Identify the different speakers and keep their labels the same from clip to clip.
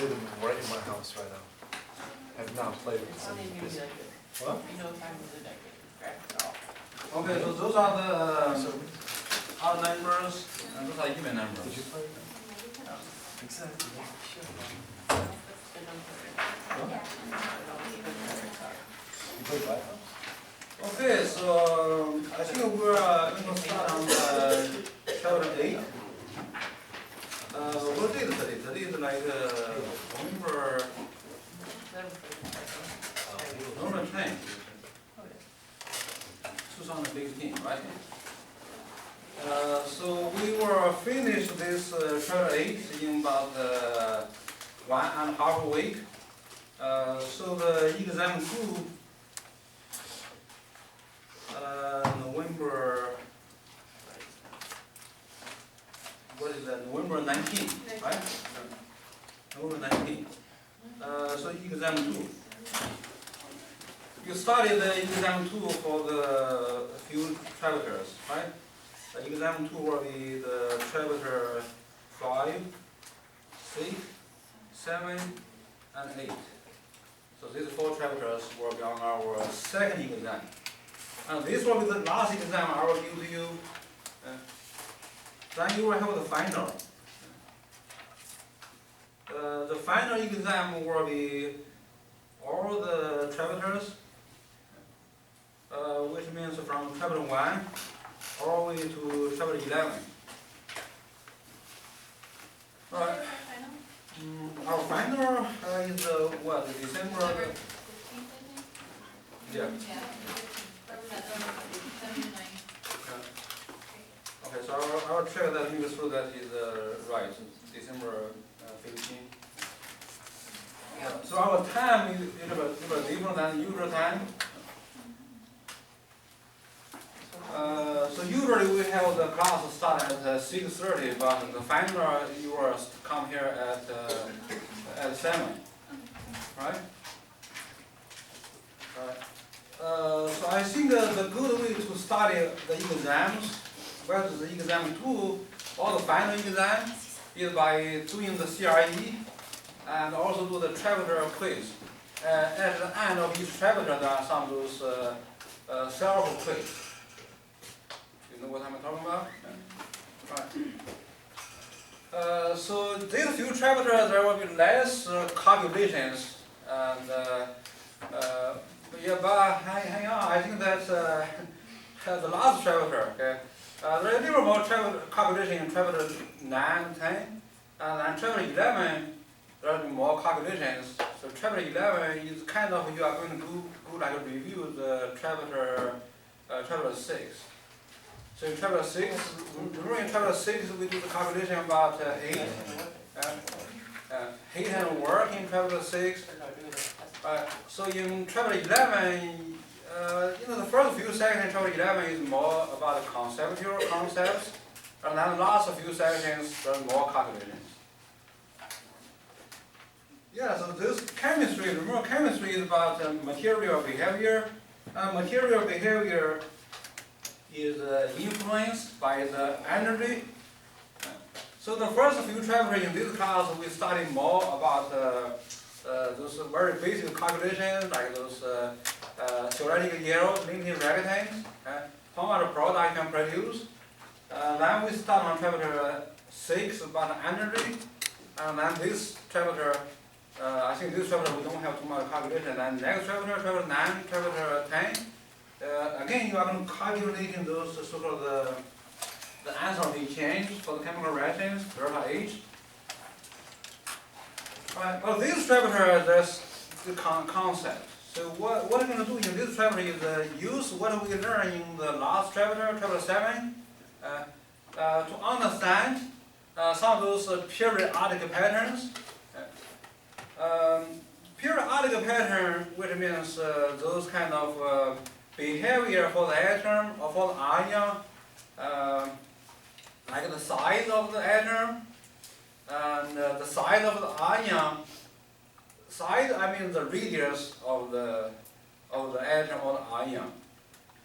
Speaker 1: play them right in my house right now. Have not played with some of this. What?
Speaker 2: Okay, so those are the odd numbers, and those are even
Speaker 1: Did
Speaker 2: numbers.
Speaker 1: you play? Exactly. You played White House?
Speaker 2: Okay, so I think we're going to start on Chapter-8. What date is today? Today is like November 10th, 2015, right? So we will finish this Chapter-8 in about 1.5 week. So the exam 2, November, what is that? November 19th, right? November 19th. So exam 2. You studied the exam 2 for the few chapters, right? The exam 2 will be the chapter 5, 6, 7, and 8. So these 4 chapters will be on our second exam. And this will be the last exam I will give to you. Then you will have the final. The final exam will be all the chapters, which means from chapter 1 all the way to chapter 11. Right. Our final is what? December? Yeah. Okay, so I will check that you through that is right. December 15. Yeah. So our time is a little different than usual time. So usually we have the class start at 6:30, but the final you will come here at 7, right? Right. So I think the good way to study the exams, whether the exam 2 or the final exam, is by doing the CRE and also do the chapter quiz. At the end of each chapter, there are some of those self-quiz. You know what I'm talking about? Right. So these few chapters there will be less calculations and yeah, but hang on, I think that's the last chapter. Okay, there are a little more calculation in chapter 9 and 10, and then chapter 11 there will be more calculations. So chapter 11 is kind of you are going to do like a review the chapter 6. So in chapter 6, remember in chapter 6 we do the calculation about height and work in chapter 6. So in chapter 11, the first few sections in chapter 11 is more about conceptual concepts, and then the last few sections there are more calculations. Yeah, so this chemistry, remember chemistry is about material behavior. Material behavior is influenced by the energy. So the first few chapters in this class we study more about those very basic calculations, like those theoretical yield, limiting reactants, how much product can produce. Then we start on chapter 6 about energy, and then this chapter, I think this chapter we don't have too much calculation. Then next chapter, chapter 9, chapter 10. Again, you are going to calculate those so-called the enthalpy change for the chemical reactions, delta H. Right. Well, this chapter, there's the concept. So what we're going to do in this chapter is use what we learned in the last chapter, chapter 7, to understand some of those periodic patterns. Periodic pattern, which means those kind of behavior for the atom or for the ion, like the size of the atom and the size of the ion. Size, I mean the radius of the atom or the ion.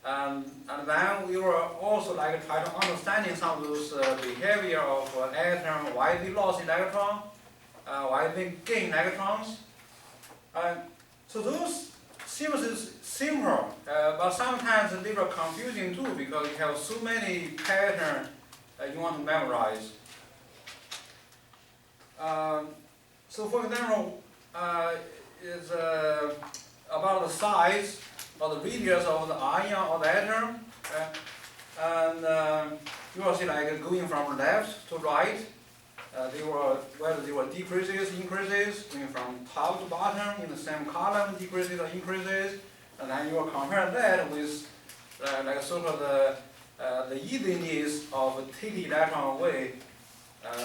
Speaker 2: And then we will also like try to understanding some of those behavior of atom, why we lost electron, while they gain electrons. So those sequences simple, but sometimes they are confusing too because you have so many patterns you want to memorize. So for example, is about the size or the radius of the ion or the atom, and you will see like going from left to right. Whether they were decreases, increases, going from top to bottom in the same column, decreases or increases, and then you will compare that with like sort of the easiness of taking electron away.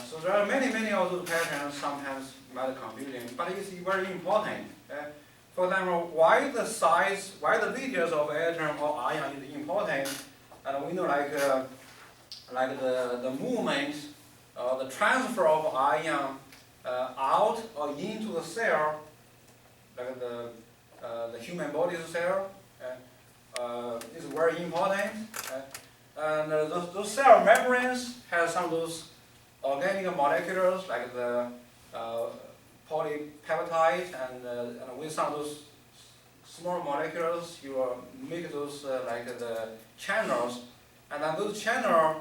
Speaker 2: So there are many of those patterns, sometimes rather confusing, but it's very important. For example, why the size, why the radius of atom or ion is important, and we know like the movement, the transfer of ion out or into the cell, like the human body's cell, is very important. And those cell membranes have some of those organic molecules like the polypeptide, and with some of those small molecules, you will make those like the channels, and then those channels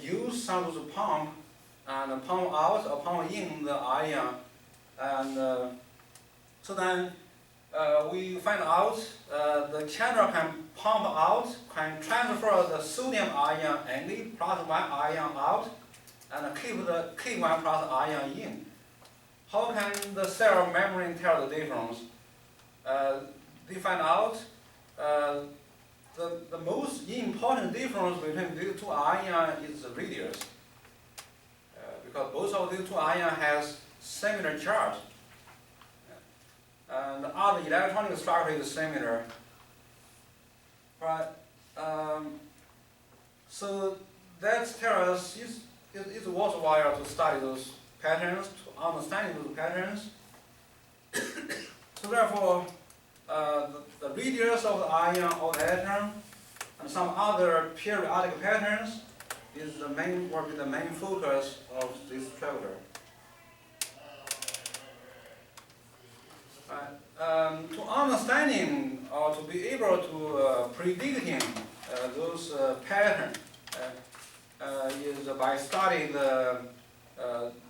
Speaker 2: use some of those pump and pump out or pump in the ion, and so then we find out the channel can pump out, can transfer the sodium ion only plus 1 ion out, and keep the K1 plus ion in. How can the cell membrane tell the difference? They find out the most important difference between these two ions is the radius. Because both of these two ions has similar charge. And the other electronic structure is similar. Right? So that tells us it's worthwhile to study those patterns, to understand those patterns. So therefore, the radius of the ion or the atom and some other periodic patterns will be the main focus of this chapter. To understanding or to be able to predicting those patterns is by studying the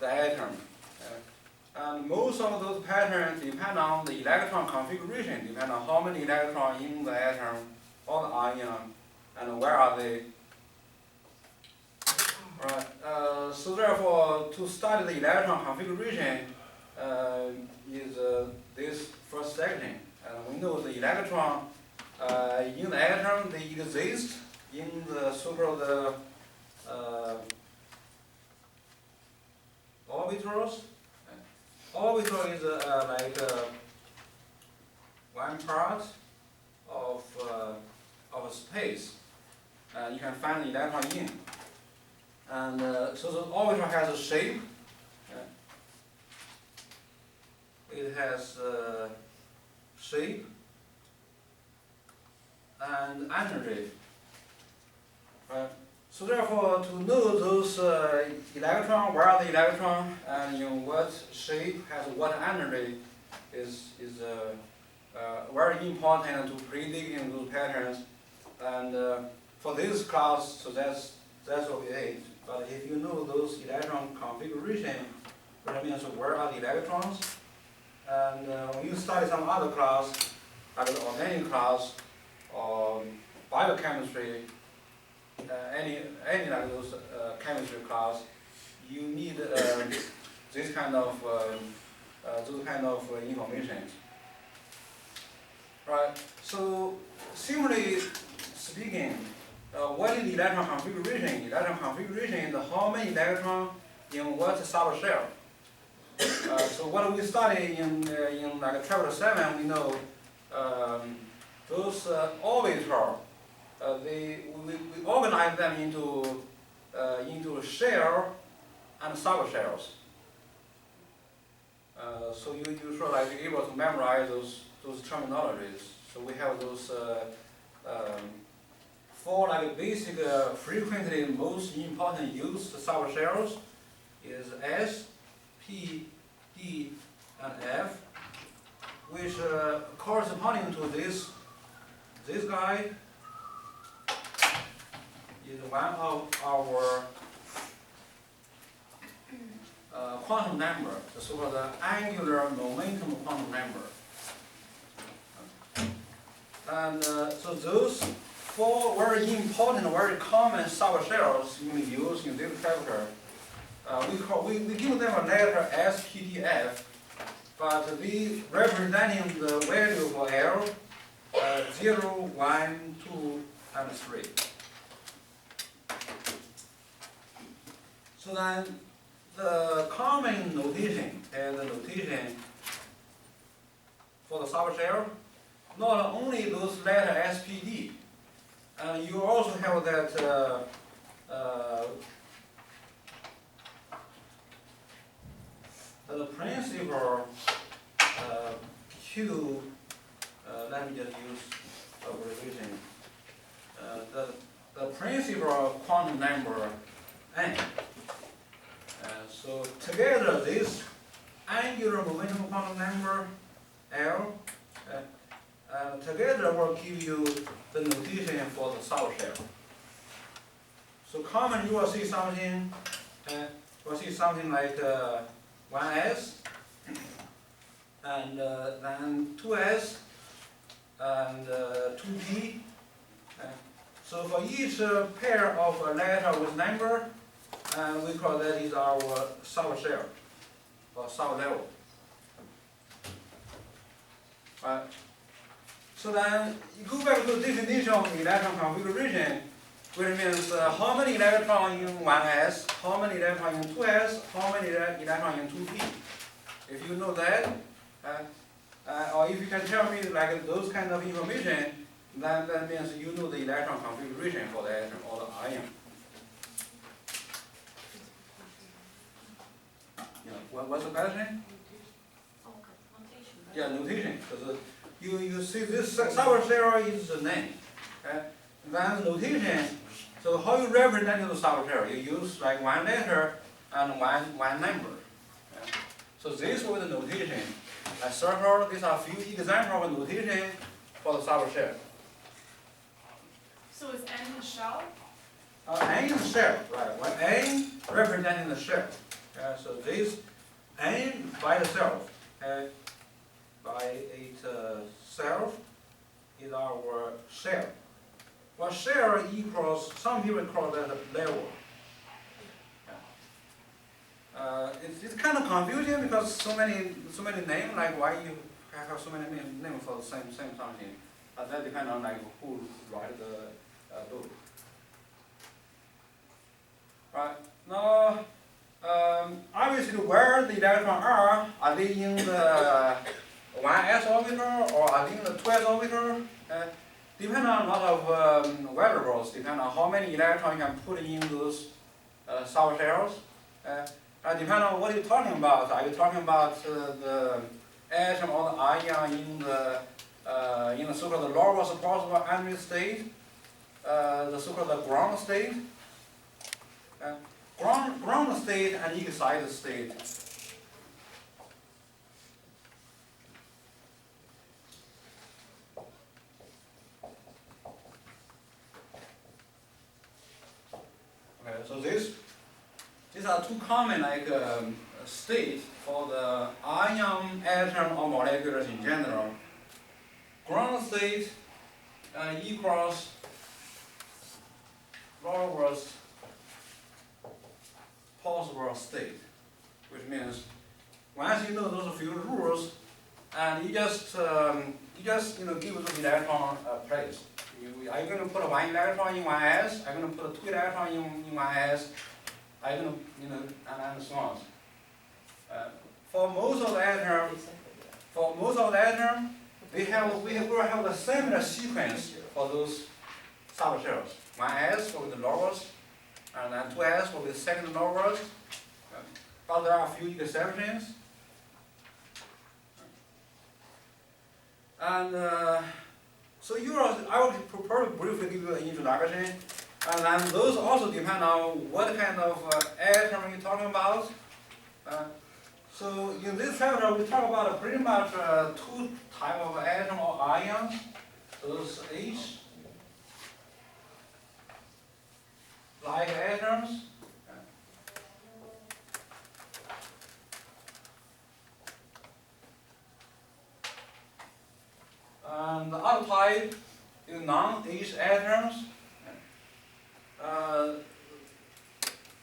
Speaker 2: atom. And most of those patterns depend on the electron configuration, depend on how many electrons in the atom or the ion, and where are they. Right. So therefore, to study the electron configuration is this first section. We know the electron in the atom, they exist in the so-called orbitals. Orbital is like one part of space. You can find the electron in. And so the orbital has a shape. It has shape and energy. Right? So therefore, to know those electrons, where are the electrons, and in what shape has what energy is very important to predicting those patterns. And for this class, so that's what we ate. But if you know those electron configuration, that means where are the electrons, and when you study some other class, like the organic class or biochemistry, any like those chemistry class, you need this kind of those kind of information. Right. So simply speaking, what is electron configuration? Electron configuration is how many electrons in what subshell. So what we study in like chapter 7, we know those orbitals. We organize them into shell and subshells. So you should like be able to memorize those terminologies. So we have those 4 like basic frequently most important used subshells is S, P, D, and F, which corresponding to this guy is one of our quantum number, the so-called angular momentum quantum number. And so those four very important, very common subshells you may use in this chapter, we give them a letter SPDF, but we representing the value for L 0, 1, 2, and 3. So then the common notation is the notation for the subshell. Not only those letters SPD, you also have that the principal Q. Let me just use abbreviation. The principal quantum number N. So together, this angular momentum quantum number L. Together will give you the notation for the subshell. So common, you will see something like 1s, and then 2s, and 2p. So for each pair of a letter with number, we call that is our subshell or sublevel. So then you go back to the definition of electron configuration, which means how many electrons in 1s, how many electrons in 2s, how many electrons in 2p. If you know that, or if you can tell me like those kind of information, then that means you know the electron configuration for the atom or the ion. Yeah, what's the question? Yeah, notation. Because you see this subshell is the name. Okay? Then notation. So how you represent the subshell? You use like one letter and one number. Okay? So this was the notation. A circle. These are a few examples of notation for the subshell.
Speaker 3: So is N the shell?
Speaker 2: N is the shell, right? When N representing the shell. So this N by itself. By itself is our shell. Well, shell equals, some people call that a level. It's kind of confusing because so many names, like why you have so many names for the same something. That depends on like who write the book. Right now, obviously where the electrons are they in the 1s orbital or are they in the 2s orbital? Depend on a lot of variables, depend on how many electrons you can put in those subshells. Depend on what you're talking about. Are you talking about the atom or the ion in the so-called lowest possible energy state, the so-called ground state? Ground state and excited state. Okay, so these are two common like states for the ion, atom, or molecules in general. Ground state equals lowest possible state, which means once you know those few rules, and you just give the electron a place. Are you going to put one electron in 1s? Are you going to put two electrons in 1s? Are you going to and so on. For most of the atom, we will have the similar sequence for those subshells. 1s will be the lowest, and then 2s will be the second lowest. But there are a few exceptions. And so I will prepare briefly give you an introduction. And then those also depend on what kind of atom you're talking about. So in this chapter, we talk about pretty much two types of atom or ions. Those H, like atoms, and the other type is non-H atoms.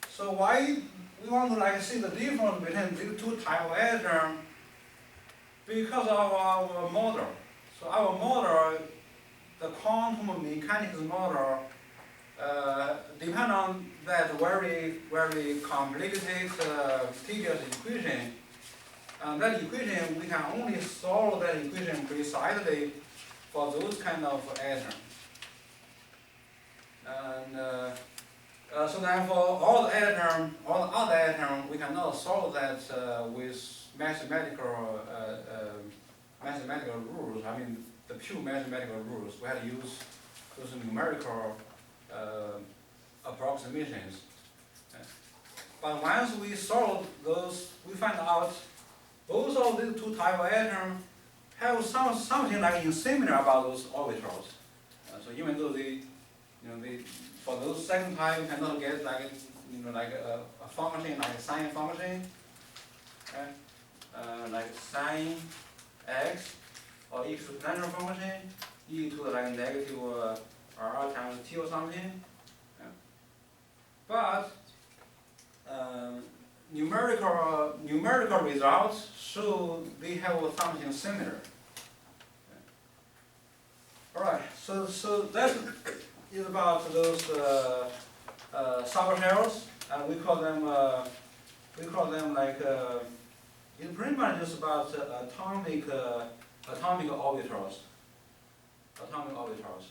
Speaker 2: So why we want to see the difference between these two types of atoms? Because of our model. So our model, the quantum mechanics model, depend on that very, very complicated, tedious equation. And that equation, we can only solve that equation precisely for those kind of atoms. And so then for all the atoms, all the other atoms, we cannot solve that with mathematical rules. I mean, the pure mathematical rules. We have to use those numerical approximations. But once we solve those, we find out both of these two types of atoms have something like similar about those orbitals. So even though for those second type, you cannot get like a function, like a sine function, like sine x or exponential function e to the negative r times t or something. But numerical results show they have something similar. All right, so that is about those subshells, and we call them like it's pretty much just about atomic orbitals. Atomic orbitals.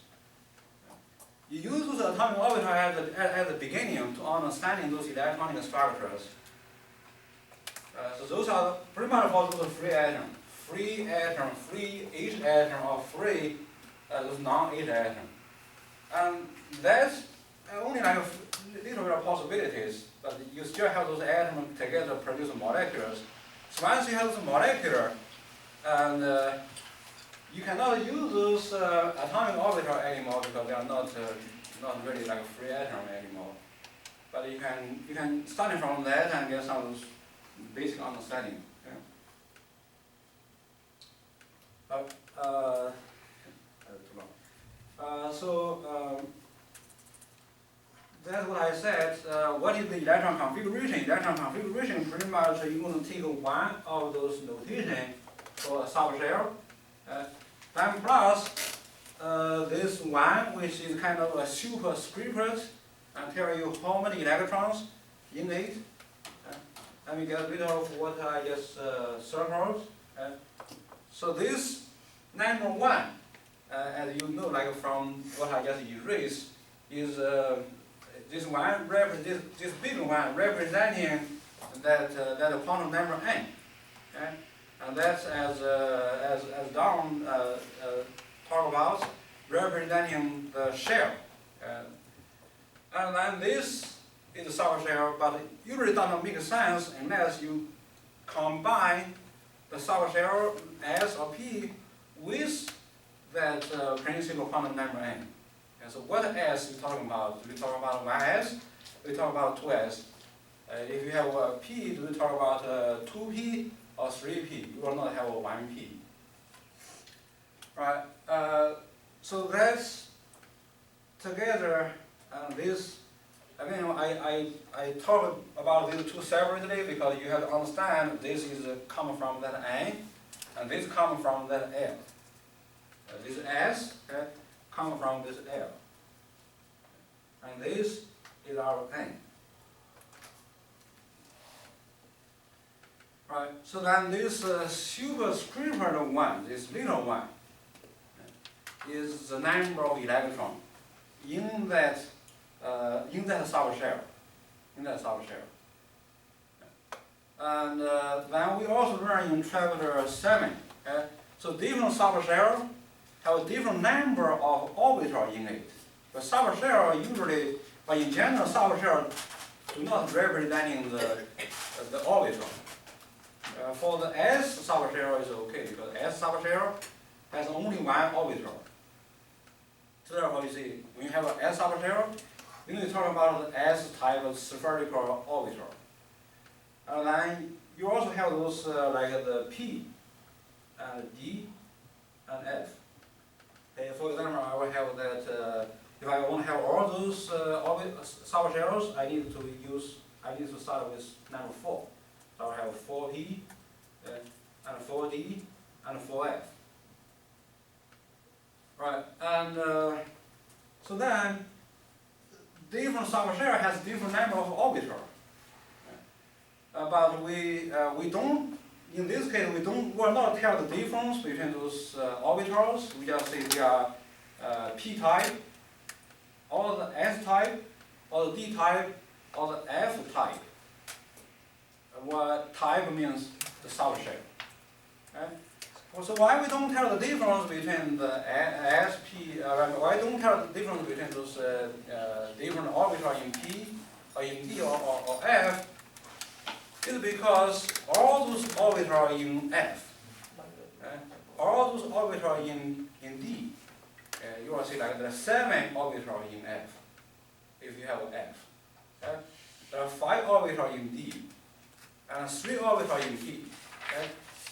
Speaker 2: You use those atomic orbitals at the beginning to understanding those electronic structures. So those are pretty much for those free atoms, free H atom, or free those non-H atom. And that's only like a little bit of possibilities, but you still have those atoms together produce molecules. So once you have those molecular, and you cannot use those atomic orbital anymore because they are not really like a free atom anymore. But you can start from that and get some of those basic understanding. Yeah? That's what I said. What is the electron configuration? Electron configuration pretty much you're going to take one of those notation for a subshell, then plus this one, which is kind of a superscript, and tell you how many electrons in it. Let me get rid of what I just circled. So this number 1, as you know, like from what I just erased, is this one, this big one representing that quantum number n, and that's as Don talked about, representing the shell, and then this is a subshell, but it usually doesn't make sense unless you combine the subshell S or P with that principal quantum number n. And so what S is talking about? Do we talk about 1s? Do we talk about 2s? If you have a P, do we talk about 2p or 3p? You will not have a 1p. Right? So that's together, this, again, I talk about these two separately because you have to understand this is coming from that N, and this coming from that L. This S, okay, coming from this L. And this is our N. Right, so then this superscript one, this little one, is the number of electrons in that subshell. And then we also learn in chapter 7. Okay? So different subshells have a different number of orbitals in it. But subshell usually, but in general, subshell do not representing the orbital. For the S subshell is okay because S subshell has only one orbital. So therefore, you see, when you have an S subshell, we need to talk about the S-type spherical orbital. And then you also have those like the P and D and F. For example, I will have that. If I want to have all those subshells, I need to start with number 4. So I have 4P and 4D and 4F. Right, and so then different subshell has different number of orbitals. But we don't, in this case, we will not tell the difference between those orbitals. We just say they are P-type, or the S-type, or the D-type, or the F-type. What type means the subshell. Okay? So why we don't tell the difference between the why don't tell the difference between those different orbitals in P, or in D, or F? Is because all those orbitals in F, all those orbitals in D, you will see like there are 7 orbitals in F, if you have an F. There are 5 orbitals in D, and 3 orbitals in P.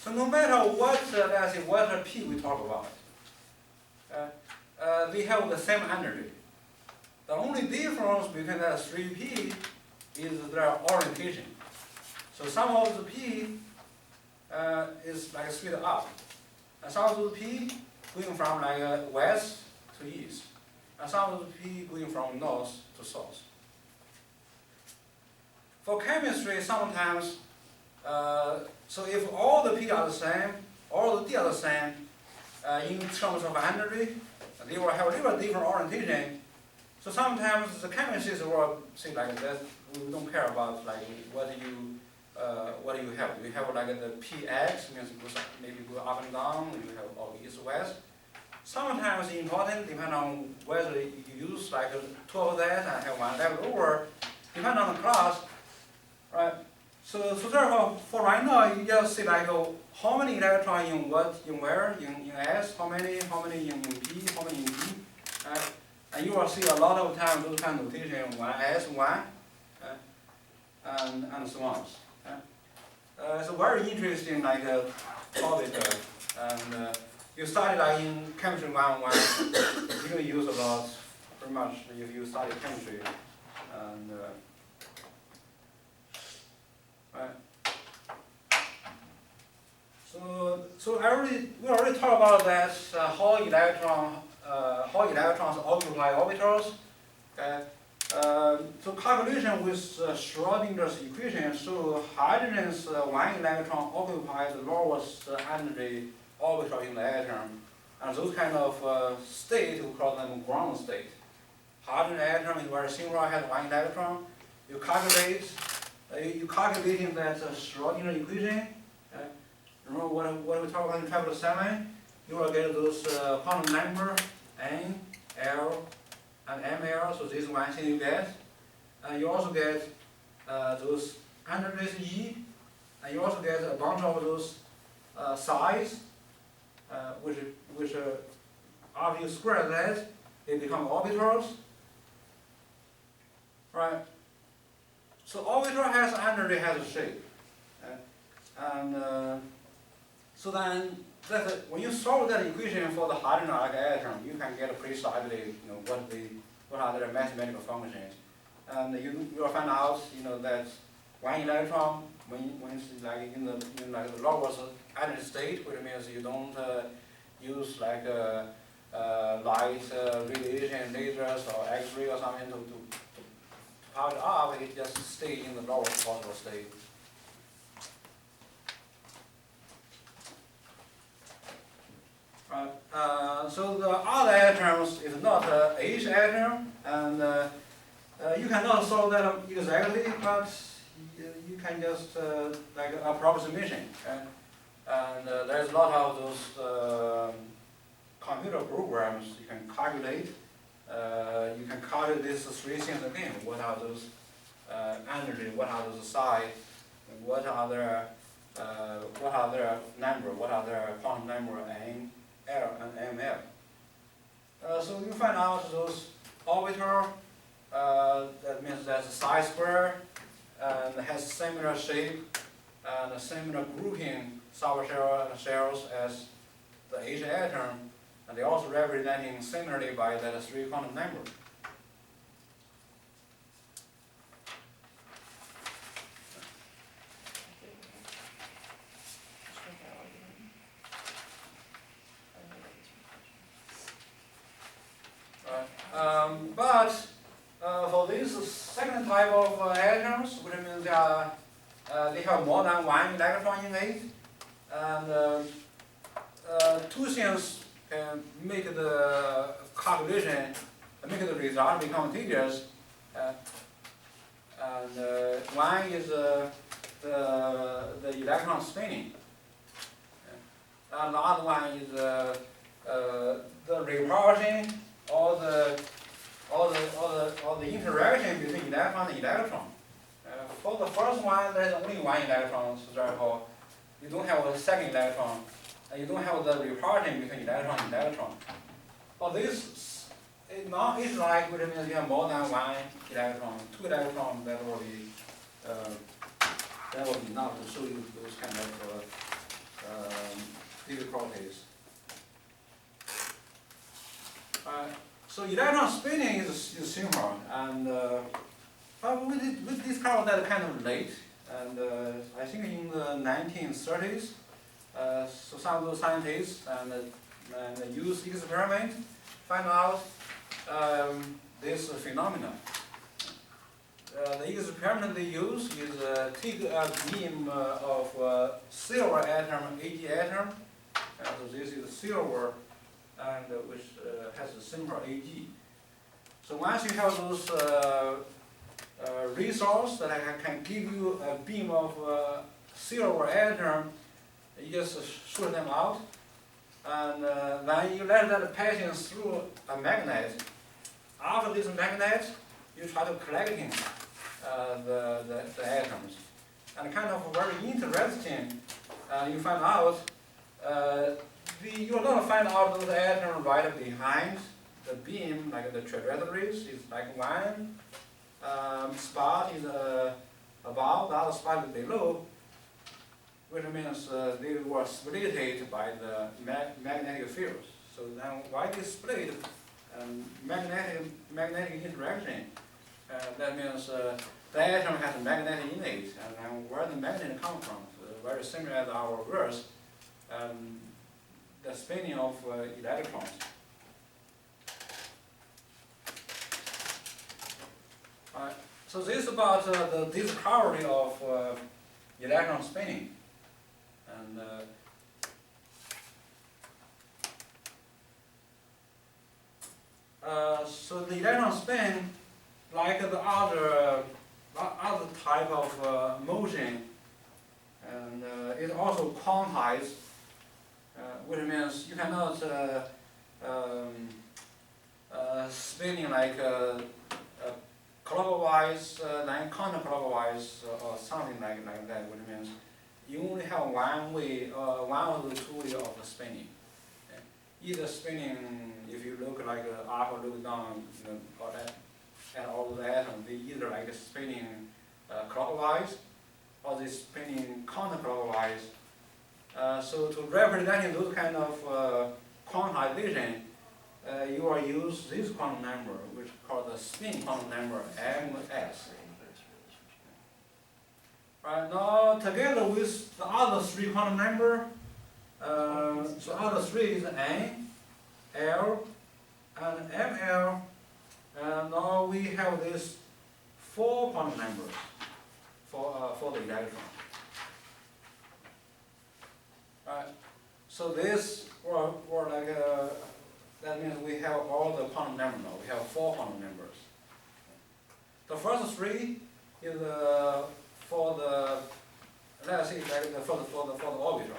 Speaker 2: So no matter what, let's say, what P we talk about, they have the same energy. The only difference between that 3P is their orientation. So some of the P is like speed up, and some of the P going from like west to east, and some of the P going from north to south. For chemistry, sometimes, so if all the P are the same, all the D are the same, in terms of energy, they will have a little different orientation. So sometimes the chemists will say like that, we don't care about like what do you have? You have like the PX, means maybe go up and down, you have all east-west. Sometimes important, depending on whether you use like 2 of that and have 1 left over, depending on the class, right? So therefore, for right now, you just see like how many electrons in what, in where, in S, how many in P, how many in D, right? And you will see a lot of time those kind of notation, 1S, 1, and so on. It's a very interesting like topic, and you study like in chemistry 101, you will use a lot, pretty much if you study chemistry, and right. So we already talked about that how electrons occupy orbitals. Okay. So calculation with Schrodinger's equation, so hydrogen's 1 electron occupies the lowest energy orbital in the atom, and those kind of state we call them ground state. Hydrogen atom is very similar, has 1 electron. You calculate, calculating that Schrodinger equation. Remember what we talked about in Chapter 7? You will get those quantum number N, L, and ML, so this is one thing you get. You also get those energies E, and you also get a bunch of those size, which after you square that, they become orbitals. Right? So orbital has energy, has a shape. And so then, when you solve that equation for the hydrogen atom, you can get precisely, what are their mathematical functions, and you will find out, that 1 electron, when it's like in the lowest energy state, which means you don't use like light radiation, lasers or X-ray or something to power it up, it just stays in the lowest possible state. Right. So the other atoms is not H atom, and you cannot solve that exactly, but you can just like approximation. Okay? And there's a lot of those computer programs you can calculate. You can calculate these 3 things again. What are those energy? What are those size? What are their what are their number, what are their quantum number n, l, and ml. So you find out those orbital, that means that's a psi square, and has similar shape and a similar grouping shells as the H atom, and they also representing similarly by that 3 quantum number. But for this second type of atoms, which means they have more than 1 electron in it, and 2 things can make the calculation, make the result become tedious. And one is the electron spinning, and the other one is the repulsion or the interaction between electron and electron. For the first one, there's only 1 electron, so therefore you don't have a second electron, and you don't have the repulsion between electron and electron. For this, now it's like, which means you have more than 1 electron, 2 electrons, that will be enough to show you those kind of difficulties. So electron spinning is simple, and we discovered that kind of late, and I think in the 1930s, so some of those scientists and use experiment find out this phenomenon. The experiment they use is take a beam of silver atom, Ag atom, so this is silver, and which has a symbol Ag. So once you have those resource that I can give you a beam of silver atom, you just shoot them out, and then you let that passing through a magnet. After this magnet, you try to collecting the atoms. And kind of very interesting, you find out you are going to find out those atoms right behind the beam, like the trajectories. It's like one spot is above, the other spot is below, which means they were split by the magnetic fields. So then why they split? Magnetic interaction. That means the atom has a magnet in it, and then where the magnet comes from, so very similar as our Earth, the spinning of electrons. So this is about the discovery of electron spinning, and so the electron spin, like the other type of motion, and it also quantized, which means you cannot spinning like clockwise, then counterclockwise, or something like that, which means you only have one way, one of the 2 ways of spinning. Either spinning, if you look like up or look down, or at all the atoms, they either like spinning clockwise, or they spinning counterclockwise. So to represent those kind of quantization, you will use this quantum number, which is called the spin quantum number, ms. Right, now together with the other 3 quantum number, so other 3 is N, L, and ML, and now we have these 4 quantum numbers for the electron. Right, so this or like that means we have all the quantum numbers now. We have 4 quantum numbers. The first 3 is for the, let's say like for the orbital.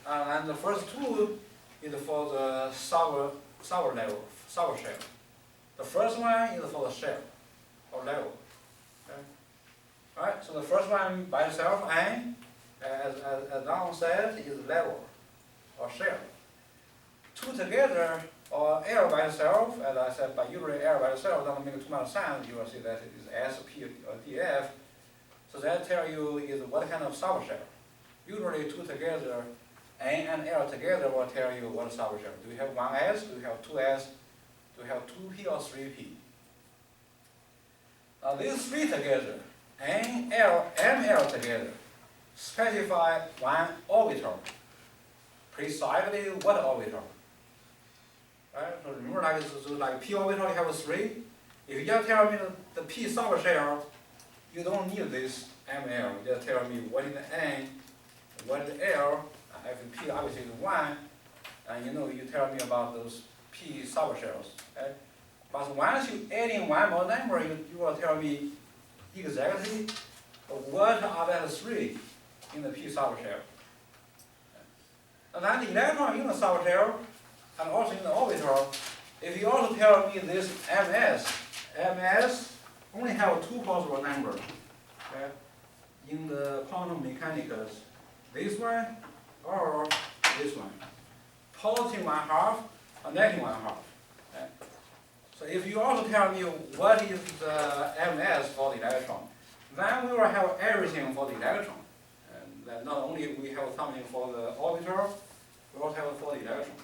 Speaker 2: And the first 2 is for the sour shell. The first one is for the shell or level. Okay. Right. So the first one by itself, N, as Don said, is level or shell. Two together or L by itself, as I said, but usually L by itself doesn't make too much sense. You will see that it is S, P, or DF. So that tells you is what kind of subshell. Usually two together, N and L together will tell you what subshell. Do you have one S? Do you have two S? Do you have 2P or 3P? Now these three together, N, L, M, L together, specify one orbital. Precisely what orbital? Right? So remember, like P orbital, you have 3. If you just tell me the P subshell, you don't need this ML. You just tell me what is the N, what is the L, if P obviously is 1, and you tell me about those P subshells. Okay? But once you add in one more number, you will tell me exactly what are the 3 in the P subshell. And then the electron in the subshell and also in the orbital, if you also tell me this MS only have 2 possible numbers. Okay? In the quantum mechanics, this one or this one. Positive 1/2 or negative 1/2. Okay? So if you also tell me what is the MS for the electron, then we will have everything for the electron. And then not only we have something for the orbital, we also have it for the electron.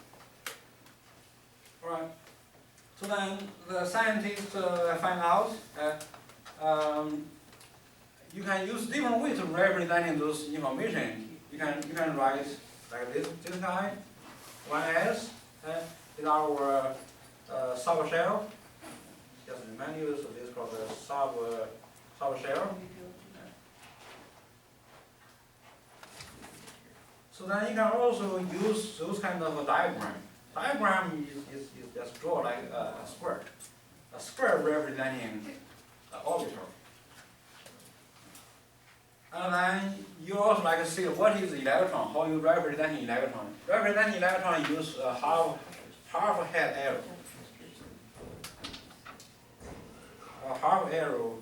Speaker 2: Alright. So then the scientists find out you can use different ways of representing those information. You can write like this guy, 1S is our subshell. Just remind you, so this is called the subshell. So then you can also use those kind of a diagram. Diagram is just draw like a square. A square representing an orbital. And then you also like to see what is the electron, how you represent the electron. Represent the electron use half head arrow. A half arrow.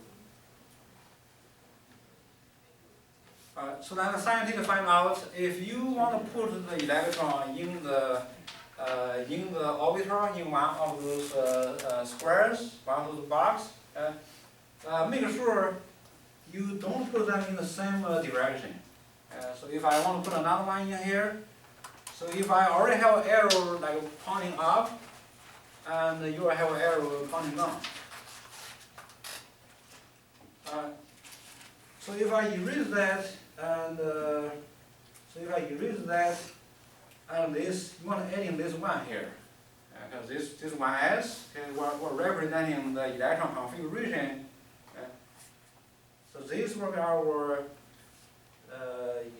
Speaker 2: So then the scientists find out if you want to put the electron in the orbital in one of those squares, one of those boxes, make sure you don't put them in the same direction. So if I want to put another one in here, so if I already have an arrow like pointing up, and you will have an arrow pointing down. So if I erase that, and and this, you want to add in this one here, because this one S, we're representing the electron configuration. So this will be our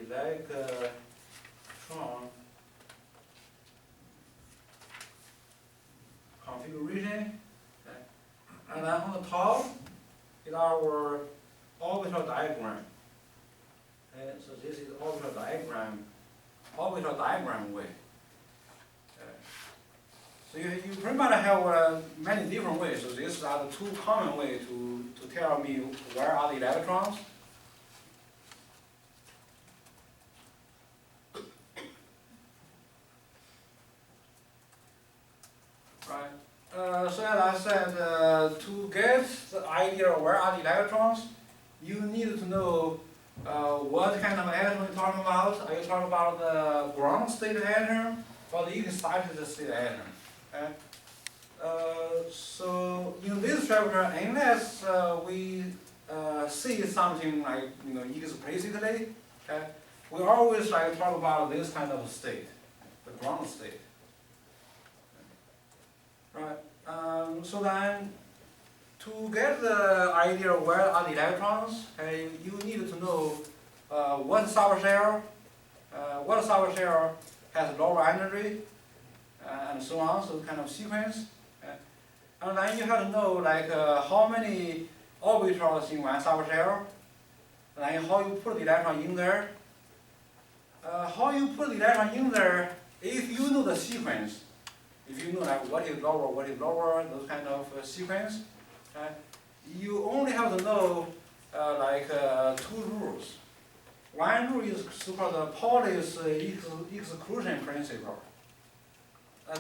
Speaker 2: electron configuration, and then on the top is our orbital diagram. So this is orbital diagram way. So you pretty much have many different ways. So these are the 2 common ways to tell me where are the electrons. Right. So as I said, to get the idea of where are the electrons, you need to know what kind of atom you're talking about. Are you talking about the ground state atom or the excited state atom? Okay? So in this chapter, unless we see something like explicitly, we always like to talk about this kind of state, the ground state. Right. So then, to get the idea of where are the electrons, you need to know what subshell has lower energy, and so on, so kind of sequence. And then you have to know like how many orbitals in one subshell, and then how you put the electron in there. How you put the electron in there, if you know the sequence, if you know like what is lower, those kind of sequence, you only have to know 2 rules. one rule is so-called the Pauli's exclusion principle.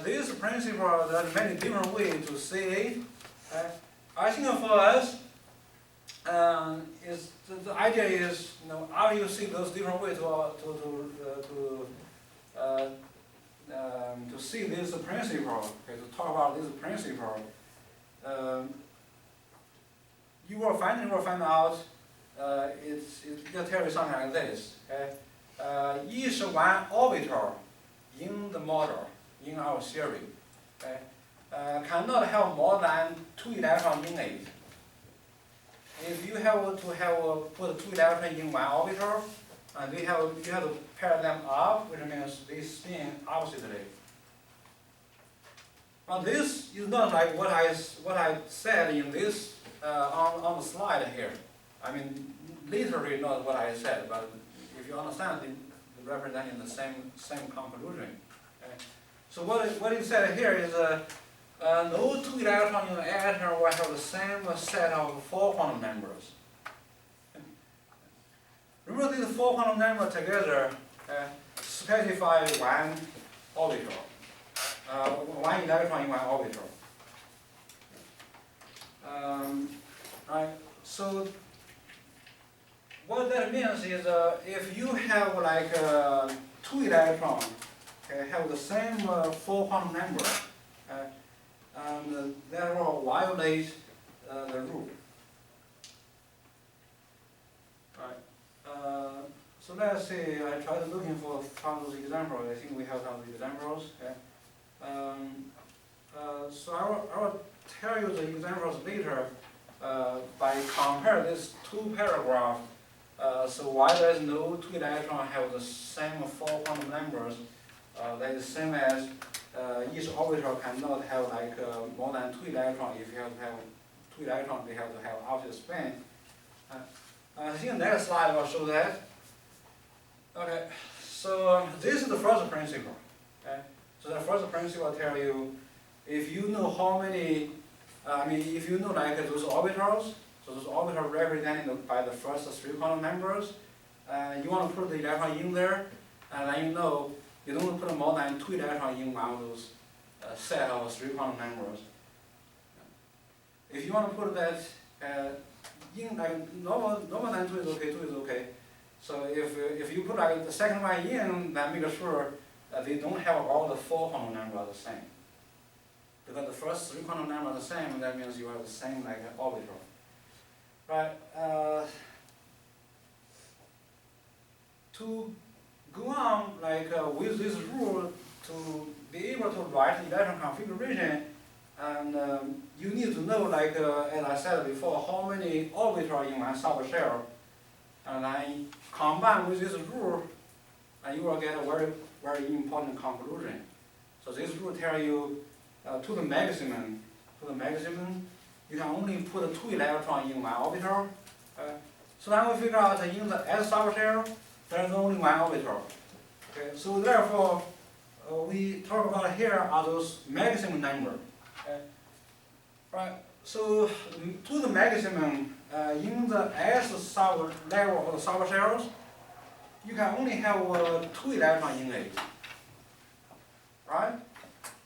Speaker 2: This principle, there are many different ways to see it. I think for us, is the idea is, how you see those different ways to see this principle, okay, to talk about this principle. You will find out. It will tell you something like this. Okay? Each one orbital in the model, in our theory, okay, cannot have more than 2 electrons in it. If you have to put 2 electrons in one orbital, you have to pair them up, which means they spin oppositely. Now this is not like what I said in this on the slide here. I mean, literally not what I said, but if you understand, it representing the same conclusion. Okay? So what it said here is no 2 electrons in the atom will have the same set of 4 quantum numbers. Remember these 4 quantum numbers together specify one orbital, 1 electron in one orbital. Right. So what that means is if you have like 2 electrons, okay, have the same 4 quantum number, and that will violate the rule. Right. So let's see. I tried looking for some of those examples. I think we have some of the examples. Okay. So I will tell you the examples later by compare these 2 paragraphs. So why there's no 2 electrons have the same 4 quantum numbers, that is same as each orbital cannot have like more than 2 electrons. If you have to have 2 electrons, they have to have opposite spin. I think the next slide will show that. Okay, so this is the first principle. Okay, so the first principle tells you if you know how many, if you know like those orbitals. So those orbitals represented by the first 3 quantum numbers, you want to put the electron in there, and then you don't put more than 2 electrons in one of those set of 3 quantum numbers. If you want to put that in like normal than 2 is okay, 2 is okay. So if you put like the second one in, then make sure that they don't have all the 4 quantum numbers the same. Because the first 3 quantum numbers are the same, that means you have the same like orbital. Right. To go on like with this rule to be able to write the electron configuration, and you need to know like as I said before, how many orbitals in one subshell, and then combine with this rule, and you will get a very very important conclusion. So this rule tells you to the maximum. You can only put 2 electrons in one orbital. So now we figure out in the S subshell, there is only one orbital. Okay, so therefore, we talk about here are those maximum numbers. Okay. Right. So to the maximum, in the S sub level of the subshells, you can only have 2 electrons in it. Right?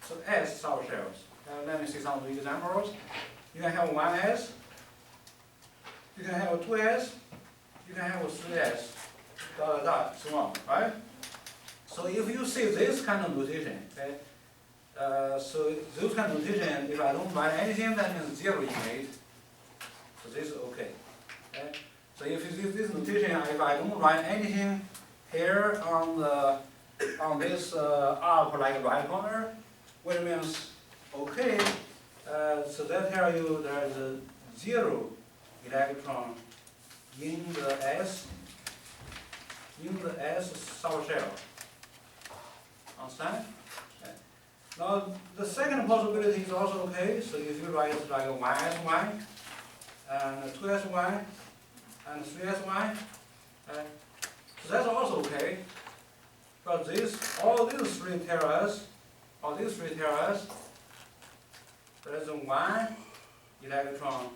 Speaker 2: So S subshells. Let me see some of the examples. You can have 1s, you can have 2s, you can have 3s, so on, right? So if you see this kind of notation, okay, so those kind of notation, if I don't write anything, that means 0 in it. So this is okay. Okay? So if this notation, if I don't write anything here on this up like right corner, which means okay. So that tells you there is a 0 electron in the S subshell. Understand? Okay. Now the second possibility is also okay. So if you write it like 1s1 and 2s1 and 3s1, so that's also okay. But all these three tell us there is 1 electron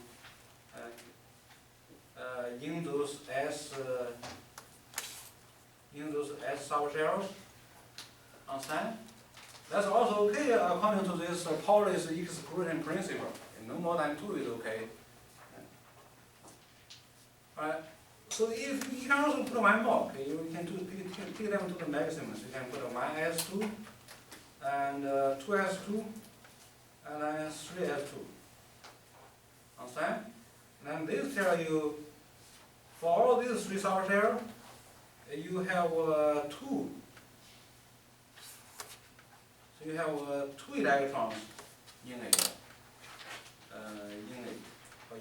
Speaker 2: in those S in those S subshells. Understand? That's also okay according to this Pauli's exclusion principle. No more than 2 is okay. Alright. So if you can also put one more, okay, you can take them to the maximum. So you can put a 1s2 and 2s2 and then 3s2. Understand? Then this tells you for all these 3 subshells, you have 2. So you have 2 electrons in it,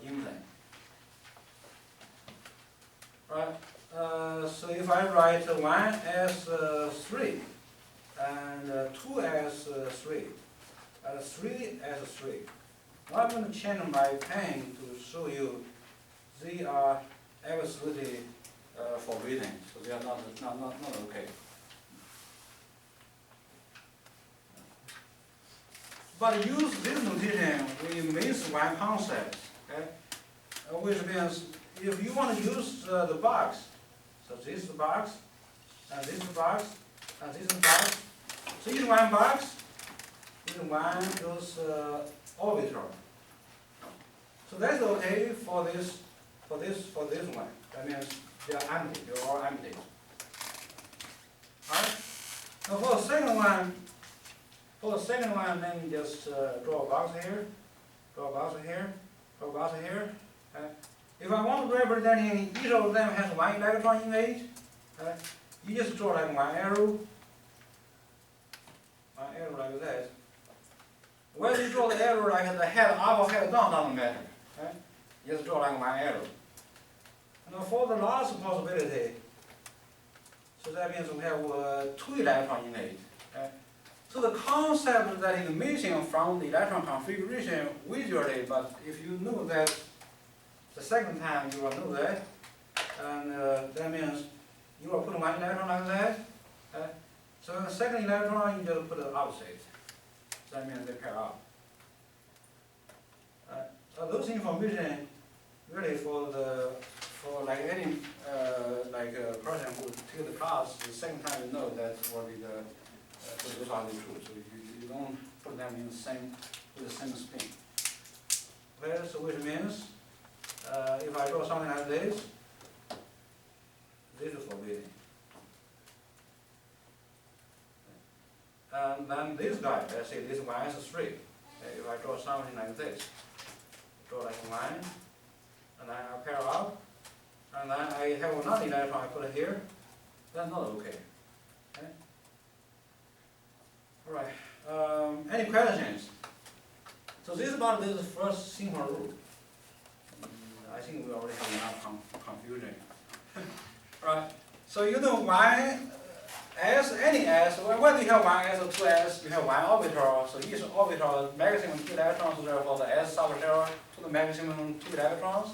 Speaker 2: in them. Right. So if I write 1s3 and 2s3 and 3s3, now I'm going to change my pen to show you they are absolutely forbidden. So they are not okay. But use this notation, we miss one concept, okay? Which means if you want to use the box, so this box, and this box, and this box, so in one box, in one goes orbital. So that's okay for this one. That means they are empty, they are all empty. Alright? Now for the second one, then you just draw a box here, draw a box here, draw a box here. Okay? If I want to represent each of them has 1 electron in it, you just draw like one arrow like that. Whether you draw the arrow like the head up or head down doesn't matter. Okay? You just draw like one arrow. Now for the last possibility, so that means we have 2 electrons in it. Okay? So the concept that is missing from the electron configuration visually, but if you know that the second time you will know that, and that means you will put 1 electron like that. So the second electron you just put the opposite. So that means they pair up. So those information really for like any person who take the class the second time you know that will be the those are the truth. So you don't put them in the same with the same spin. Okay, so which means if I draw something like this is forbidden. And then this guy, let's say this one is 3. If I draw something like this, draw like 1, and then I pair up, and then I have another electron I put it here, that's not okay. Okay? Alright, any questions? So this is about this first simple rule. I think we already have enough confusion. Right, so you know why any S, whether you have 1s or 2s, you have 1 orbital, so each orbital maximum 2 electrons, therefore the S subshell to the maximum 2 electrons.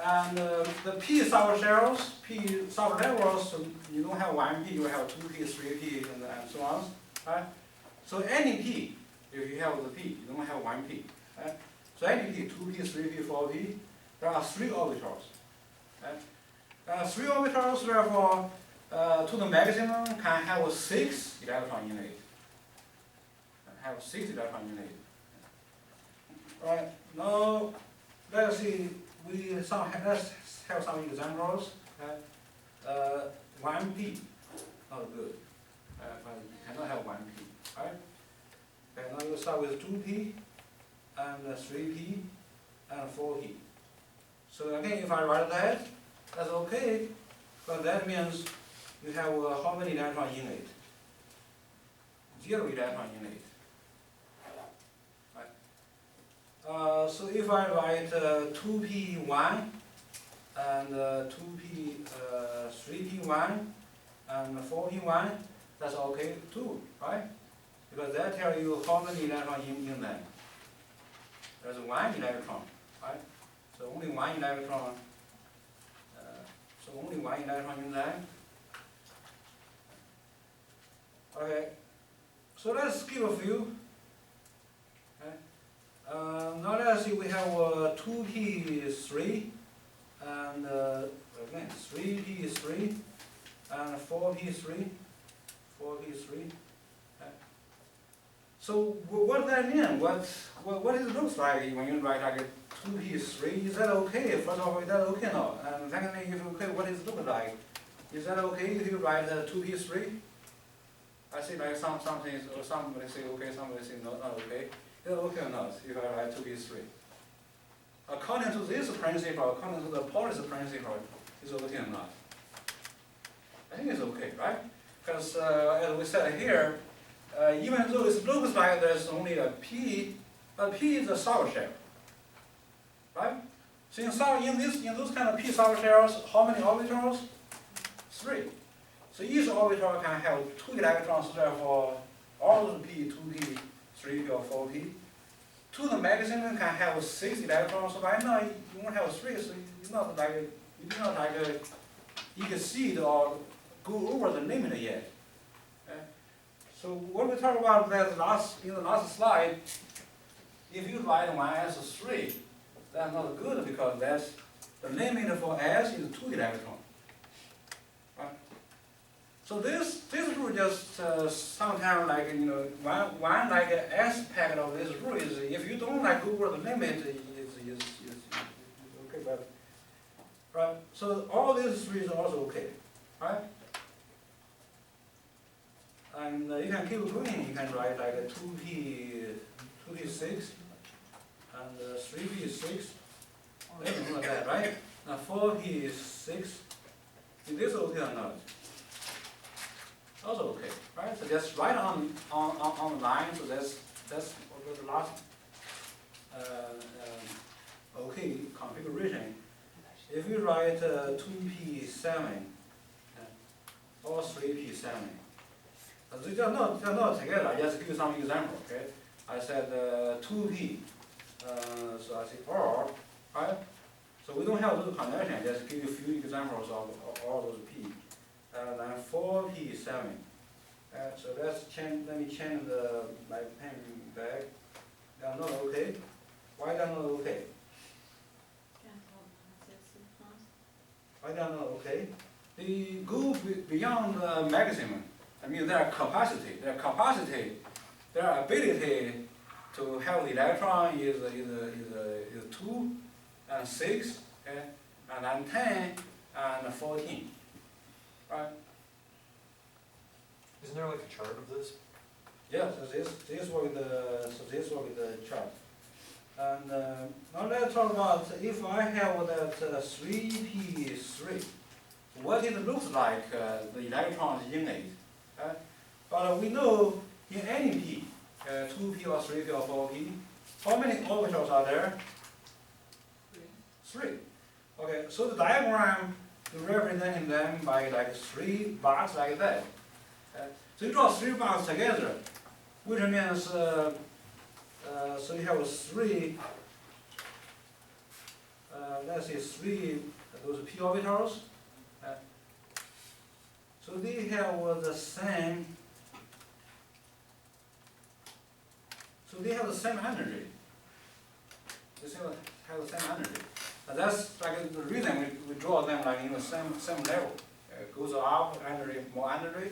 Speaker 2: And the P subshells, so you don't have 1p, you have 2p, 3p, and so on. Right? So any p, if you have the p, you don't have 1p. Right? So any p, 2p, 3p, 4p, there are 3 orbitals. Right? 3 orbitals, therefore, to the maximum can have 6 electrons in it. Have 6 electrons in it. Right? Now, let's see. Let's have some examples. 1p, not good. But you cannot have 1p. Right? Okay, now you start with 2p and 3p and 4p. So again, if I write that, that's okay. But that means you have how many electrons in it? 0 electrons in it. Right? So if I write 2p1 and 2p, 3p1 and 4p1, that's okay too, right? Because that tells you how many electrons in them. There's 1 electron, right? So only 1 electron. So only 1 electron in them. Okay. So let's skip a few. Okay. Now let's see. We have 2p3 and again 3p3 and 4p3, 4p3. So what does that mean? What it looks like when you write like a 2p3? Is that okay? First of all, is that okay now? And secondly, if okay, what does it look like? Is that okay if you write 2p3? I see like somebody say okay, somebody say not okay. Is that okay or not if I write 2p3? According to this principle, according to the policy principle, is it okay or not? I think it's okay, right? Because as we said here, even though it looks like there's only a p, but p is a solid shell, right? So in those kind of p solid shells, how many orbitals? 3. So each orbital can have 2 electrons, therefore all those p, 2p, 3p, or 4p. To the maximum can have 6 electrons. So right now you won't have 3, so it's not like exceed or go over the limit yet. So what we talked about that in the last slide, if you write 1s3, that's not good because that's the limit for s is 2 electrons. Right? So this rule just sometimes like one like aspect of this rule is if you don't like go over the limit is okay, but right. So all these 3 is also okay, right? And you can keep going. You can write like a 2p6 and 3p6, anything like that, right? Now 4p6. Is this okay or not? Also okay, right? So just write on the line. So that's the last okay configuration. If you write 2p7 or 3p7. They're not together. I just give you some example. Okay, I said 2p. So I say or, right? So we don't have those connection. Just give you a few examples of all those p. Then 4p7. So let's change. Let me change my pen back. They're not okay. Why they're not okay? Why they're not okay? They go beyond the maximum. I mean their capacity, their ability to have the electron is 2 and 6, okay, and then 10 and 14, right?
Speaker 1: Isn't there like a chart of this?
Speaker 2: Yeah, so this was the chart. And now let's talk about if I have that 3p3, what it looks like the electrons in it. But we know in any p, 2p or 3p or 4p, how many orbitals are there? 3. Okay, so the diagram is representing them by like 3 bars like that. So you draw 3 bars together, which means so you have 3. Let's say 3 those p orbitals. So they have the same. So they have the same energy. They have the same energy. And that's like the reason we draw them like in the same level. Goes up energy, more energy.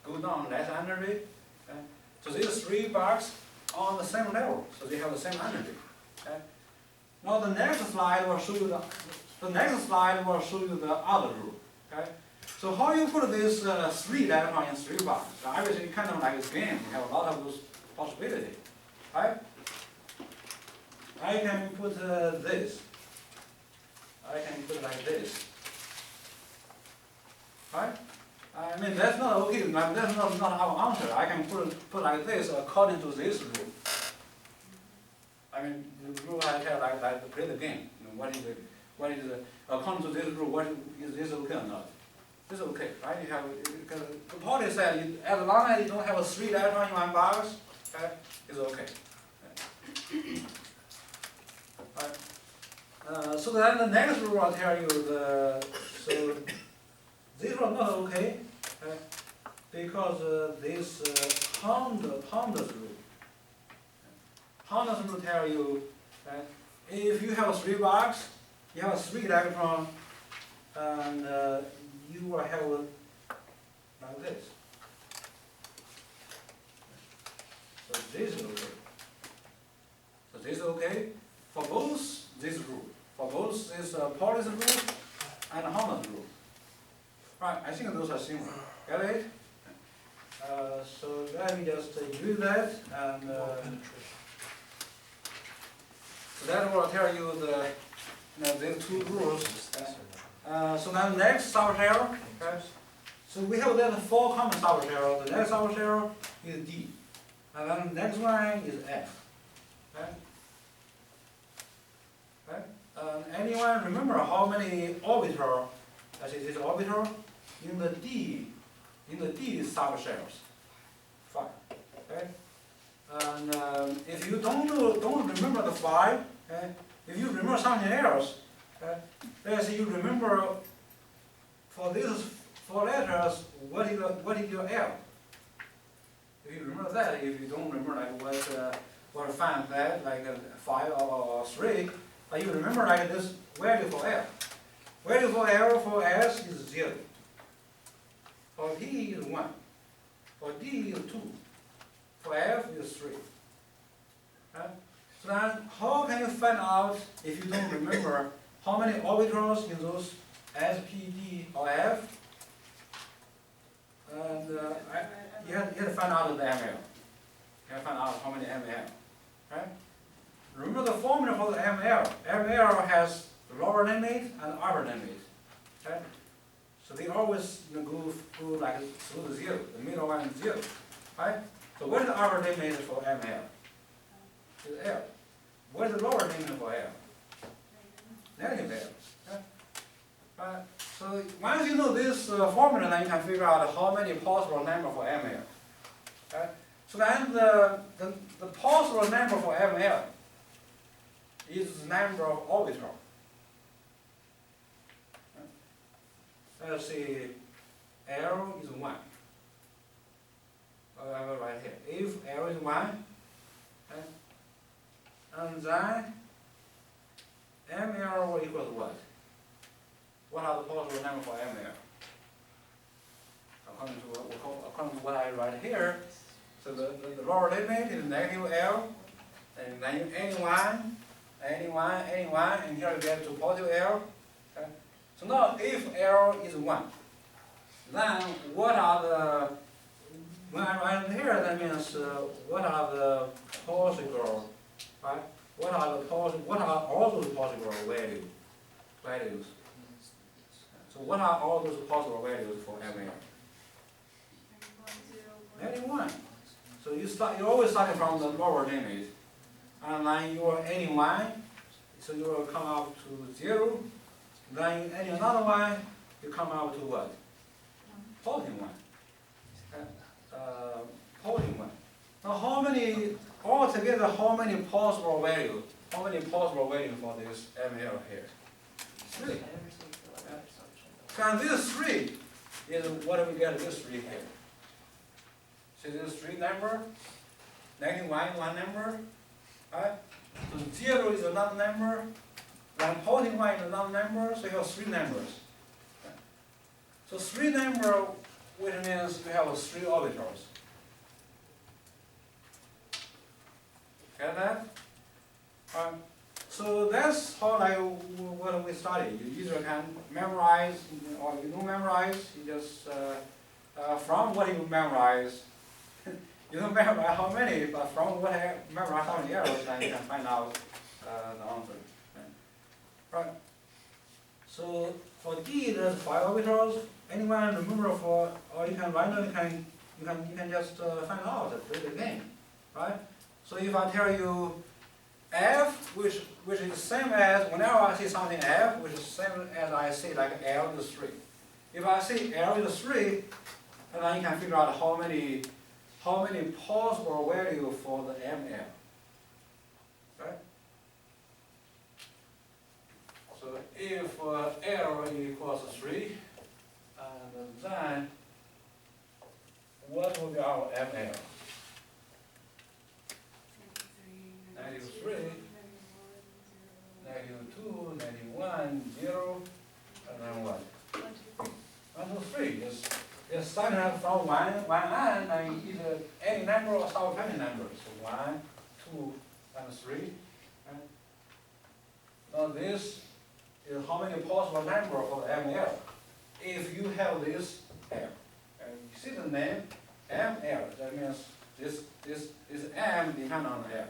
Speaker 2: Goes down, less energy. So these 3 bars are on the same level. So they have the same energy. Now the next slide will show you the other rule. Okay. So how you put this 3 electron in 3 bars? So obviously kind of like a game. You have a lot of those possibilities, right? I can put this. I can put it like this, right? I mean that's not okay. That's not our answer. I can put like this according to this rule. I mean the rule I tell like to play the game. What is according to this rule? Is this okay or not? This is okay, right? You have because the policy said as long as you don't have a 3 electron in 1 box, okay, it's okay. Right. So then the next rule I'll tell you so this one not okay, because this Honda's rule. Honda's rule tell you if you have a 3 box, you have a 3 electron, and you will have like this. So this is okay. So this is okay for both this rule, for both this Paul's rule and Holland's rule. Right, I think those are similar. Get it? So let me just use that and so that will tell you these two rules. So now next subshell. Okay. So we have then 4 common subshell. The next subshell is D. And then the next one is F. Okay? Okay? Anyone remember how many orbital, as it is orbital, in the D subshells? 5. Okay? And if you don't remember the 5, okay? If you remember something else, okay? Let's say you remember for these 4 letters, what is your L? If you remember that, if you don't remember like what find that, like 5 or 3, but you remember like this value for L. Value for L for S is 0. For P is 1. For D is 2. For F is 3. Right? So then how can you find out, if you don't remember, how many orbitals in those S, P, D, or F? And you have to find out the ML. You have to find out how many ML. Right? Remember the formula for the ML. ML has lower limit and upper limit. Okay? So they always go like through the 0. The middle one is 0. Right? So what is the upper limit for ML? It's L. What is the lower limit for L? Negative L. Okay? So once you know this formula, then you can figure out how many possible number for ML. Okay? So then the possible number for ML is the number of orbitals. Let's see, L is 1. I will write here. If L is 1, okay, and then ML will equal to what? What are the possible numbers for ML? According to what I write here, so the lower limit is negative L, and then you any1, and here you get to positive L. Okay? So now if L is 1, then what are the, when I write here, that means what are the possible, right? What are all those possible values? So what are all those possible values for ML? Any1. So you're always starting from the lower limit. And then you are any1, so you will come out to 0. Then you any another one, you come out to what? Positive 1. Positive 1. Now how many, altogether, how many possible values? How many possible values for this ML here? 3. And this 3 is what do we get this 3 here? So this 3 number, negative 1 is one number, right? So 0 is another number, then positive 1 is another number, so you have 3 numbers. So 3 number, which means you have 3 orbitals. Get that? So that's how what we study. You either can memorize or you don't memorize. You just from what you memorize, you don't memorize how many, but from what I memorize how many errors, then you can find out the answer. Right. So for D, there's 5 orbitals. Anyone remember for, or you can randomly you can just find out the game, right? So if I tell you F, which is the same as, whenever I see something F, which is the same as I say like L is 3. If I say L is 3, then you can figure out how many possible values for the ML. Right? So if L equals 3, and then what will be our ML? 3, -2, -1, 0, and then what? 1, 2, 3. It's starting have from one end, and either any number or subtracting numbers. So 1, 2, and 3. Right? Now this is how many possible numbers for the ML. If you have this L, and you see the name ML, that means this M depends on the L.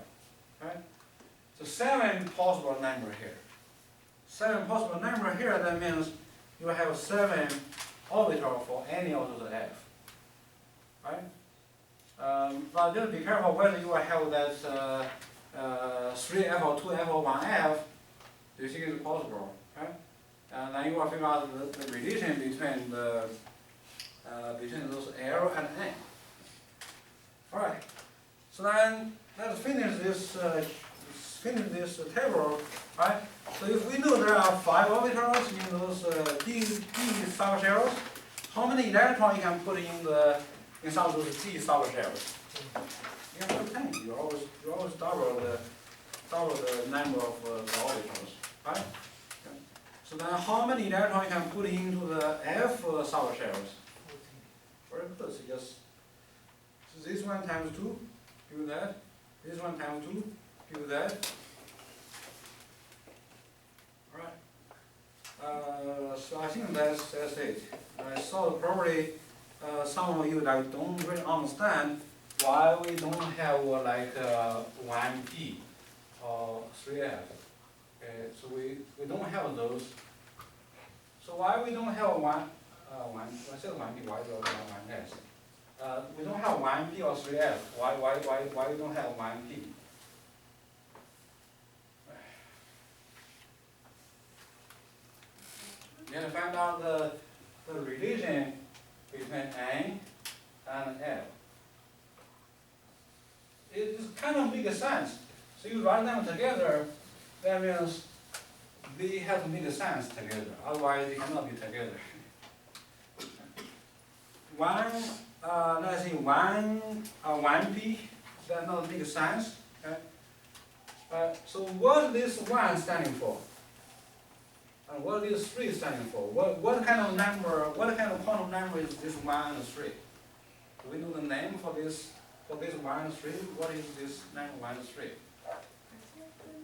Speaker 2: Right? So 7 possible number here. 7 possible number here, that means you have 7 orbitals for any of those F. Right? But just be careful whether you have that 3F or 2F or 1F, do you think it's possible? Right? And then you will figure out the relation between those L and N. Alright. So then let's finish this table. Right? So if we know there are 5 orbitals in those d subshells, how many electrons you can put in some of those d subshells? You can put 10. You always double the number of the orbitals. Right? Okay. So then how many electrons you can put into the F subshells? Very good. So this one times 2, give that. This one times 2, give that. Alright. So I think that's it. So probably some of you don't really understand why we don't have 1P or 3F. Okay, so we don't have those. So why we don't have I said 1P, why do we have 1S? We don't have 1P or 3F. Why we don't have 1P? You have to find out the relation between N and L. It kind of makes sense. So you write them together, that means they have to make sense together. Otherwise, they cannot be together. Let's say 1P, that not make sense. Okay? So what is this 1 standing for? And what is 3 standing for? What kind of number, what kind of quantum number is this 1 and 3? Do we know the name for this 1 and 3? What is this number 1 and 3?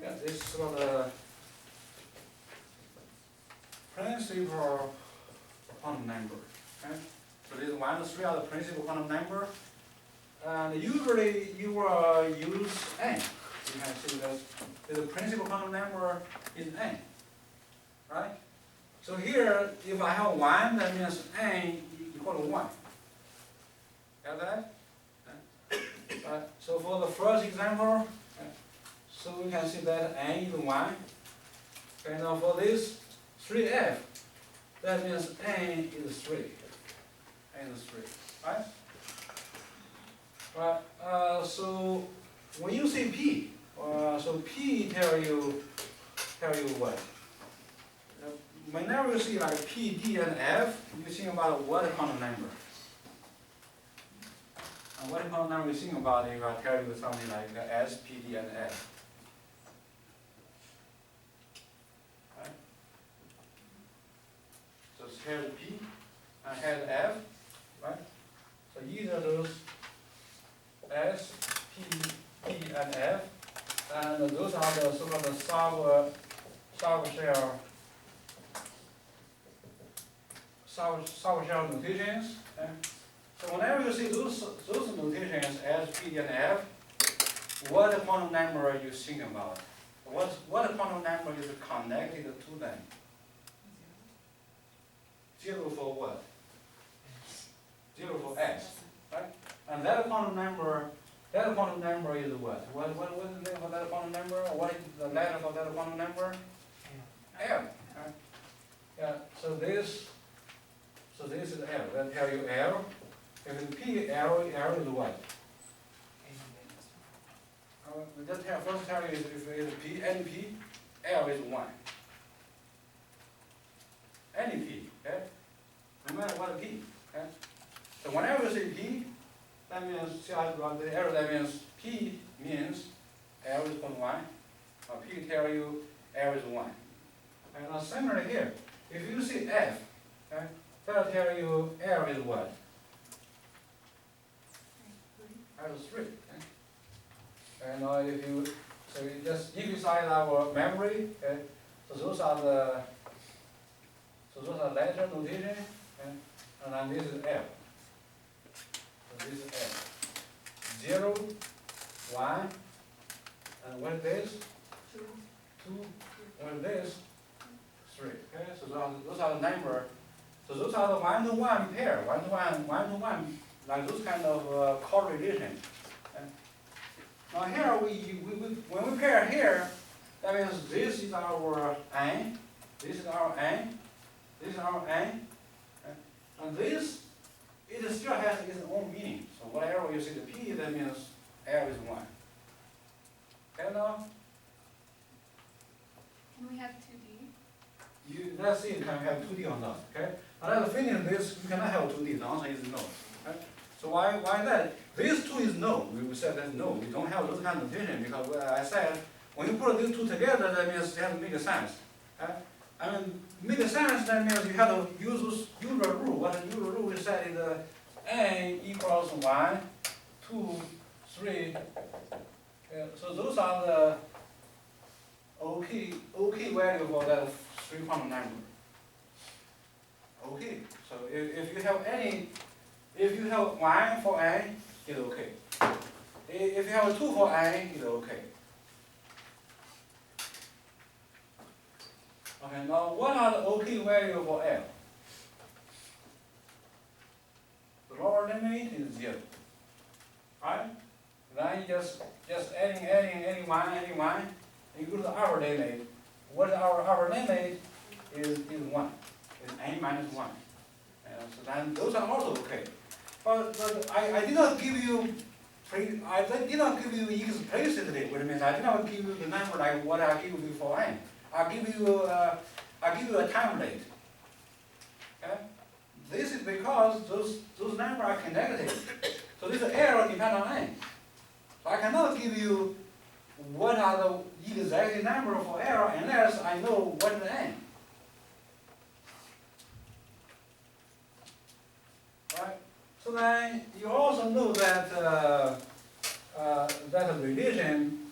Speaker 2: Yeah, this is for the principal quantum number. Okay? So these 1 and 3 are the principal quantum number. And usually you will use N. You can see that the principal quantum number is N. Right? So here, if I have 1, that means N equal to 1. Got that? So for the first example, so we can see that N is 1. And now for this 3F, that means N is 3. N is 3. Right? Right. So when you say P, so P tell you what? Whenever you see like P, D, and F, you think about what quantum number. And what quantum number you think about if I tell you something like S, P, D, and F. Right? So here's P and here's F, right? So either those S, P, D, and F, and those are the sort of the subshell notations. Okay? So whenever you see those notations S, P, and F, what quantum number are you thinking about? What quantum number is connected to them? 0 for what? 0 for S, right? And that quantum number is what? What is the name for that quantum number? What is the letter for that quantum number? L. Right? Yeah. So this is L. That tell you L. If it's P, L is what? First tell you if it's P, any P, L is 1. Any P, okay? No matter what P, okay? So whenever you say P, that means, see how the arrow, that means P means L is equal to 1. Or P tell you L is 1. And now similarly here, if you see F, okay, that'll tell you L is what? has 3. Okay? And now if you just inside our memory, okay? So those are letter notation, okay? And then this is L. So this is L. 0, 1, and what is this? 2. What is this? 3. Okay, so those are the number. So those are the 1-to-1 pair, 1-to-1, like those kind of correlation. Okay? Now here when we pair here, that means this is our N, this is our N, this is our N, okay? And this it still has its own meaning. So whatever you see the P, that means L is 1. Okay now?
Speaker 3: Can we have 2D?
Speaker 2: Let's see, you can have 2D or not. Okay? And let's finish this, you cannot have 2D. The answer is no. Okay? So why that? This 2 is no. We said that no. We don't have those kind of notation because I said when you put these two together, that means they have to make sense. Okay? I mean, make sense, that means you have to use this usual rule. What the usual rule is said is N equals 1, 2, 3. So those are the OK value for that 3-quantum number. Okay, so if you have 1 for N, it's okay. If you have 2 for N, it's okay. Okay, now what are the OK value for L? The lower limit is 0. Right? Then you just adding 1, you go to the upper limit. What our upper limit is 1. It's N minus 1. So then those are also okay. But I did not give you explicitly, which means I did not give you the number like what I give you for N. I give you a time rate. Okay? This is because those numbers are connected. So this error depends on N. So I cannot give you what are the exact number for error unless I know what is N. Right? So then you also know that that relation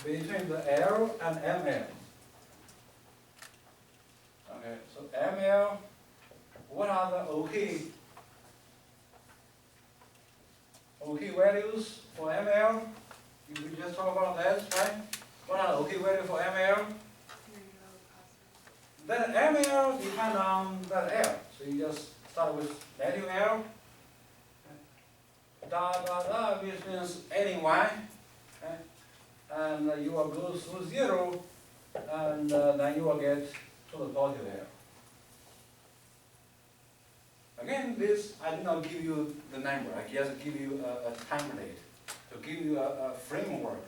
Speaker 2: between the L and ML. Okay, so ML, what are the OK values for ML? We just talk about that, right? What are the OK values for ML? That ML depends on that L. So you just start with negative L. Which means adding 1. Okay? And you will go through 0, and then you will get to the positive L. Again, this, I did not give you the number, I just give you a template to give you a framework.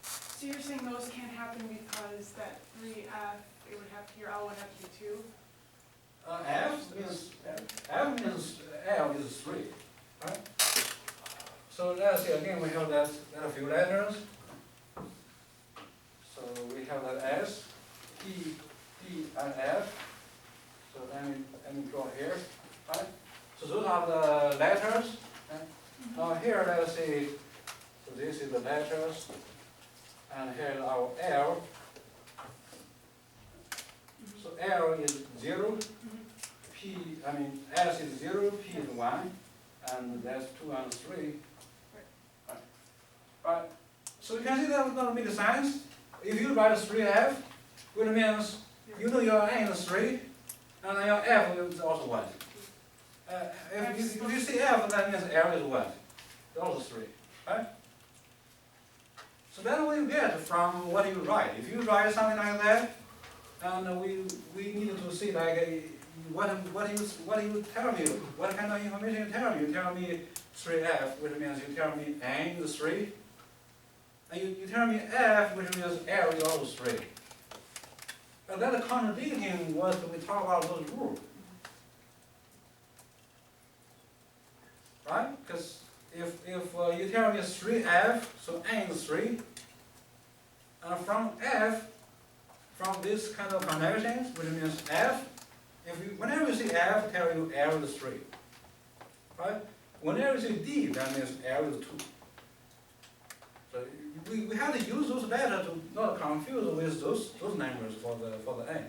Speaker 3: So you're saying those can't happen because that 3F, it would have to, your L would have to be 2?
Speaker 2: F means L is 3, right? So let's see, again, we have that a few letters. So we have that S, T, D, and F. So let me draw here, right? So those are the letters. Okay? Now here, let's see, so this is the letters, and here is our L. So L is 0, S is 0, P is 1, and that's 2 and 3. Right? So you can see that doesn't make sense. If you write 3F, which means you know your N is 3, and your F is also 1. If you see F, that means L is 1. It's also 3. Right? So that's what you get from what you write. If you write something like that, and we need to see like what you tell me, what kind of information you tell me. You tell me 3F, which means you tell me N is 3. And you tell me F, which means L is also 3. But that's contradicting what we talk about those rules. Right? Because if you tell me 3F, so N is 3, and from F, from this kind of connections, which means F, whenever you see F, tell you L is 3. Right? Whenever you say D, that means L is 2. So we have to use those letters to not confuse with those numbers for the N.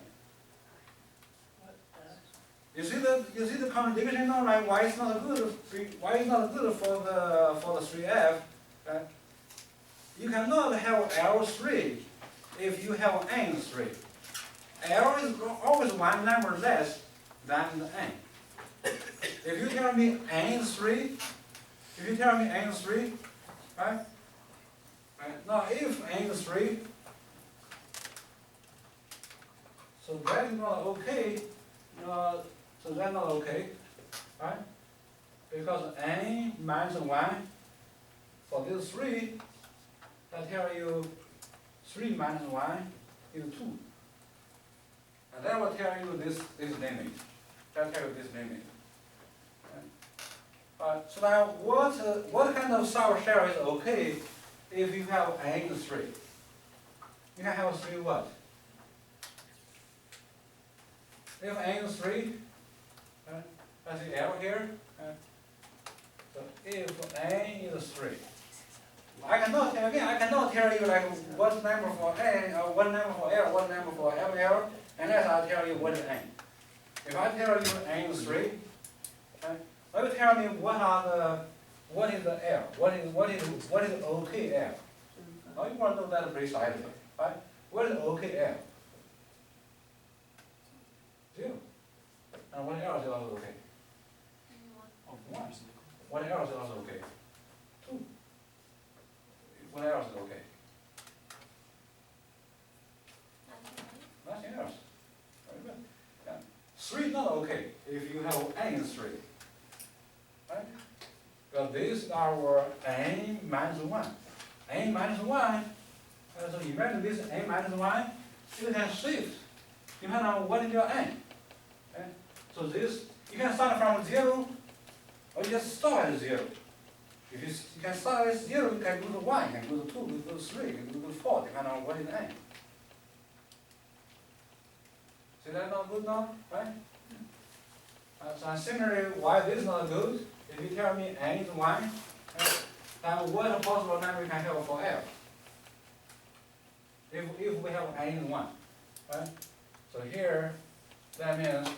Speaker 2: You see the contradiction now, right? Why it's not good? Why it's not good for the 3F? You cannot have L3 if you have N3. L is always one number less than the N. If you tell me N3, right? Now if N3, so that's not okay. So that's not okay, right? Because N minus 1 for this 3, that tell you 3 minus 1 is 2. And that will tell you this limit. That tells you this limit. So now what kind of sour shell is okay if you have N 3? You can have 3 what? If N 3, that's the L here. So if N is 3, I cannot tell you like what number for N, or what number for L, what number for ML, unless I tell you what is N. If I tell you N is 3, let me tell me what is the L, what is OK L. Now you want to know that precisely, right? What is OK L? 0. And what else is also okay? 1. What else is also okay? 2. What else is okay? Nothing else. Very good. Yeah. 3 is not okay if you have N 3. Right? Because this is our N minus 1. N minus 1. So imagine this N minus 1, you can shift depending on what is your N. Okay? So this, you can start from 0, or you just start at 0. If you can start at 0, you can go to 1, you can go to 2, you can go to 3, you can go to 4, depending on what is N. See that not good now, right? So similarly, why this is not good? If you tell me N is 1, then what possible number you can have for L? If we have N is 1, right? So here, that means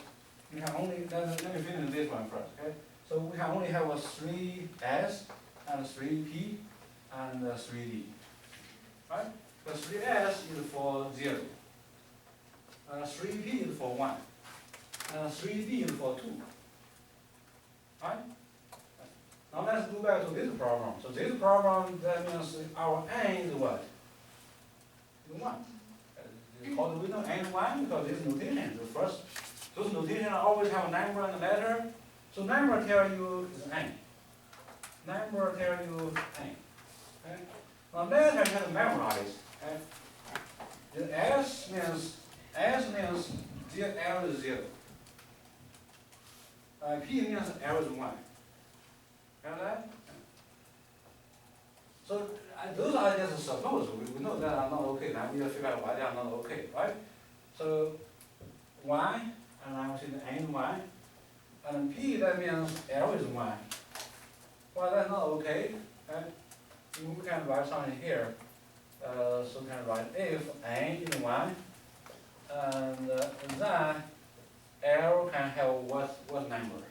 Speaker 2: you can only, let me finish this one first, okay? So we can only have a 3S and 3P and 3D, right? The 3S is for 0, 3P is for 1, and 3D is for 2, right? Now let's go back to this problem. So this problem, that means our N is what? Is 1. How do we know N is 1? Because this notation, the first, those notations always have a number and a letter. So number tell you is N. Number tell you N. Okay? Now letter you have to memorize. Okay? The S means L is 0. P means L is 1. Got that? So those are just suppose. We know that are not okay. Now we need to figure out why they are not okay, right? So Y, and I will say the N Y, and P, that means L is 1. Well, that's not okay. Right? We can write something here. So we can write if N is 1, and then L can have what number?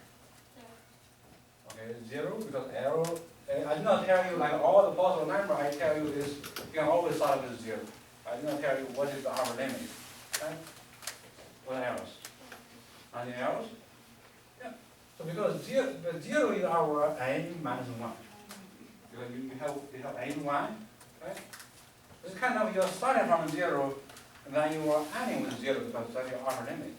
Speaker 2: Okay, 0, because L, I did not tell you like all the possible number, I tell you is, you can always start with 0. I did not tell you what is the upper limit. Okay? What else? Anything else? Yeah. So because 0 is our N minus 1. Because you have N 1, right? It's kind of you're starting from 0, and then you are adding with 0 because that's your upper limit.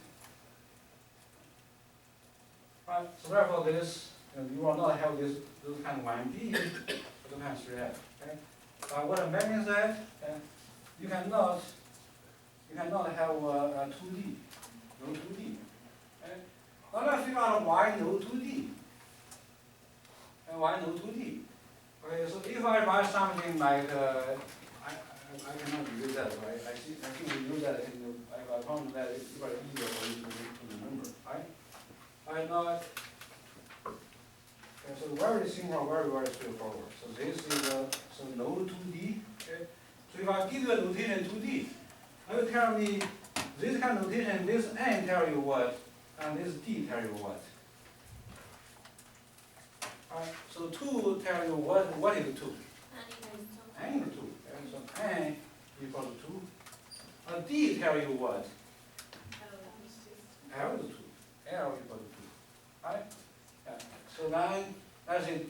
Speaker 2: Right? So therefore this, you will not have this kind of 1B, but kind of 3F. Okay? What I'm meaning that you cannot have a 2D, no 2D. Okay? Now let's figure out why no 2D. And why no 2D? Okay, so if I write something like I cannot use that, right? I think we use that in the, I found that it's very easier for you to remember, right? I know it. Okay, So very simple, very straightforward. So this is so node 2D. Okay. So if I give you a notation 2D, I will tell me this kind of notation, this N tell you what, and this D tell you what. Alright, so 2 tell you what is 2? N is 2. Okay, so N equals 2. D tell you what? L is 2. L equals 2. Right? Yeah. So then, let's see,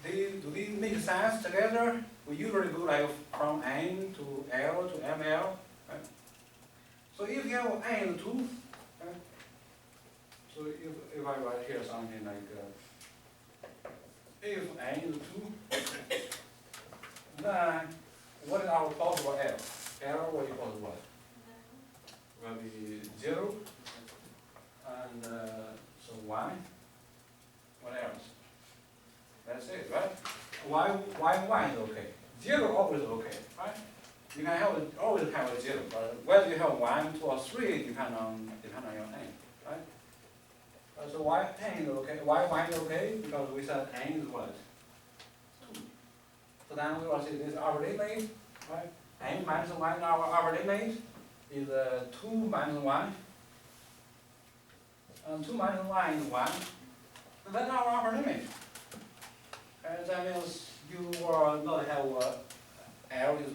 Speaker 2: do they make sense together? We usually go like from N to L to ML. Right? So if you have N is 2, right? So if I write here something like if N is 2, then what is our possible L? L will equal to what? Will be 0, and so 1. What else? That's it, right? Why 1 is okay? 0 always okay, right? You can have always have a 0, but whether you have 1, 2, or 3 depend on your N, right? So why N is okay? Why 1 is okay? Because we said N is what? 2. So then we will see this arbitrate, right? N minus 1 our arbitrate is 2 minus 1. And 2 minus 1 is 1. So that's our upper limit. And that means you will not have L is 2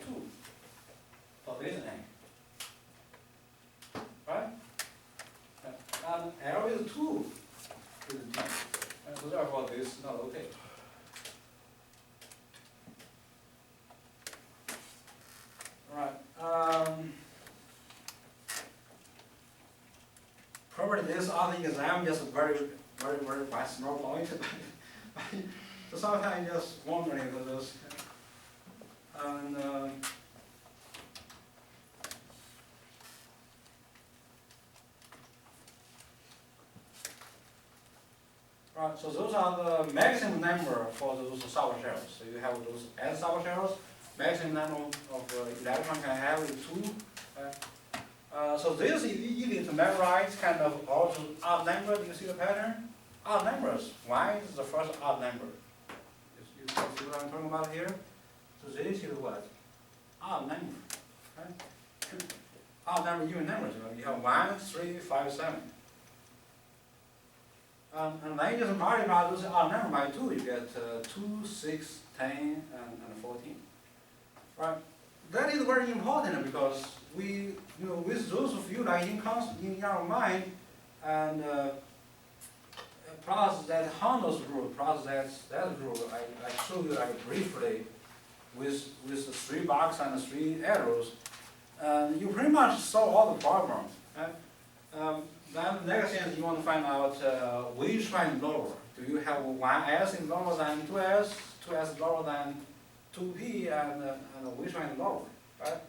Speaker 2: for this N. Right? And L is 2 is D. And so therefore this is not okay. Right. Probably this other exam just very small point. So sometimes just wondering about those. And right, so those are the maximum number for those subshells. So you have those S subshells. Maximum number of electron can have is 2. So this is easy to memorize, kind of also odd number. Do you see the pattern? Odd numbers. 1 is the first odd number. You see what I'm talking about here? So this is what? Odd number. Right? Odd number, even numbers. You have 1, 3, 5, 7. And then you just multiply those odd numbers by 2, you get 2, 6, 10, and 14. Right? That is very important because we, with those of you like in your mind, and plus that Handel's rule, plus that rule, I showed you like briefly with the 3 box and the 3 arrows, you pretty much solve all the problems. Then the next thing is you want to find out which one is lower. Do you have 1s is lower than 2s, 2s is lower than 2p, and which one is lower, right?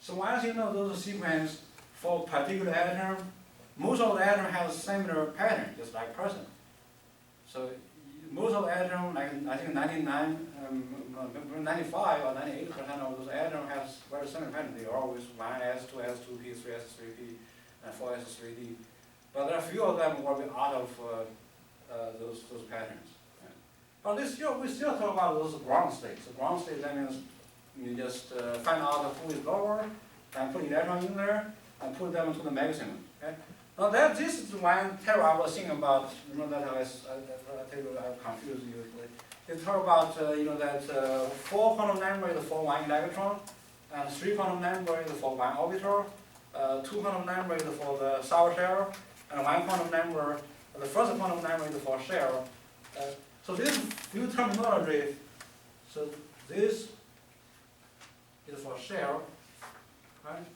Speaker 2: So once you know those sequence for particular atom, most of the atom has similar pattern, just like person. So most of the atom, like I think 95 or 98% of those atoms has very similar pattern. They are always 1s, 2s, 2p, 3s, 3p, and 4s, 3d. But there are a few of them will be out of those patterns. Right? But we still talk about those ground states. So ground state, that means you just find out who is lower, and put electron in there, and put them to the maximum. Okay? Now this is one term I was thinking about. Remember that I tell you I confused you. They talk about that 4 quantum number is for 1 electron, and 3 quantum number is for 1 orbital, 2 quantum number is for the sour shell, and 1 quantum number, the first quantum number is for shell. So this few terminology. So this is for shell, right?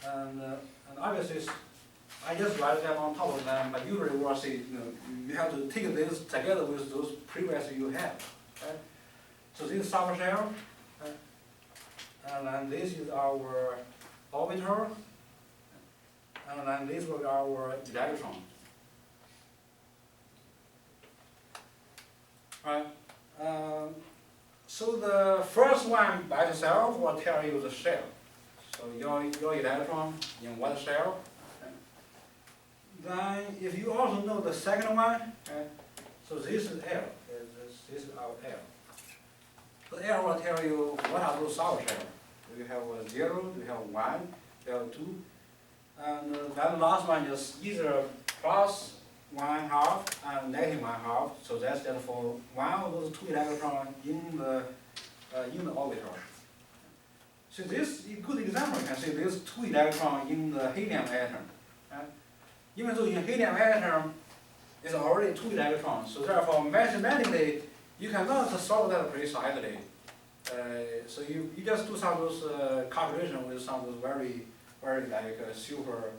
Speaker 2: And obviously, I just write them on top of them, but usually we'll see, you have to take this together with those previous you have, right? So this is sour shell, right? And then this is our orbital, and then this will be our electron. Right? So the first one by itself will tell you the shell. So your electron in what shell? Okay. Then if you also know the second one, okay, so this is L. This This is our L. The L will tell you what are those sour shells. Do you have a 0, do you have 1, do you have 2? And that last one is either plus 1/2 and negative 1/2. So that's just for one of those 2 electrons in the orbital. So this is a good example. You can see there's 2 electrons in the helium atom. Even though in helium atom is already 2 electrons, so therefore mathematically you cannot solve that precisely. So you just do some of those calculations with some of those very like super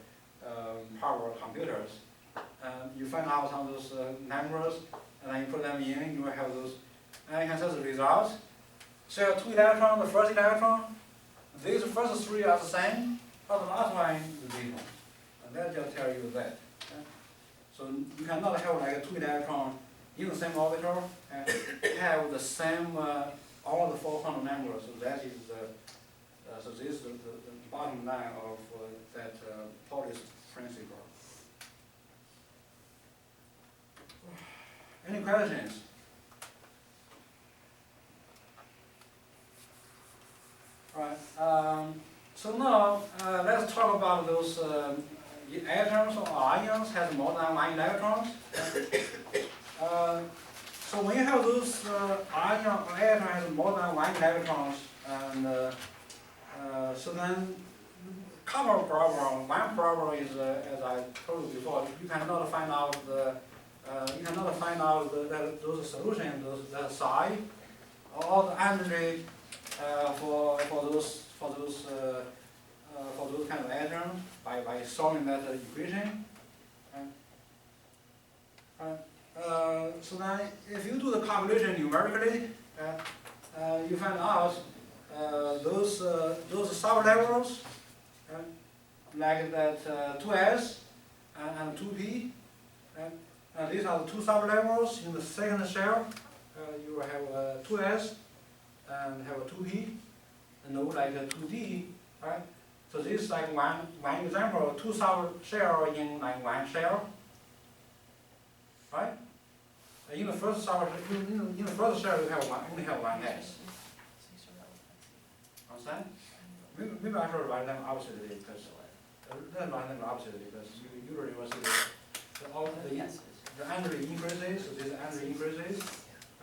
Speaker 2: power computers. You find out some of those numbers, and then you put them in, you will have those, and you can see the results. So 2 electrons, the first electron, these first 3 are the same, but the last one is different. And that just tells you that. So you cannot have like 2 electrons in the same orbital and have the same all the 4 quantum numbers. So that is so this is the bottom line of that Pauli's principle. Any questions? Right. So now let's talk about those atoms or ions have more than 1 electrons. So when you have those ion or atom has more than 1 electrons, and so then couple of problem. One problem is, as I told you before, you cannot find out those solutions, the size or the energy for those kind of atoms by solving that equation. So then, if you do the calculation numerically, you find out those sublevels, like that 2s and 2p. These are the 2 sublevels in the second shell. You will have 2s and have a 2p, and like a 2d, right? So this is like one example, 2 sub-shell in like 1 shell, right? In the first shell, you have only have 1 s. Understand? Maybe I should write them oppositely because let's write them oppositely because you usually will see the energy increases. So this energy increases,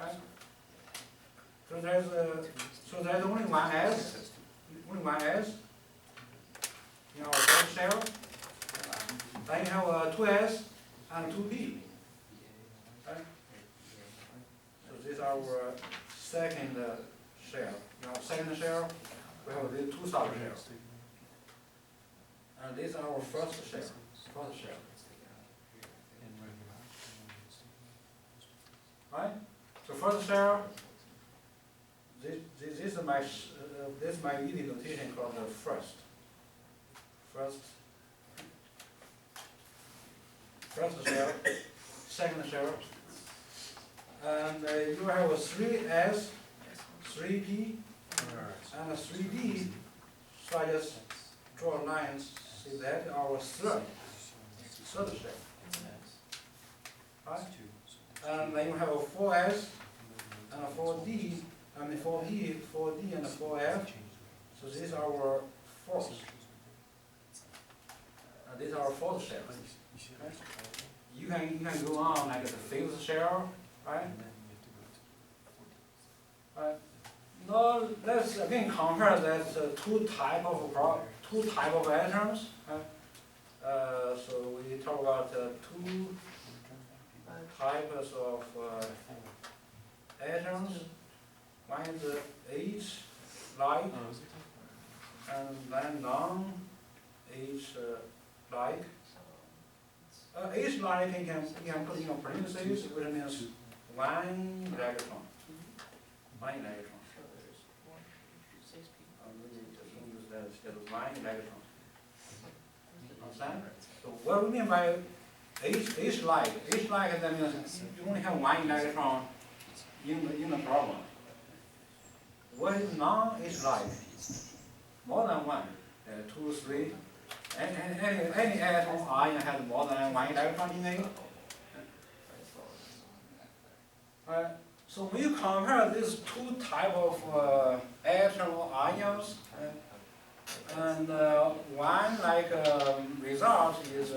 Speaker 2: right? So there's only 1 s, in our first shell. Then you have 2s and 2p. Right? So this is our second shell. In our second shell, we have these 2 sub-shells. And this is our first shell. Right? So first shell, this is my unit notation called the first shell, second shell, and you have a 3s, 3p, and a 3d. So I just draw lines. See that our third shell, right? And then you have a 4s and a 4d, and a 4p, 4d, and a 4f. So this is our fourth. And this is our fourth shell. Okay? You can go on like the 5th shell, right? Now let's again compare that 2 type of atoms. So we talk about 2 types of atoms. One is H-like, and then non-H-like. H-like you can put in parentheses, which means 1 electron. 1 electron. Instead of 1 electron. Understand? So what we mean by H-like? H-like that means you only have 1 electron in the problem. What is non-H-like? More than 1, 2, 3. Any atom ion has more than 1 electron in it. So when you compare these two type of atom or ions, and one like result is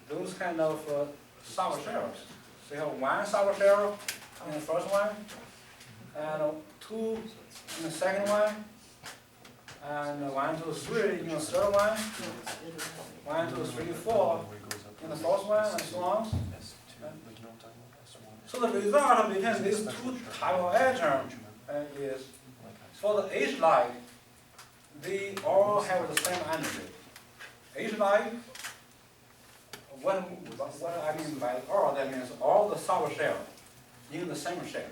Speaker 2: those kind of sour shells. So you have one sour shell in the first one, and two in the second one, and 1, 2, 3 in the third one, 1, 2, 3, 4 in the fourth one, and so on. So the result between these two type of atoms is, for the H light, they all have the same energy. H light, what I mean by all, that means all the sour shell in the same shell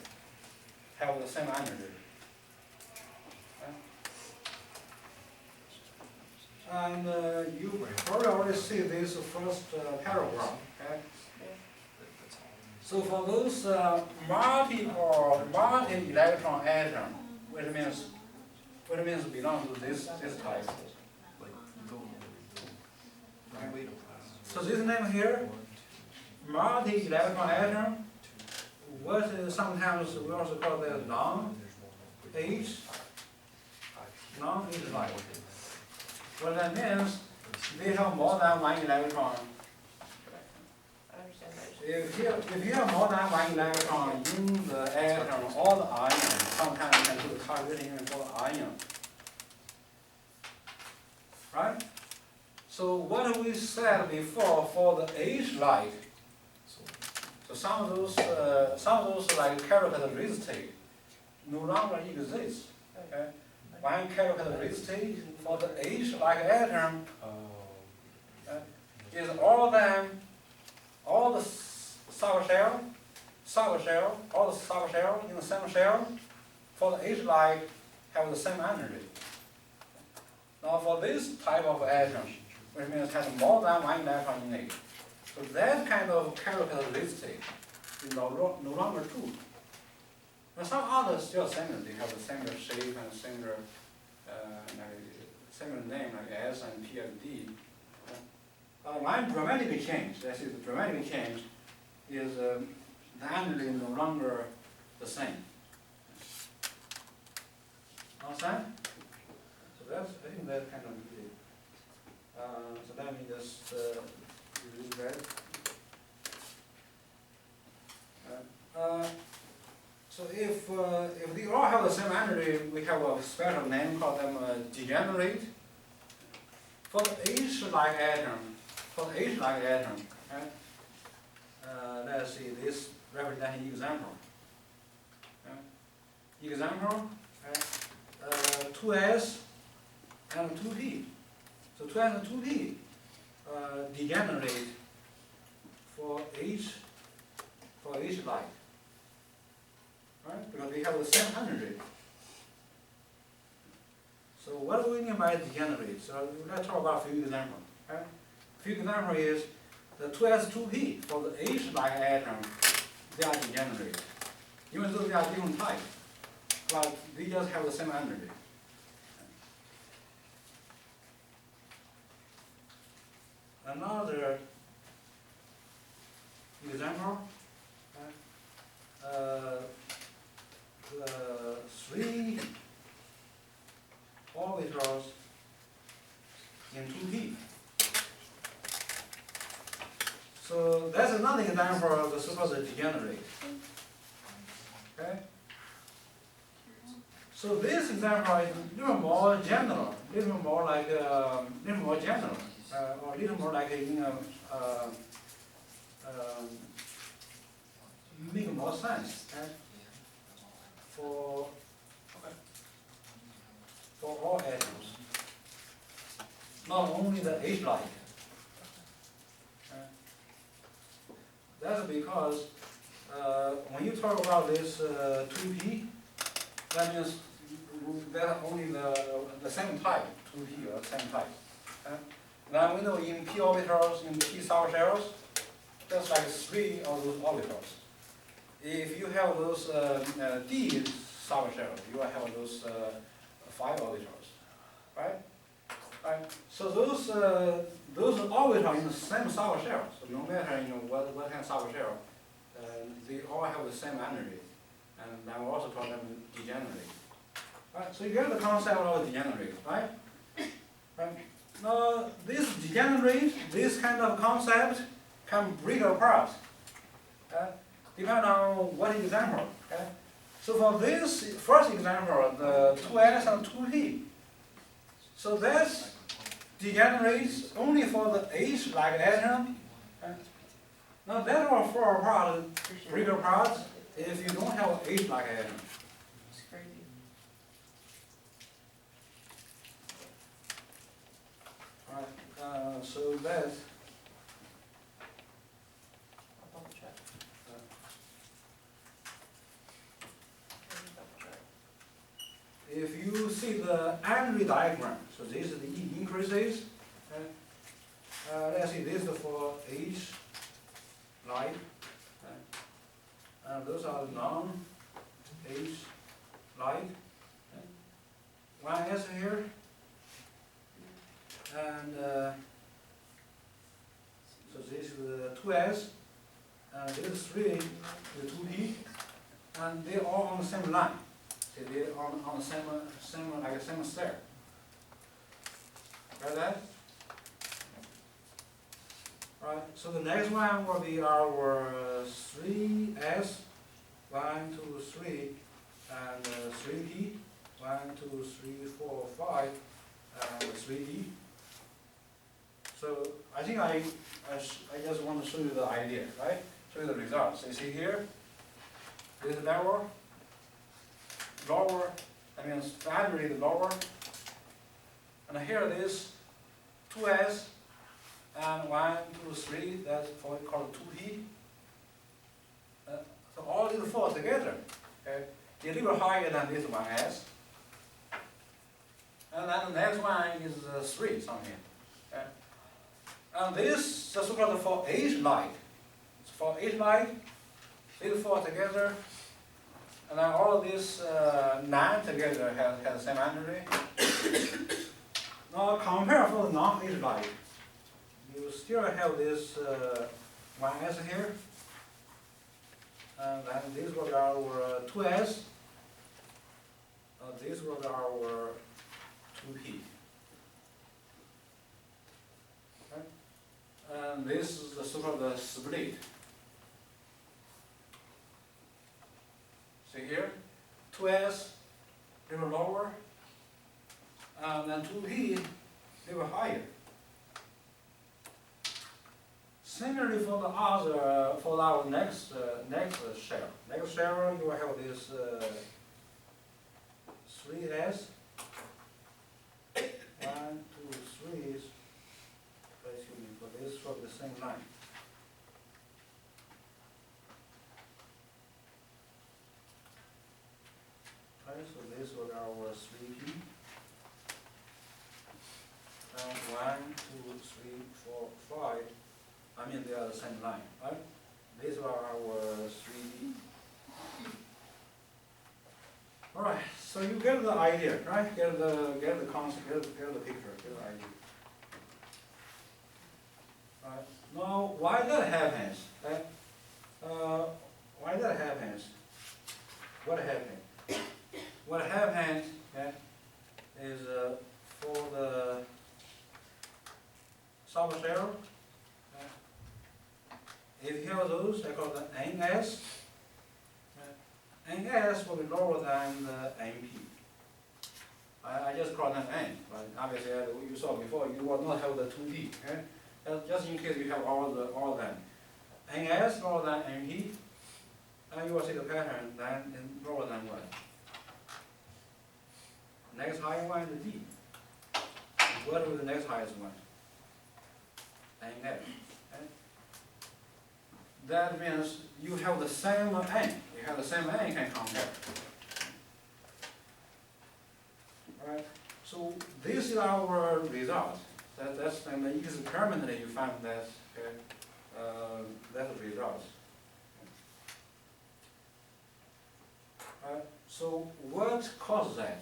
Speaker 2: have the same energy. And you probably already see this first paragraph. Okay? So for those multi-electron atom, which means belong to this type. So this name here, multi-electron atom, what sometimes we also call that non-H light. What that means, they have more than one electron. If you have more than one electron in the atom or the ion, sometimes you can do the calculation for the ion. Right? So what we said before for the H light, so some of those like characteristic no longer exist. Okay? One characteristic for the H like atom is all the sour shell, all the sour shell in the same shell for the H like have the same energy. Now for this type of atom, which means it has more than one electron in it, so that kind of characteristic is no longer true. But some others still similar. They have the similar shape and similar name like S and P and D. One dramatic change, that is the dramatic change, is the energy is no longer the same. Understand? So that's, I think that's kind of it. So let me just read that. So if they all have the same energy, we have a special name called them degenerate. For the H-like atom, okay? Let's see, this represents an example. Okay? Example, 2s and 2p. So 2s and 2p degenerate for H-like. Right? Because they have the same energy. So what do we mean by degenerate? So let's talk about a few examples. Okay? A few examples is the 2s2p for the H-like atom, they are degenerate. Even though they are different types, but they just have the same energy. Another example, the 3 orbitals in 2p. So that's another example of the so-called degenerate. Okay? So this example is a little more general, or a little more like make more sense. Okay? For all atoms, not only the H-like. That's because when you talk about this 2p, that means that only the same type, 2p or same type. Now we know in p orbitals, in p sour shells, there's like 3 of those orbitals. If you have those d sour shells, you will have those 5 orbitals, right? Right. So those orbitals in the same sour shell. So no matter what kind of sour shell, they all have the same energy. and then we also call them degenerate. Right, so you get the concept of degenerate, right? Right. Now, this degenerate, this kind of concept can break apart, depending on what example. Okay? So for this first example, the 2S and 2P, so that's degenerates only for the H-like atom. Okay? Now that will fall apart, break apart if you don't have H-like atom.
Speaker 4: It's crazy.
Speaker 2: Right, so that's
Speaker 4: I'll double check. Double check.
Speaker 2: if you see the angry diagram, so this is the E increases. Let's see, this is for H light. Those are non-H light. One S here. And so this is the 2S, this is 3, the 2P, and they're all on the same line. So they're on the same stair. Got that? Right, so the next one will be our 3S, 1, 2, 3, and 3P, 1, 2, 3, 4, 5, and 3D. So I think I just want to show you the idea, right? Show you the results. So you see here, this is lower, I mean standard is lower, and here it is 2S and 1, 2, 3. That's what we call 2P. So all these four together, okay, they're a little higher than this 1S, and then the next one is 3 something. Okay. And this is so-called for H light. So for H light, these four together, and then all of these 9 together have the same energy. Now compare for the non-H light. You still have this 1S here, and then this was our 2S, this was our 2P. And this is the so-called split. See here, 2S, they were lower, and then 2P, they were higher. Similarly for the other, for our next shell. Next shell, you will have this 3S, 1, 2, 3. This from the same line. Okay, so this was our 3P. And 1, 2, 3, 4, 5. I mean they are the same line, right? These are our 3D. Alright, so you get the idea, right? Get the concept, get the picture, get the idea. Right. Now, why that happens? Right? Why that happens? What happened? What happened is for the subshell, if you have those, I call them NS. NS will be lower than the NP. I just call them N, but obviously you saw before, you will not have the 2D. Okay? Just in case you have all of them. NS lower than NP, and you will see the pattern then in lower than what? Next higher one is D. What was the next highest one? NF. Okay? That means you have the same N. You have the same N you can compare. Alright? So this is our result. That's and experimentally you find that that's the result. So what caused that?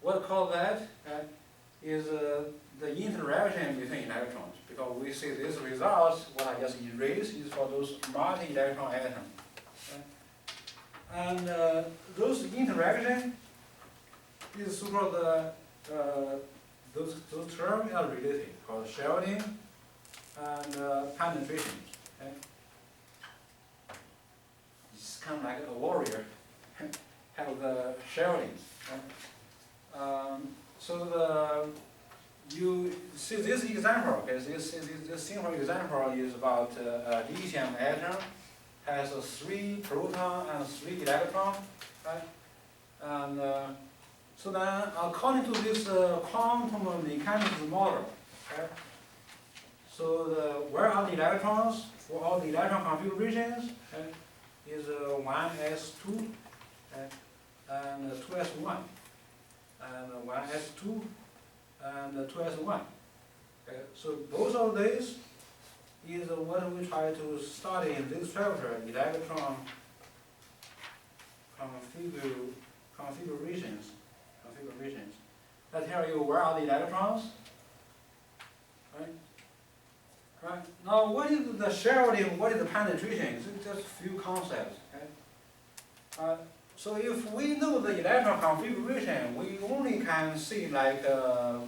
Speaker 2: What caused that is the interaction between electrons. Because we see this result, what I just erased is for those multi-electron atoms. And those interaction is so-called those terms are related, called shielding and penetration. Okay? It's kind of like a warrior have the shielding. Okay? So you see this example. Okay, this simple example is about lithium atom has 3 proton and 3 electron. Right? And so then, according to this quantum mechanics model, okay, so where are the electrons for all the electron configurations? Okay, is 1s2 okay, and 2s1, and 1s2 and 2s1. Okay, so both of these is what we try to study in this chapter, electron configurations. That tell you where are the electrons, right? Right. Now, what is the shielding? What is the penetration? It's just a few concepts. Okay. So if we know the electron configuration, we only can see like the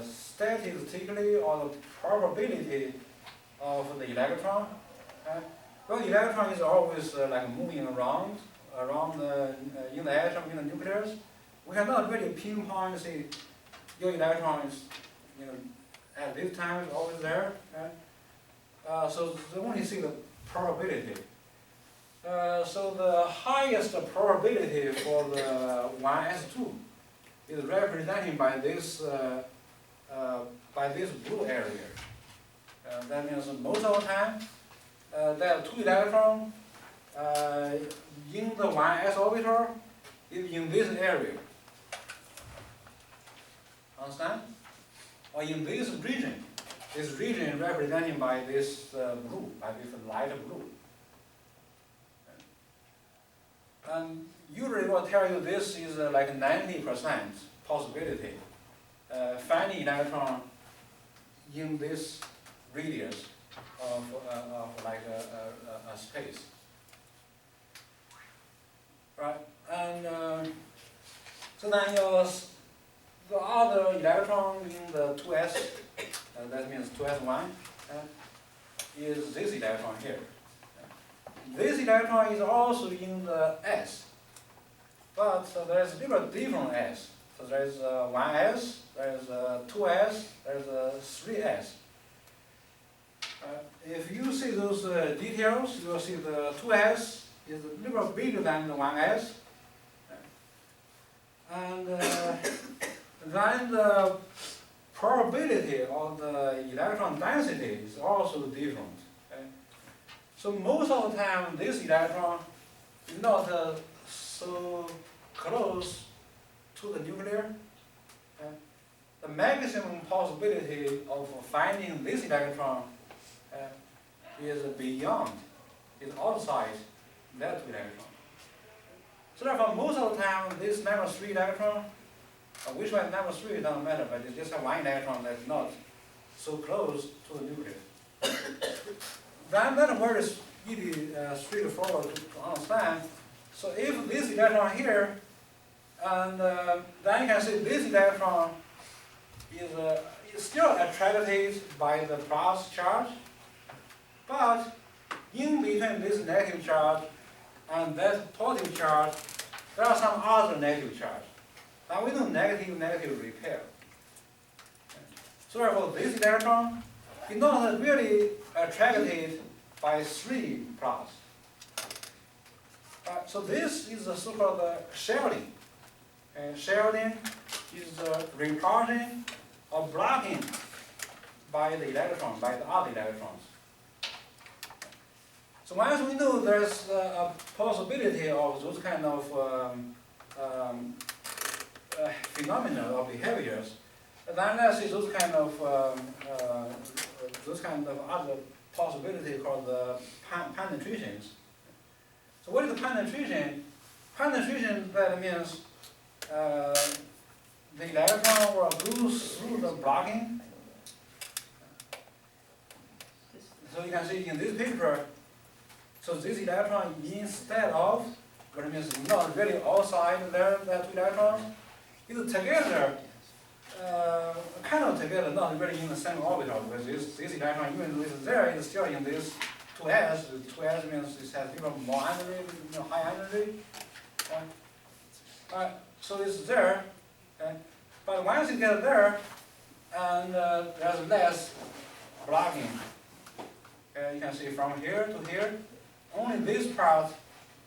Speaker 2: statistically or the probability of the electron. Okay. Well, the electron is always like moving around in the atom, in the nucleus. We cannot really pinpoint, say, your electron is, at this time is always there. Okay? So they only see the probability. So the highest probability for the 1s2 is represented by this blue area. That means most of the time there are 2 electrons in the 1s orbital is in this area. Understand? Or in this region represented by this blue, by this light blue. And usually will tell you this is like 90% possibility finding electron in this radius of like a space. Right? And so then the other electron in the 2s, that means 2s1, is this electron here. This electron is also in the s, but there's different s. So there's 1s, there's 2s, there's 3s. If you see those details, you will see the 2s is a little bigger than the 1s. And then the probability of the electron density is also different. Okay? So most of the time, this electron is not so close to the nuclear. Okay? The maximum possibility of finding this electron is beyond, is outside that 2 electron. So therefore, most of the time, this number 3 electron, which one number 3 doesn't matter, but it's just 1 electron that's not so close to the nucleus. Then that word is really straightforward to understand. So if this electron here, and then you can see this electron is still attracted by the plus charge, but in between this negative charge and that positive charge, there are some other negative charge. Now we do negative repair. So therefore, this electron is not really attracted by 3 plus. So this is the so-called shielding. And shielding is the repulsion or blocking by the electron, by the other electrons. So once we know there's a possibility of those kind of phenomena or behaviors, then let's see those kind of other possibility called the penetrations. So what is the penetration? Penetration, that means the electron will go through the blocking. So you can see in this picture, so this electron, instead of but it means not really outside there, that two electrons. It's together, kind of together, not really in the same orbital, because this electron, even though it's there, it's still in this 2s. 2s means it has even more energy, high energy. So it's there, but once you get there, and there's less blocking. You can see from here to here, only this part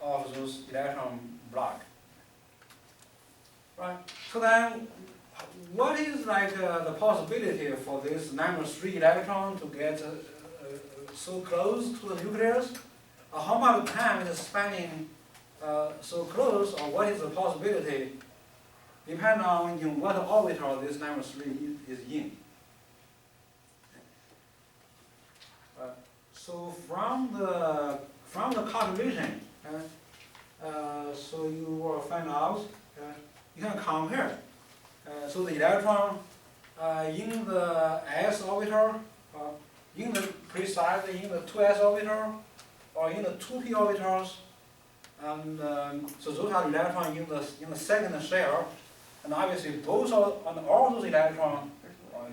Speaker 2: of those electron block. Right. So then, what is like the possibility for this number 3 electron to get so close to the nucleus? How much time is spending so close, or what is the possibility? Depends on in what orbital this number 3 is in. So from the calculation, so you will find out. You can compare. So the electron in the s orbital, in the precisely in the 2s orbital, or in the 2p orbitals, and so those are electrons in the second shell, and obviously both of on all those electrons,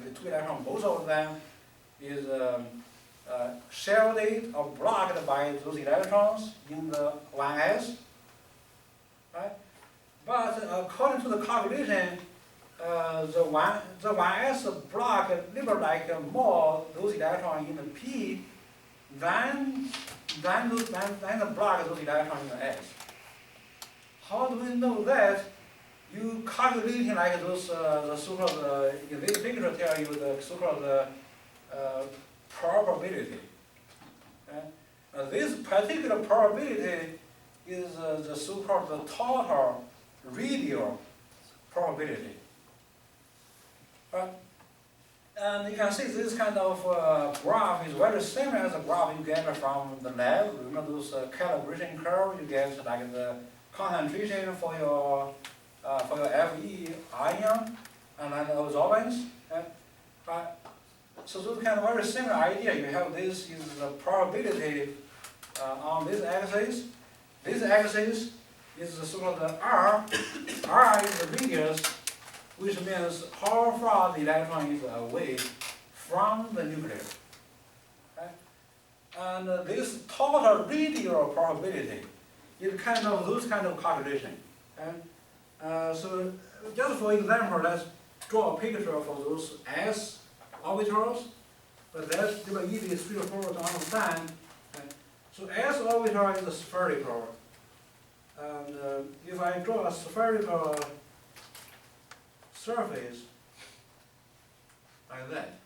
Speaker 2: the 2 electrons, both of them is shielded or blocked by those electrons in the 1s, right? But according to the calculation, the 1s block a little like more those electrons in the p than the block those electrons in the s. How do we know that? You calculating like those the so-called in this picture tell you the so-called probability. This particular probability is the so-called the total radial probability. And you can see this kind of graph is very similar as the graph you get from the lab. Remember those calibration curve you get like the concentration for your Fe ion and then the absorbance. So those kind of very similar idea. You have this is the probability on this axis. This axis is the so-called R. R is the radius, which means how far the electron is away from the nucleus. Okay? And this total radial probability is kind of those kind of calculation. Okay? So just for example, let's draw a picture for those s orbitals, but that's easy, straightforward to understand. Okay? So s orbital is spherical. And if I draw a spherical surface like that,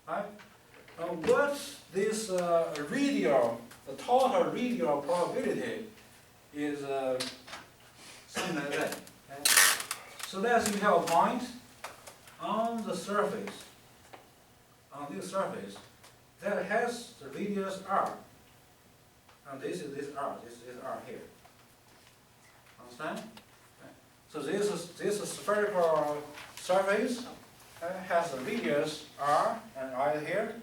Speaker 2: right? What this radial, the total radial probability is something like that. Okay? So let's say you have a point on the surface, on this surface, that has the radius r. And this is this r, this is r here. Understand? Okay. So this spherical surface has a radius r and r here.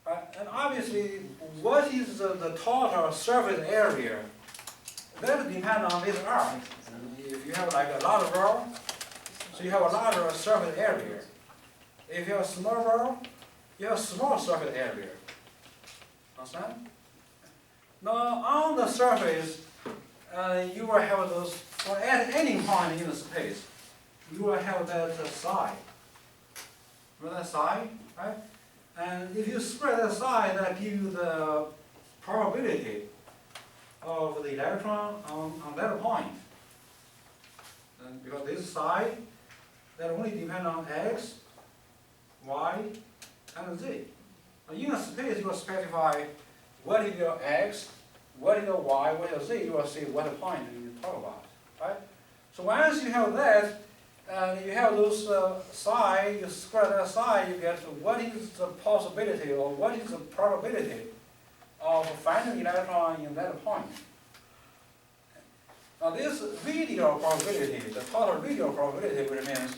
Speaker 2: And obviously, what is the total surface area? That depends on this r. If you have like a large ball, so you have a larger surface area. If you have a small ball, you have a small surface area. Understand? Now on the surface, you will have those, or at any point in the space, you will have that psi. Remember that psi, right? And if you spread that psi, that gives you the probability of the electron on that point. And because this psi, that only depends on x, y, and z. In a space, you will specify what is your x, what is your y, what is your z. You will see what point you talk about, right? So once you have that, and you have those psi, you square that psi, you get what is the possibility or what is the probability of finding electron in that point. Now this radial probability, the total radial probability, which means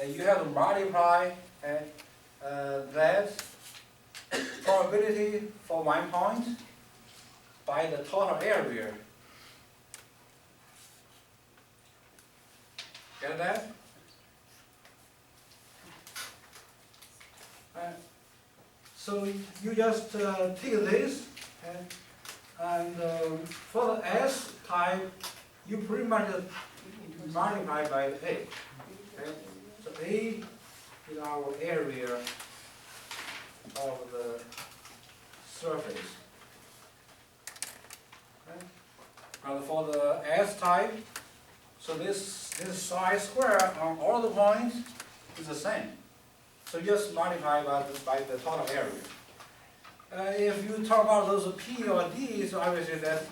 Speaker 2: you have to multiply that probability for one point by the total area Get that? So you just take this, and for the S type, you pretty much multiply by A. Okay? So A is our area of the surface. Okay? And for the S type, so this size square on all the points is the same. So just multiply by the total area. If you talk about those P or D, so obviously that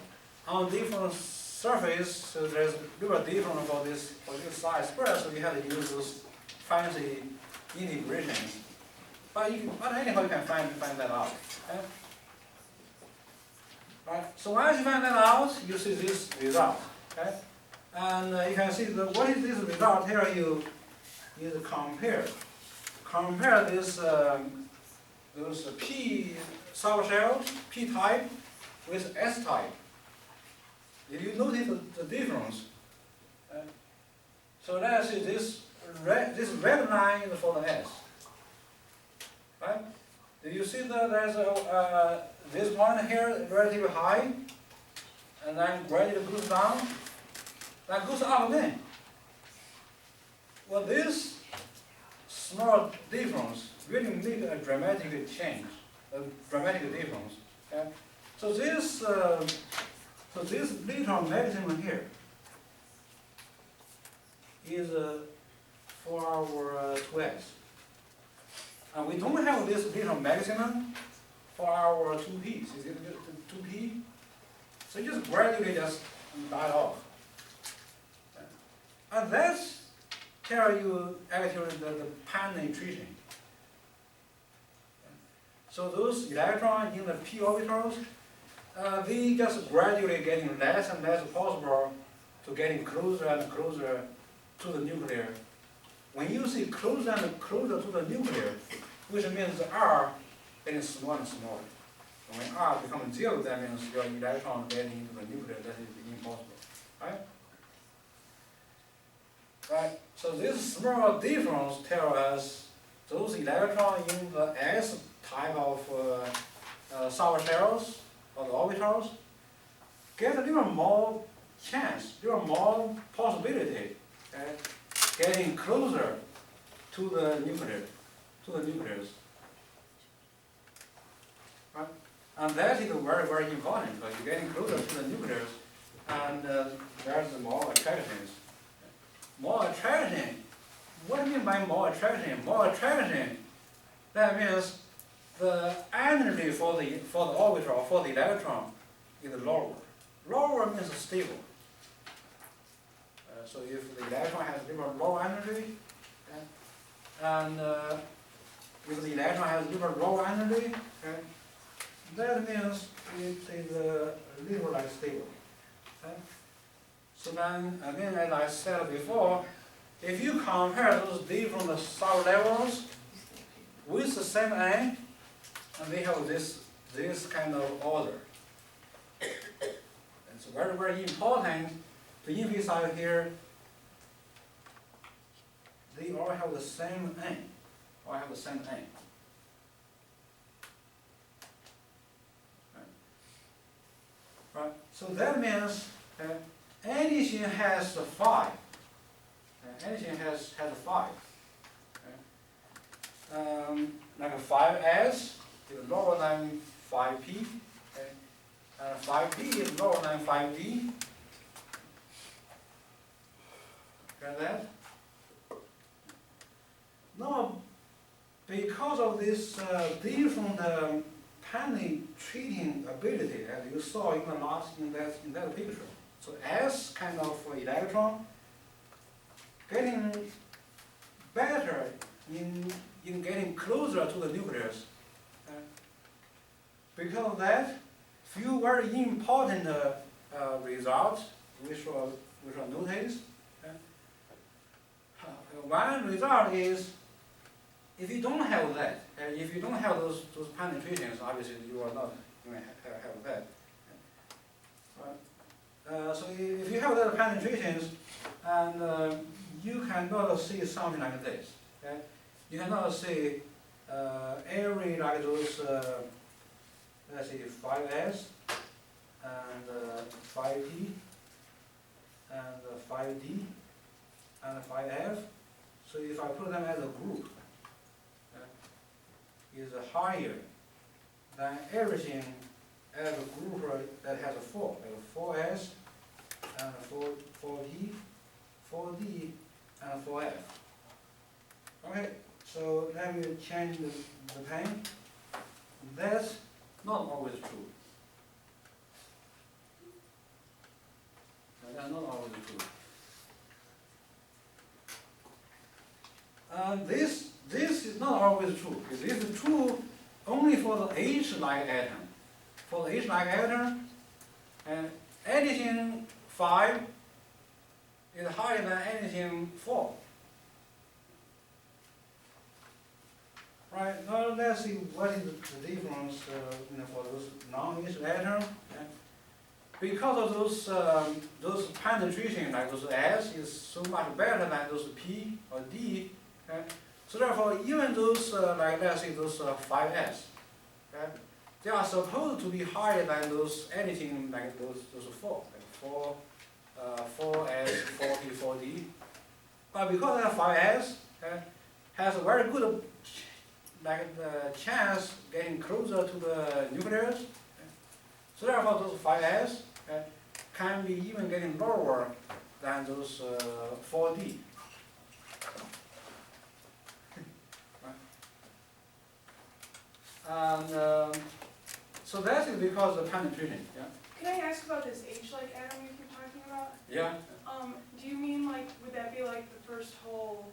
Speaker 2: on different surface, so there's a little different for this size square, so you have to use those fancy integrations. But anyhow, you can find that out. Okay? Right. So once you find that out, you see this result. Okay? And you can see what is this result here? You compare. Compare this those P sour shells, P type, with S type. Did you notice the difference? So let's see this red line is for the S. Right? Did you see that there's this point here relatively high, and then gradually goes down, then goes up again. Well, this small difference really make a dramatic change, a dramatic difference. Okay? So this little maximum here is for our 2x. And we don't have this little maximum for our 2p. Is it 2p? So just gradually just die off. And that's tell you actually the penetration. So those electrons in the p orbitals, they just gradually getting less and less possible to getting closer and closer to the nuclear. When you see closer and closer to the nuclear, which means the R getting smaller and smaller. And when R becomes 0, that means your electron getting into the nuclear. That is impossible, right? Right. So this small difference tells us those electrons in the S type of sour shells or the orbitals get a little more chance, little more possibility getting closer to the nuclear, to the nucleus. Right? And that is very, very important because you're getting closer to the nucleus, and there's more attractions. More attraction. What do you mean by more attraction? More attraction. That means the energy for the orbital, for the electron, is lower. Lower means stable. So if the electron has little low energy, and if the electron has little low energy, that means it is a little like stable. So then, again, as I said before, if you compare those different sour levels with the same N, and they have this kind of order. It's very, very important to emphasize here, they all have the same N, all have the same N. Right? So that means anything has a 5. Anything has a 5. Like a 5s is lower than 5p. And 5p is lower than 5d. Got that? Now, because of this different penetrating ability, as you saw in the last in that picture. So S kind of electron getting better in getting closer to the nucleus. Because of that, few very important results we shall notice. One result is if you don't have that, if you don't have those penetrations, obviously you are not going to have that. Right? So if you have the penetrations, and you cannot see something like this. Okay? You cannot see every like those let's see 5S and 5T and 5D and 5F. So if I put them as a group, is higher than everything as a group that has a 4, like 4S and 4T, 4D and 4F. Okay, so let me change the pen. That's not always true. That's not always true. This is not always true. This is true only for the H-like atom. For the H-like atom, anything 5 is higher than anything 4. Right, now let's see what is the difference for those non-H atoms. Because of those penetration, like those S, is so much better than those P or D. So therefore, even those, like let's say those 5S, they are supposed to be higher than those anything like those 4, like 4S, 4P, 4D. But because that 5S has a very good like the chance getting closer to the nucleus, so therefore those 5S can be even getting lower than those 4D. And so that is because of penetration. Yeah.
Speaker 3: Can I ask about this H-like atom you keep talking about?
Speaker 2: Yeah.
Speaker 3: Do you mean like, would that be like the first whole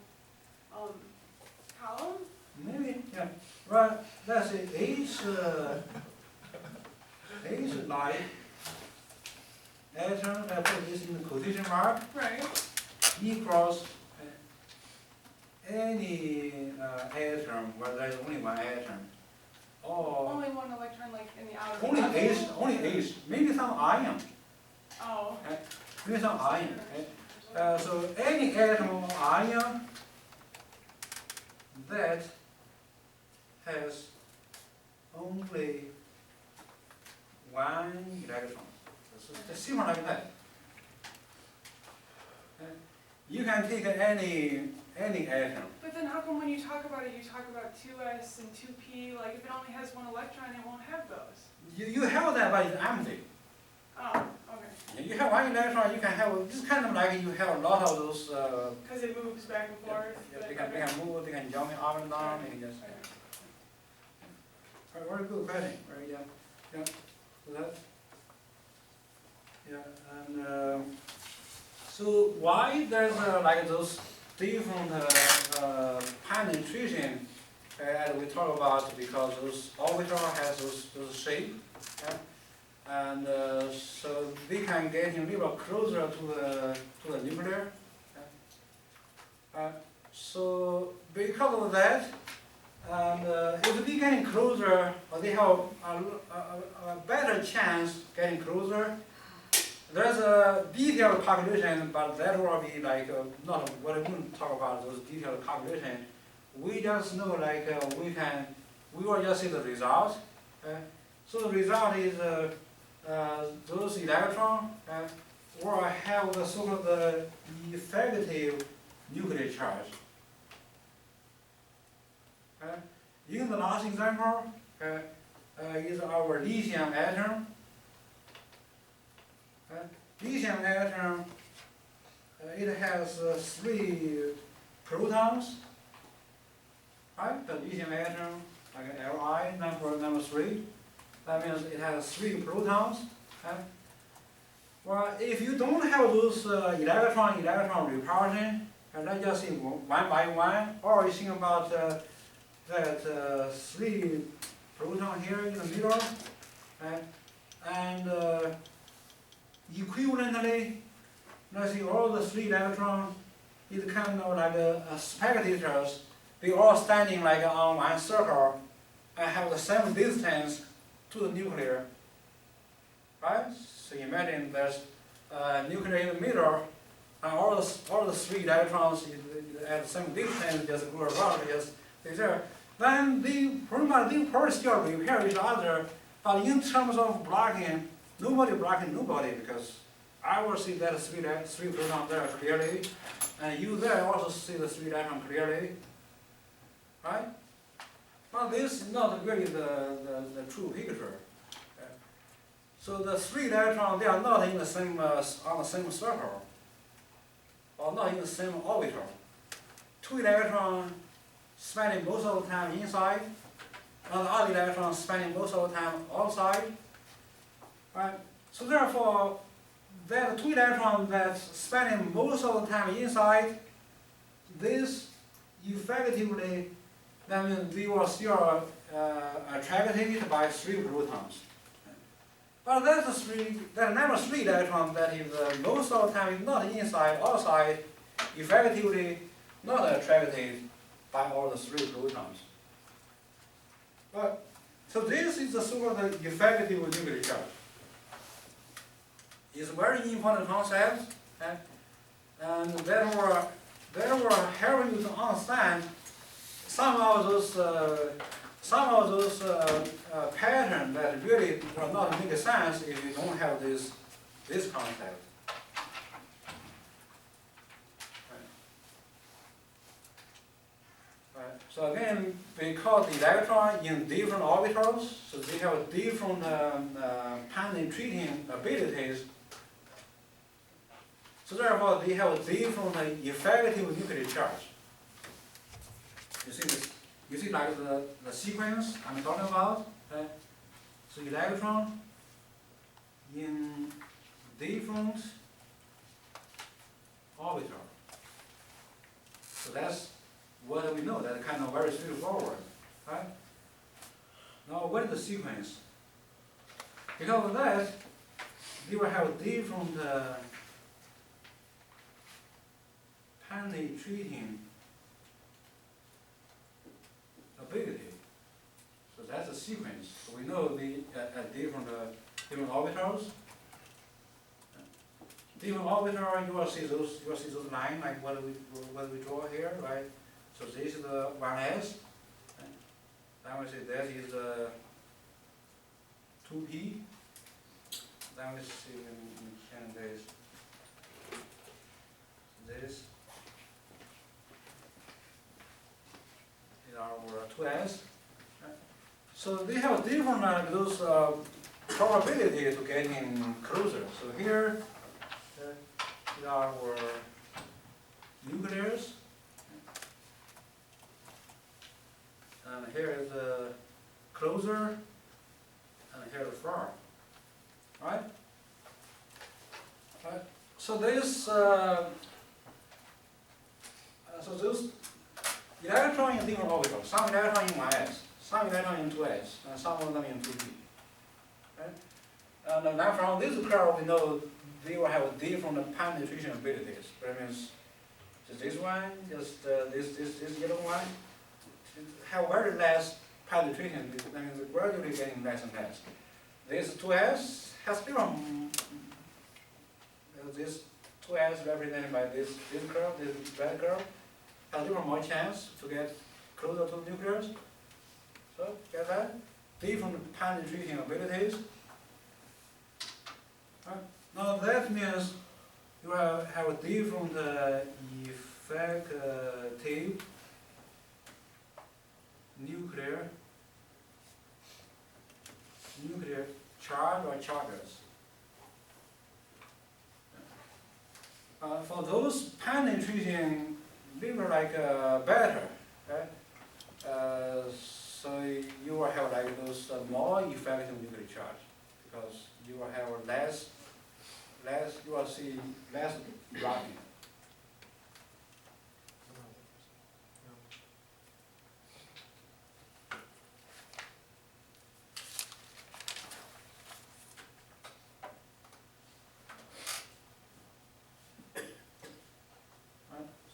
Speaker 3: column?
Speaker 2: Maybe. Yeah. Right. Let's say H-like atom. I put this in the quotation mark.
Speaker 3: Right.
Speaker 2: Equals any atom where there is only one atom. Or
Speaker 3: Only one electron like in the outer.
Speaker 2: only
Speaker 3: orbital?
Speaker 2: H, maybe some ion,
Speaker 3: Oh.
Speaker 2: maybe some ion. So any atom or ion that has only one electron, it's simple like that. You can take any atom.
Speaker 3: But then how come when you talk about it, you talk about 2S and 2P, like if it only has one electron, it won't have those?
Speaker 2: You have that, but it's empty.
Speaker 3: Oh, okay.
Speaker 2: You have one electron, you can have, it's kind of like you have a lot of those.
Speaker 3: Because it moves back and forth?
Speaker 2: Yeah,
Speaker 3: but-
Speaker 2: they can move, they can jump up and down, they can just. Very good question, right? Yeah. So that. Yeah, and so why there's like those different penetration as we talk about, because those orbital has those shape, and so they can get a little closer to the nuclear. So because of that, and if they getting closer, or they have a better chance getting closer. There's a detailed calculation, but that will be like not what we won't talk about those detailed calculation. We just know like we will just see the result. So the result is those electrons will have the sort of the effective nuclear charge. In the last example is our lithium atom. Lithium atom, it has 3 protons, right? The lithium atom, like Li, number 3, that means it has 3 protons. Well, if you don't have those electron repulsion, let's just see one by one, or you think about that 3 proton here in the middle, and equivalently, let's see all the 3 electrons is kind of like spectators. They all standing like on one circle and have the same distance to the nuclear, right? So imagine there's a nuclear in the middle, And all the three electrons at the same distance just go around, just they there. Then they pretty much they probably still repair each other, but in terms of blocking, nobody blocking nobody, because I will see that three protons there clearly, and you there also see the three electrons clearly, right? But this is not really the true picture. So the three electrons, they are not in the same on the same circle, or not in the same orbital. Two electrons spending most of the time inside, and the other electron spending most of the time outside. Right? So therefore, that two electrons that's spending most of the time inside, this effectively, that means they were still attracted by three protons. But that's number three electron that is most of the time is not inside, outside, effectively not attracted by all the three protons. But so this is the sort of effective nuclear charge. It's a very important concept, and that will help you to understand some of those patterns that really will not make sense if you don't have this concept. So again, because the electron in different orbitals, so they have different penetrating abilities. So therefore, they have different effective nuclear charge. You see this? You see like the sequence I'm talking about? So electron in different orbital. So that's what we know. That's kind of very straightforward, right? Now, what is the sequence? Because of that, they will have different penetrating ability. So that's a sequence. So we know the at different orbitals. Different orbital, you will see those lines like what we draw here, right? So this is the 1s. Then we say that is 2p. Then we see in this is our 2s. So they have different those probability to getting closer. So here is our nucleus, and here is the closer, and here is far. Right? Right. So this so those electron in different orbitals. Some electron in 1s, some electron in 2s, and some of them in 2p. Right? And now from this curve, we know they will have different penetration abilities. That means just this one, just this yellow one, have very less penetration. That means it's gradually getting less and less. This 2s has different. This 2s represented by this curve, this red curve, has different more chance to get closer to the nucleus. So get that? Different penetrating abilities. Now that means you have a different effective nuclear charge or charges. For those penetrating, they were like better, right? So you will have like those more effective nuclear charge, because you will have less, you will see less blocking.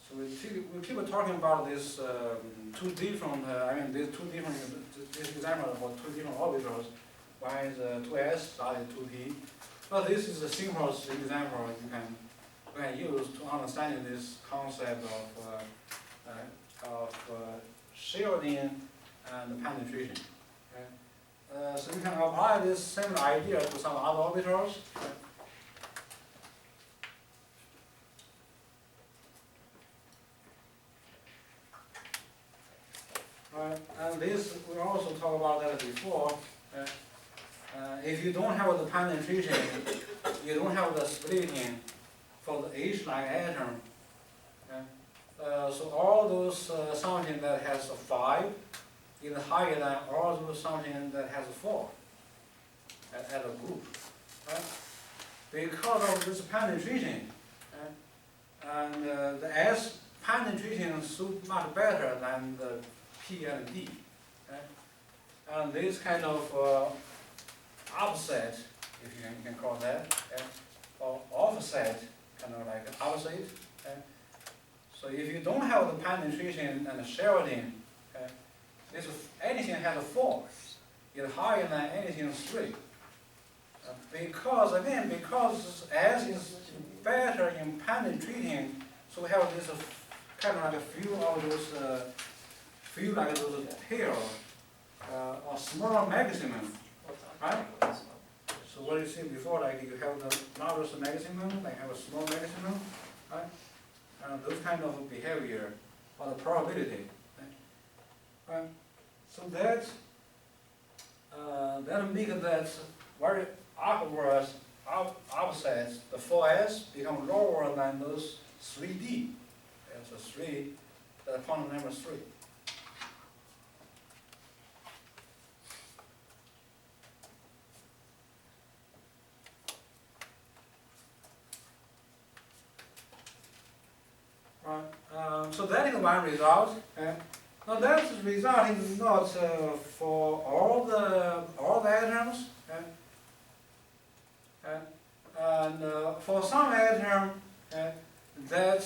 Speaker 2: So we keep talking about this two different, this example about two different orbitals. One is 2s, the other is 2p. But this is the simplest example you can we can use to understand this concept of shielding and penetration. Okay? So we can apply this same idea to some other orbitals. Okay? And this, we also talked about that before. If you don't have the penetration, you don't have the splitting for the H-like atom. So all those something that has a 5 is higher than all those something that has a 4 as a group. Because of this penetration, and the S penetration is so much better than the P and D. And this kind of offset, if you can call that, or offset, kind of like opposite. So if you don't have the penetration and the shielding, this anything has a 4, is higher than anything 3. Because S is better in penetrating, so we have this kind of like a few of those tail or small maximum, right? So what you see before, like you have the largest maximum, like have a small maximum, right? And those kind of behavior or the probability, right? So that makes that very awkward opposites. The 4s become lower than those 3d. So 3, the quantum number 3. Right. So that is one result. Now that result is not for all the atoms. And for some atom, that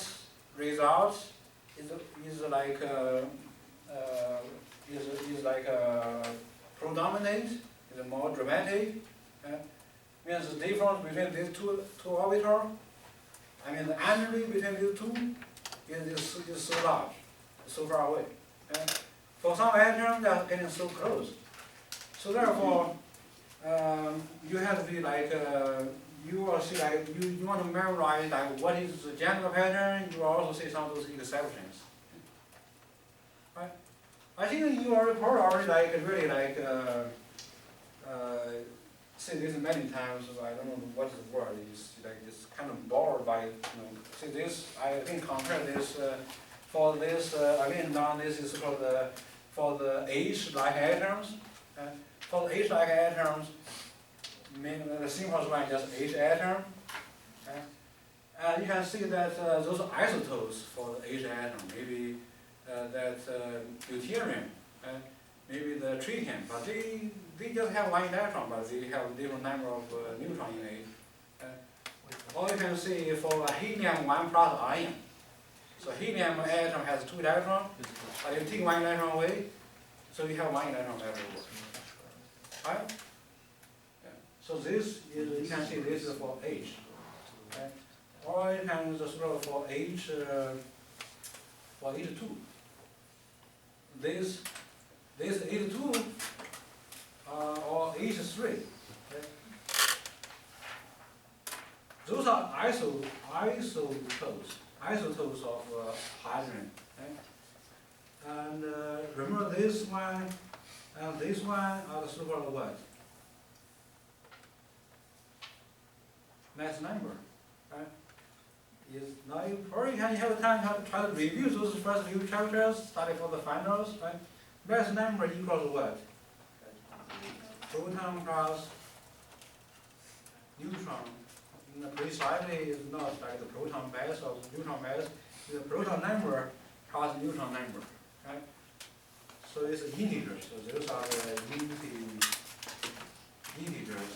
Speaker 2: result is like predominant, is more dramatic. Means the difference between these two orbitals. I mean the energy between these two is so large, so far away. For some atoms, they are getting so close. So therefore, you have to be like, you will see like, you want to memorize like what is the general pattern, you will also see some of those exceptions. Right? I think you already like, really like, see this many times, I don't know what the word is, like it's kind of bored by, see this, I think compare this, for this, again now this is for the H-like atoms. For the H-like atoms, the simplest one is just H atom. And you can see that those isotopes for the H atom, maybe that deuterium, maybe the tritium, but they just have one electron, but they have different number of neutrons in it. Or you can see for helium 1 plus ion. So helium atom has 2 electrons, but you take 1 electron away, so you have 1 electron everywhere. Right? Yeah. So this is, you can see this is for H. Okay? Or you can just roll for H, for H2. This H2 or H3. Okay? Those are isotopes of hydrogen. Okay? And remember this one and this one are the super what? Mass number. Right? Is now you probably can have time to try to review those first few chapters, study for the finals. Right? Mass number equals what? Proton plus neutron. Precisely is not like the proton mass or the neutron mass. It's the proton number plus neutron number. Right? So it's an integer. So those are the integers.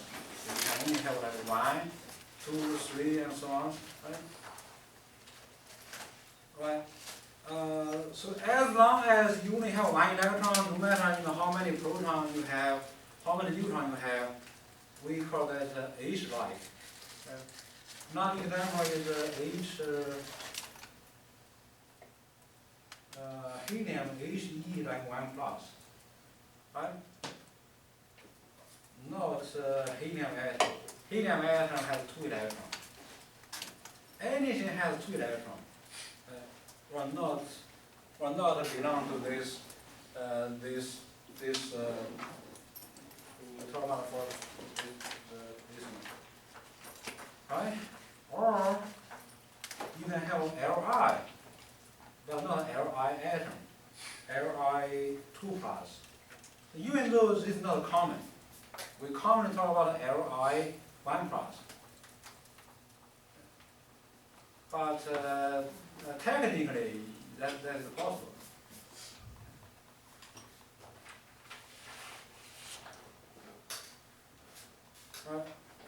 Speaker 2: You can only have like 1, 2, 3, and so on. Right? So as long as you only have 1 electron, no matter how many protons you have, how many neutrons you have, we call that H-like. Another example is helium He like 1 plus, right? Not helium atom. Helium atom has 2 electrons. Anything has 2 electrons. Will not belong to this we talk about for this one, right? Or you can have Li, but not Li atom, Li 2 plus. Even though this is not common, we commonly talk about Li 1 plus. But technically, that is possible.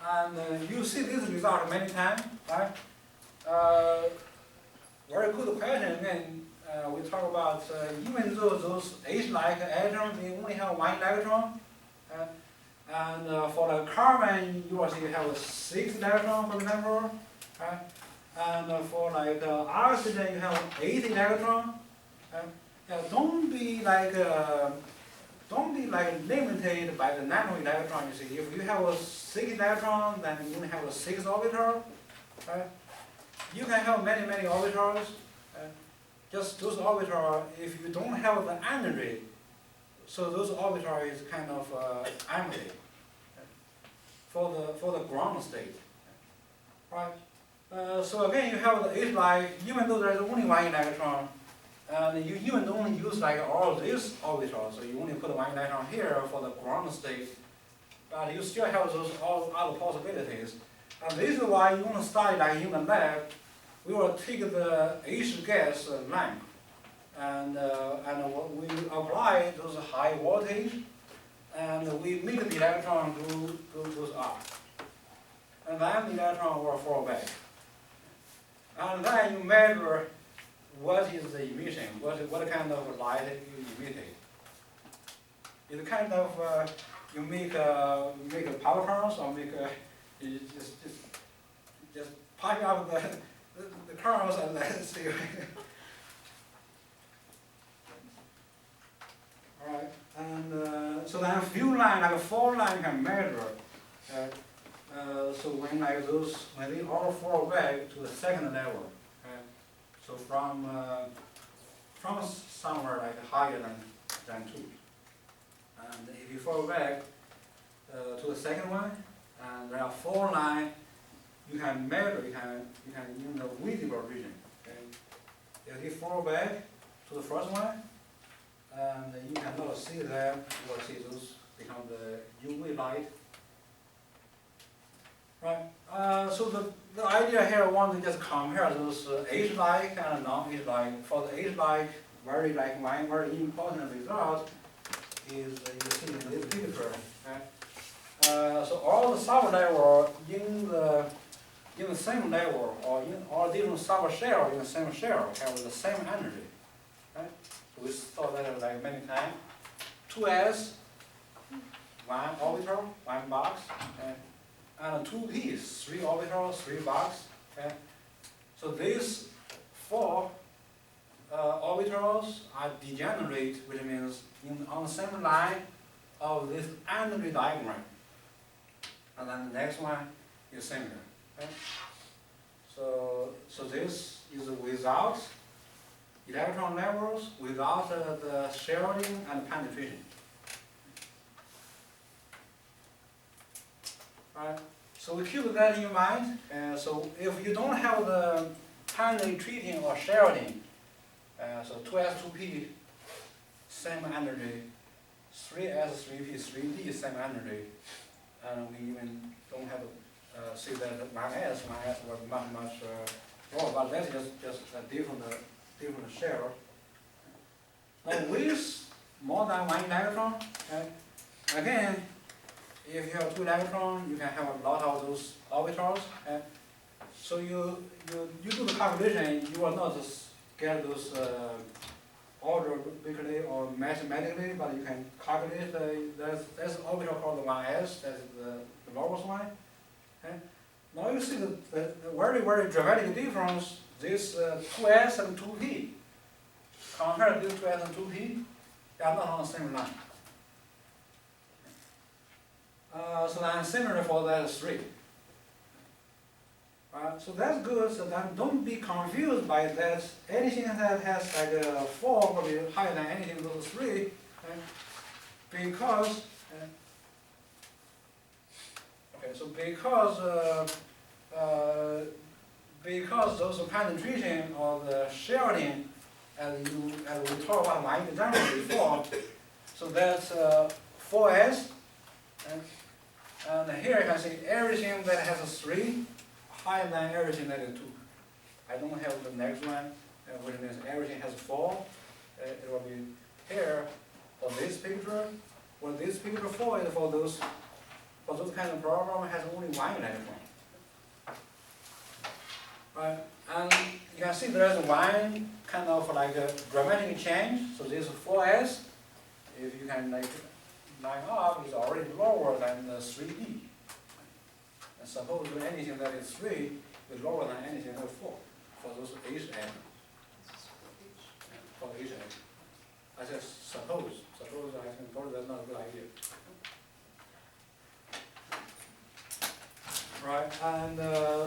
Speaker 2: And you see this result many times, right? Very good question. Again, we talk about even though those H-like atoms they only have 1 electron, and for the carbon you will see you have 6 electrons, for example, right? And for like oxygen you have 8 electrons. Don't be limited by the nano electron. You see, if you have 6 electrons, then you only have 6 orbitals. You can have many orbitals. Just those orbitals, if you don't have the energy, so those orbitals is kind of empty for the ground state, right? So again, you have the H-like, even though there's only 1 electron, and you even don't use like all these orbitals, so you only put 1 electron here for the ground state, but you still have those all other possibilities. And this is why you want to study like in the lab, we will take the H gas lamp, and we apply those high voltage, and we make the electron goes up, and then the electron will fall back. And then you measure what is the emission, what kind of light you emitted. It's kind of you make a power currents, or you just pipe up the currents and then see. All right, and so then a few line, like a 4 line, can measure. So when they all fall back to the second level, so from somewhere like higher than 2, and if you fall back to the second one, and there are 4 lines, you can measure, you can in the visible region. Okay? If you fall back to the first one, and you cannot see them, you will see those become the UV light. Right. So the idea here, I want to just compare those H-like and non-H-like. For the H-like, one very important result is you see in this picture. Okay? So all the sub-level in the same level, or in all different sub-shell in the same shell have the same energy. Right? So we saw that like many times. 2s, 1 orbital, 1 box. Okay? And 2p, 3 orbitals, 3 box. Okay? So these 4 orbitals are degenerate, which means on the same line of this energy diagram. And then the next one is similar. Okay? So this is without electron levels, without the shielding and penetration. Right? So we keep that in mind. So if you don't have the penetrating or shielding, so 2s, 2p, same energy, 3s, 3p, 3d, same energy, and we even don't have to see that 1s was much lower, but that's just a different shell. Now with more than 1 electron, again, if you have 2 electrons, you can have a lot of those orbitals. So you do the calculation, you will not just get those algebraically or mathematically, but you can calculate there's an orbital called 1s, that's the lowest one. Now you see the very, very dramatic difference, this 2s and 2p. Compare this 2s and 2p, they are not on the same line. So then similar for that 3. So that's good, so then don't be confused by that. Anything that has like a 4 will be higher than anything with 3, right? Because, because those penetration or the shielding, as we talked about my example before, so that's 4s, and here you can see everything that has a 3 higher than everything that is 2. I don't have the next one, which means everything has 4. It will be here for this picture. Well, this picture 4 is for those kind of problem has only 1 electron. Right, and you can see there's one kind of like a dramatic change. So this 4s, if you can like line up, is already lower than the 3d. And suppose anything that is 3 is lower than anything that is 4 for those H atoms. For H atoms. I said suppose. Suppose I think probably that's not a good idea. Right, and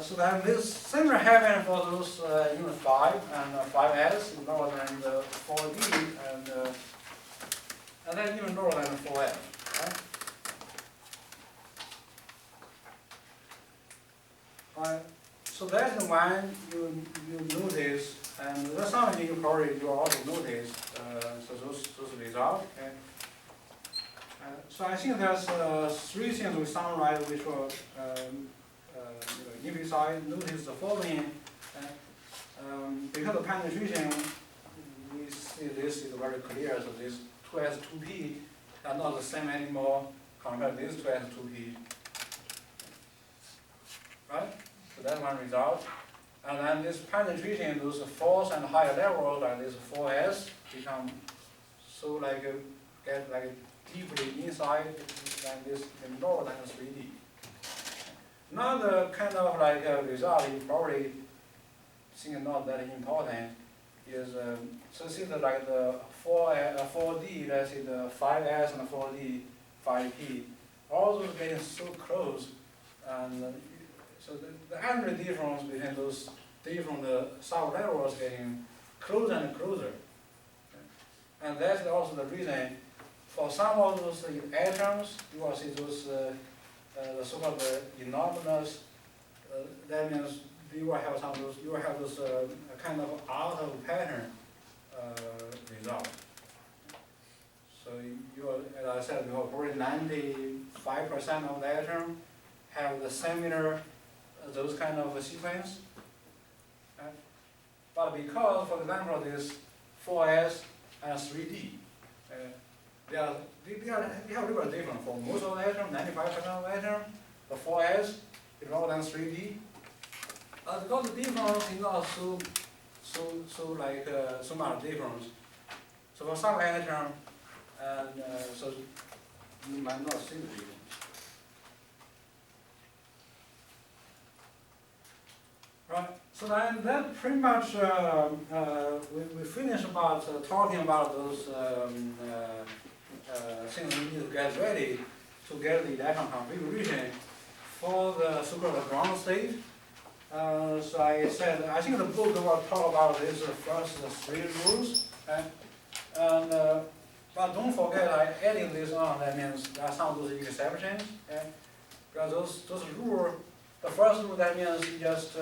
Speaker 2: so then this similar happen for those unit 5 and 5s is lower than the 4d and then even lower than the 4s. Right? Right. So that's the one you notice, and that's something you also notice. So those results. Okay. So I think there's 3 things we summarize which will emphasize. Notice the following. Because of penetration, we see this is very clear. So this 2s 2p are not the same anymore compared to this 2s 2p. Right? So that's one result. And then this penetration, those 4s and higher levels, like this 4s, become so like get like deeply inside than this lower than the 3D. Another kind of like result you probably think not that important is so see the like the 4D, let's say the 5s and 4D, 5P, all those getting so close, and so the energy difference between those different sub-levels getting closer and closer. And that's also the reason for some of those atoms, you will see those the so-called anomalous. That means you will have some of those. You will have those kind of out of pattern result. So you, as I said, you have probably 95% of the atom have the similar those kind of sequence. Okay? But because, for example, this 4s and 3d, they are a little different. For most of the atom, 95% of the atom, the 4s is lower than 3d. Because the difference is not so much difference. So for some atom, and so you might not see the difference. Right. So then that pretty much we finished about talking about those things we need to get ready to get the electron configuration for the so-called ground state. So I said, I think the book will talk about this first 3 rules. Okay? And, but don't forget, I adding this on, that means there are some of those exceptions. Okay? Because those rules, the first rule, that means just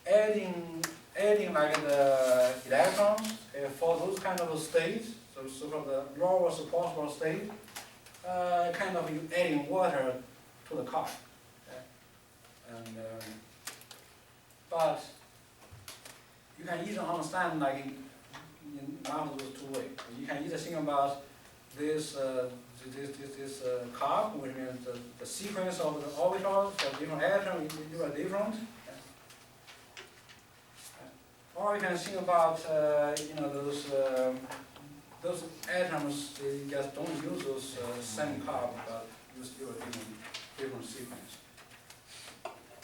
Speaker 2: adding like the electrons for those kind of states, so from the lowest possible state, kind of adding water to the cup. And but you can either understand like in one of those 2 ways. You can either think about this cup, which means the sequence of the orbitals for different atoms are different. Or you can think about those atoms. They just don't use those same cup, but use different sequence.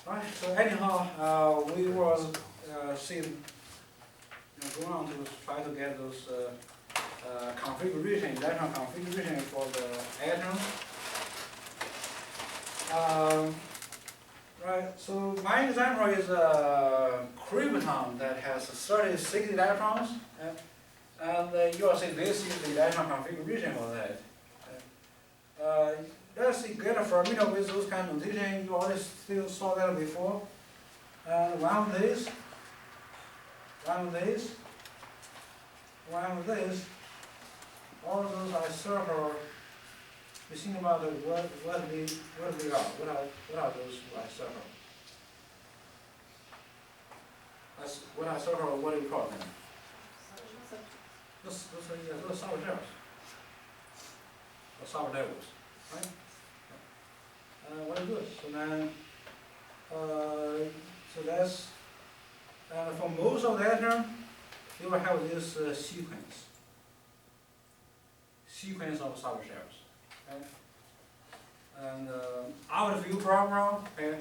Speaker 2: Right, so anyhow, we will go on to try to get those configuration, electron configuration for the atom. Right, so my example is a krypton that has 36 electrons, and you will see this is the electron configuration for that. Let's see, get familiar with those kind of notation. You already still saw that before. One of these, all those I circle. You think about what they are. What are those I circle? What I circle, what do you call them? Those sour shells. Or sour levels, right? Very good. So then, so that's for most of the atom, you will have this sequence of sour shells. Okay? And our few problem, okay,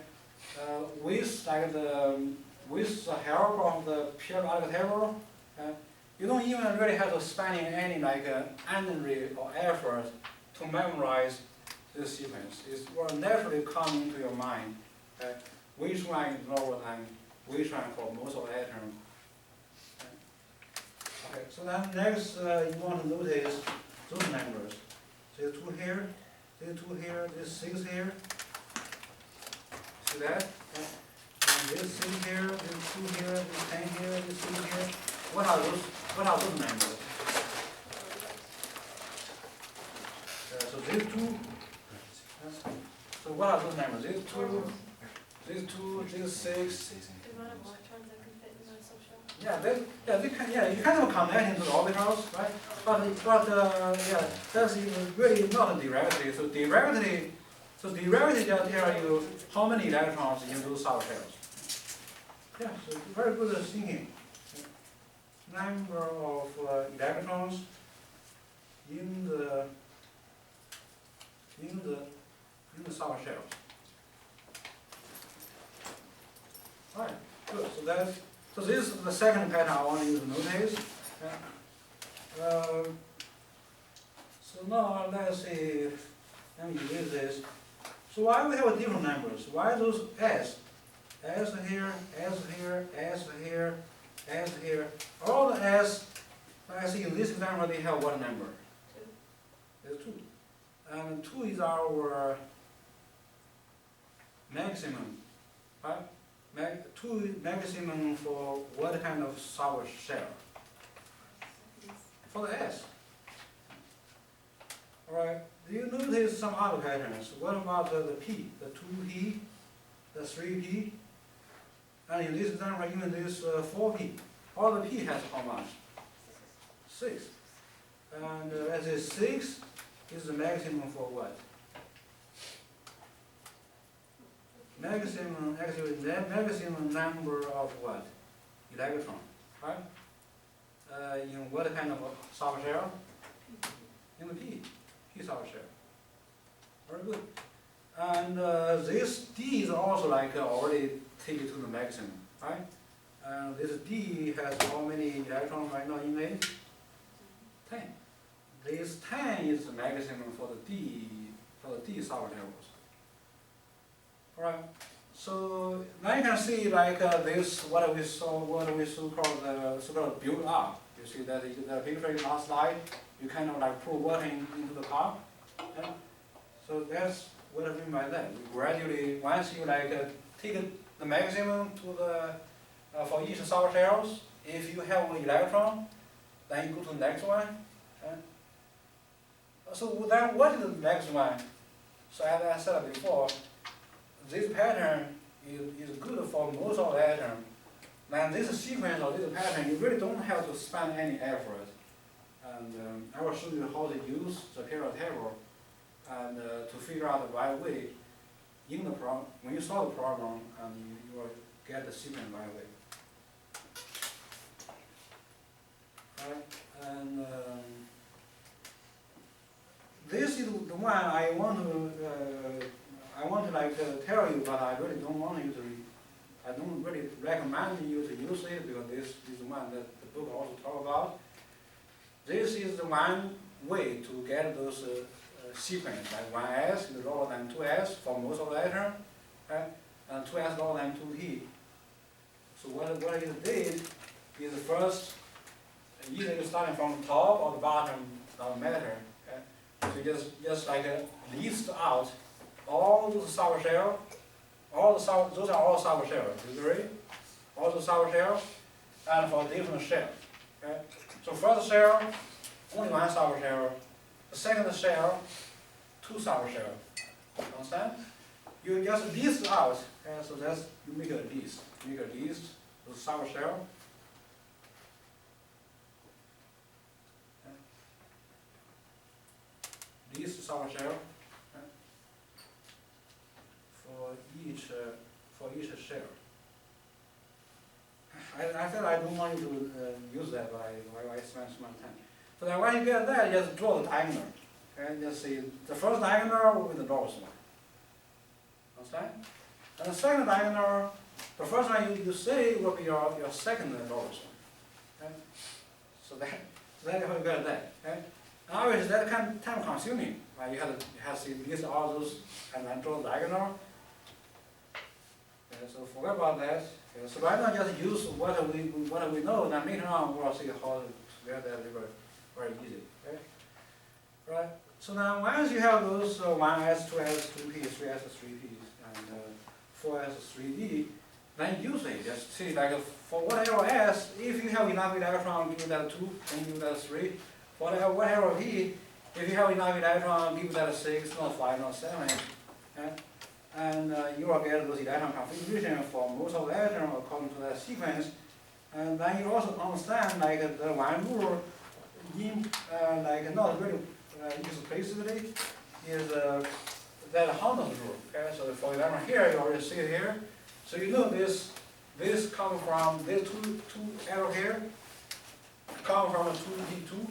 Speaker 2: with the help of the periodic table, you don't even really have to spend any energy or effort to memorize this sequence. It will naturally come into your mind which one is lower than which one for most of the atom. Okay, so then next you want to notice those numbers. There's 2 here, there's 2 here, there's 6 here. See that? And there's 6 here, there's 2 here, there's 10 here, there's 2 here. What are those numbers? So these 2. So what are those numbers? These 2, these 6.
Speaker 4: The amount of electrons that can fit in my social.
Speaker 2: You kind of connect into the orbitals, right? But that's really not a derivative. So derivative just tell you how many electrons in those sour shells. Yeah, so very good thinking. Number of electrons in the sour shells. Right, good. So this is the second pattern I want you to notice. So now let's see. Let me use this. So why we have different numbers? Why those S? S here, S here, S here, S here. All the S, I see in this example they have what number?
Speaker 4: 2.
Speaker 2: There's 2. And 2 is our maximum, right? 2 is maximum for what kind of sour shell? For the S. Alright, do you notice some other patterns? What about the P, the 2P, the 3P? And in this example, even this 4P. All the P has how much? 6. And as a 6 is the maximum for what? Maximum, actually, the maximum number of what? Electron, right? In what kind of sour shell? In the P sour shell. Very good. And this D is also already taken to the maximum, right? And this D has how many electrons right now in it? 10. This 10 is the maximum for the D sour levels. Alright, so now you can see this what we so-called the build up. You see that the picture in last slide, you kind of pour water into the cup. Yeah? So that's what I mean by that. You gradually, once you take the maximum to the for each sour shells, if you have an electron, then you go to the next one. Yeah? So then what is the next one? So as I said before, this pattern is good for most of the atom. Now this sequence or this pattern, you really don't have to spend any effort. And I will show you how to use the periodic table and to figure out the right way in the problem. When you solve the problem, you will get the sequence right away. Alright, and this is the one I want to tell you, but I really don't want you to I don't really recommend you to use it because this is one that the book also talk about. This is the one way to get those sequence, like 1s is lower than 2s for most of the atom, right? And 2s lower than 2p. So what it did is first, either you're starting from the top or the bottom, doesn't matter. Okay? So just like list out all those sour shell, those are all sour shells, you agree? All the sour shells, and for different shell. Okay? So first shell, only one sour shell. The second shell, 2 sour shells. Understand? You just list out, and so that's you make a list. Make a list, the sour shell. List sour shell for each shell. I said I don't want you to use that, but I spent so much time. So then when you get that, just draw the diagonal. And just see the first diagonal with the lowest one. Understand? And the second diagonal, the first one you say will be your second lowest one. Okay? So that's how you get that. Okay? And obviously that kind of time consuming. Right? You have to list all those and then draw the diagonal. Okay, so forget about that. Okay, so right now just use what we know, then later on we'll see how to get that very easy. Okay? Right? So now once you have those 1s, 2s, 2p, 3s, 3p's, and 4s, 3d, then use it. Just see like for whatever s, if you have enough electron, give that 2, then give that 3. Whatever p, if you have enough electron, give that 6, not 5, not 7. Okay? And you will get those electron configuration for most of the atom according to that sequence. And then you also understand like the one rule in like not really explicitly is that Hamilton rule. Okay, so for example here you already see it here. So you know this comes from this two arrow here, come from a 2d2,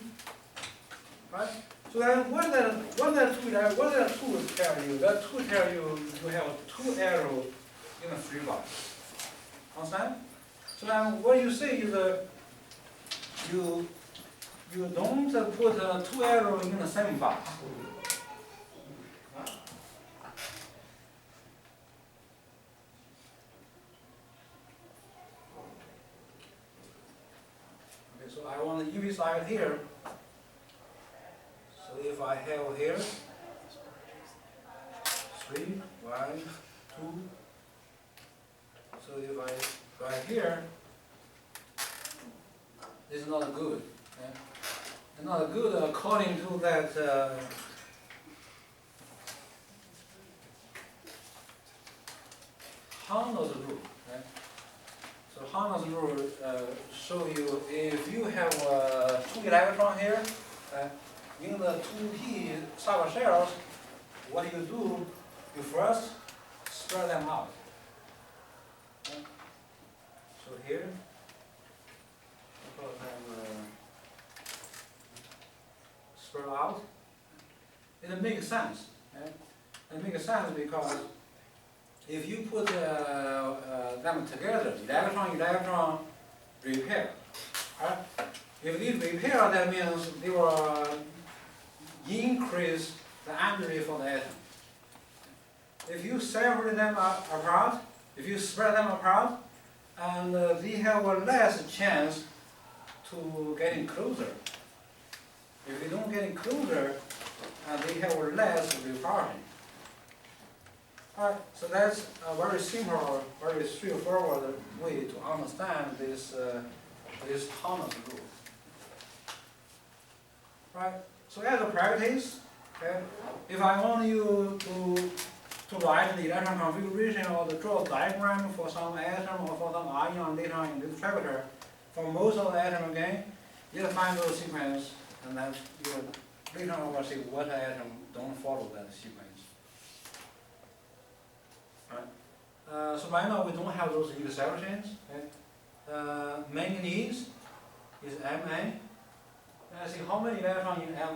Speaker 2: right? So then what that two tell you? That two tell you you have 2 arrows in a free box. Understand? So then what you say is you don't put 2 arrows in the same box. Okay, so I want the UV side here. So if I have here 3, 1, 2. So if I write here, this is not good. Okay? It's not good according to that Hamilton's rule. Okay? So Hamilton's rule show you if you have 2 electrons here, in the 2p sour shells, what you do, you first spread them out. Okay? So here, put them spread out. It makes sense. Okay? It makes sense because if you put them together, electron repair. Right? If these repair, that means they will increase the energy for the atom. If you separate them apart, if you spread them apart, and they have a less chance to getting closer. If they don't get closer, they have a less repulsion. Alright, so that's a very simple, very straightforward way to understand this Thomas rule. Right? So as a practice, okay, if I want you to write the electron configuration or to draw a diagram for some atom or for some ion later in this chapter, for most of the atom again, you find those sequence, and then you later on will see what atom don't follow that sequence. Right? So right now we don't have those intersections. Okay? Manganese is Ma. Let's see how many electrons in Ma.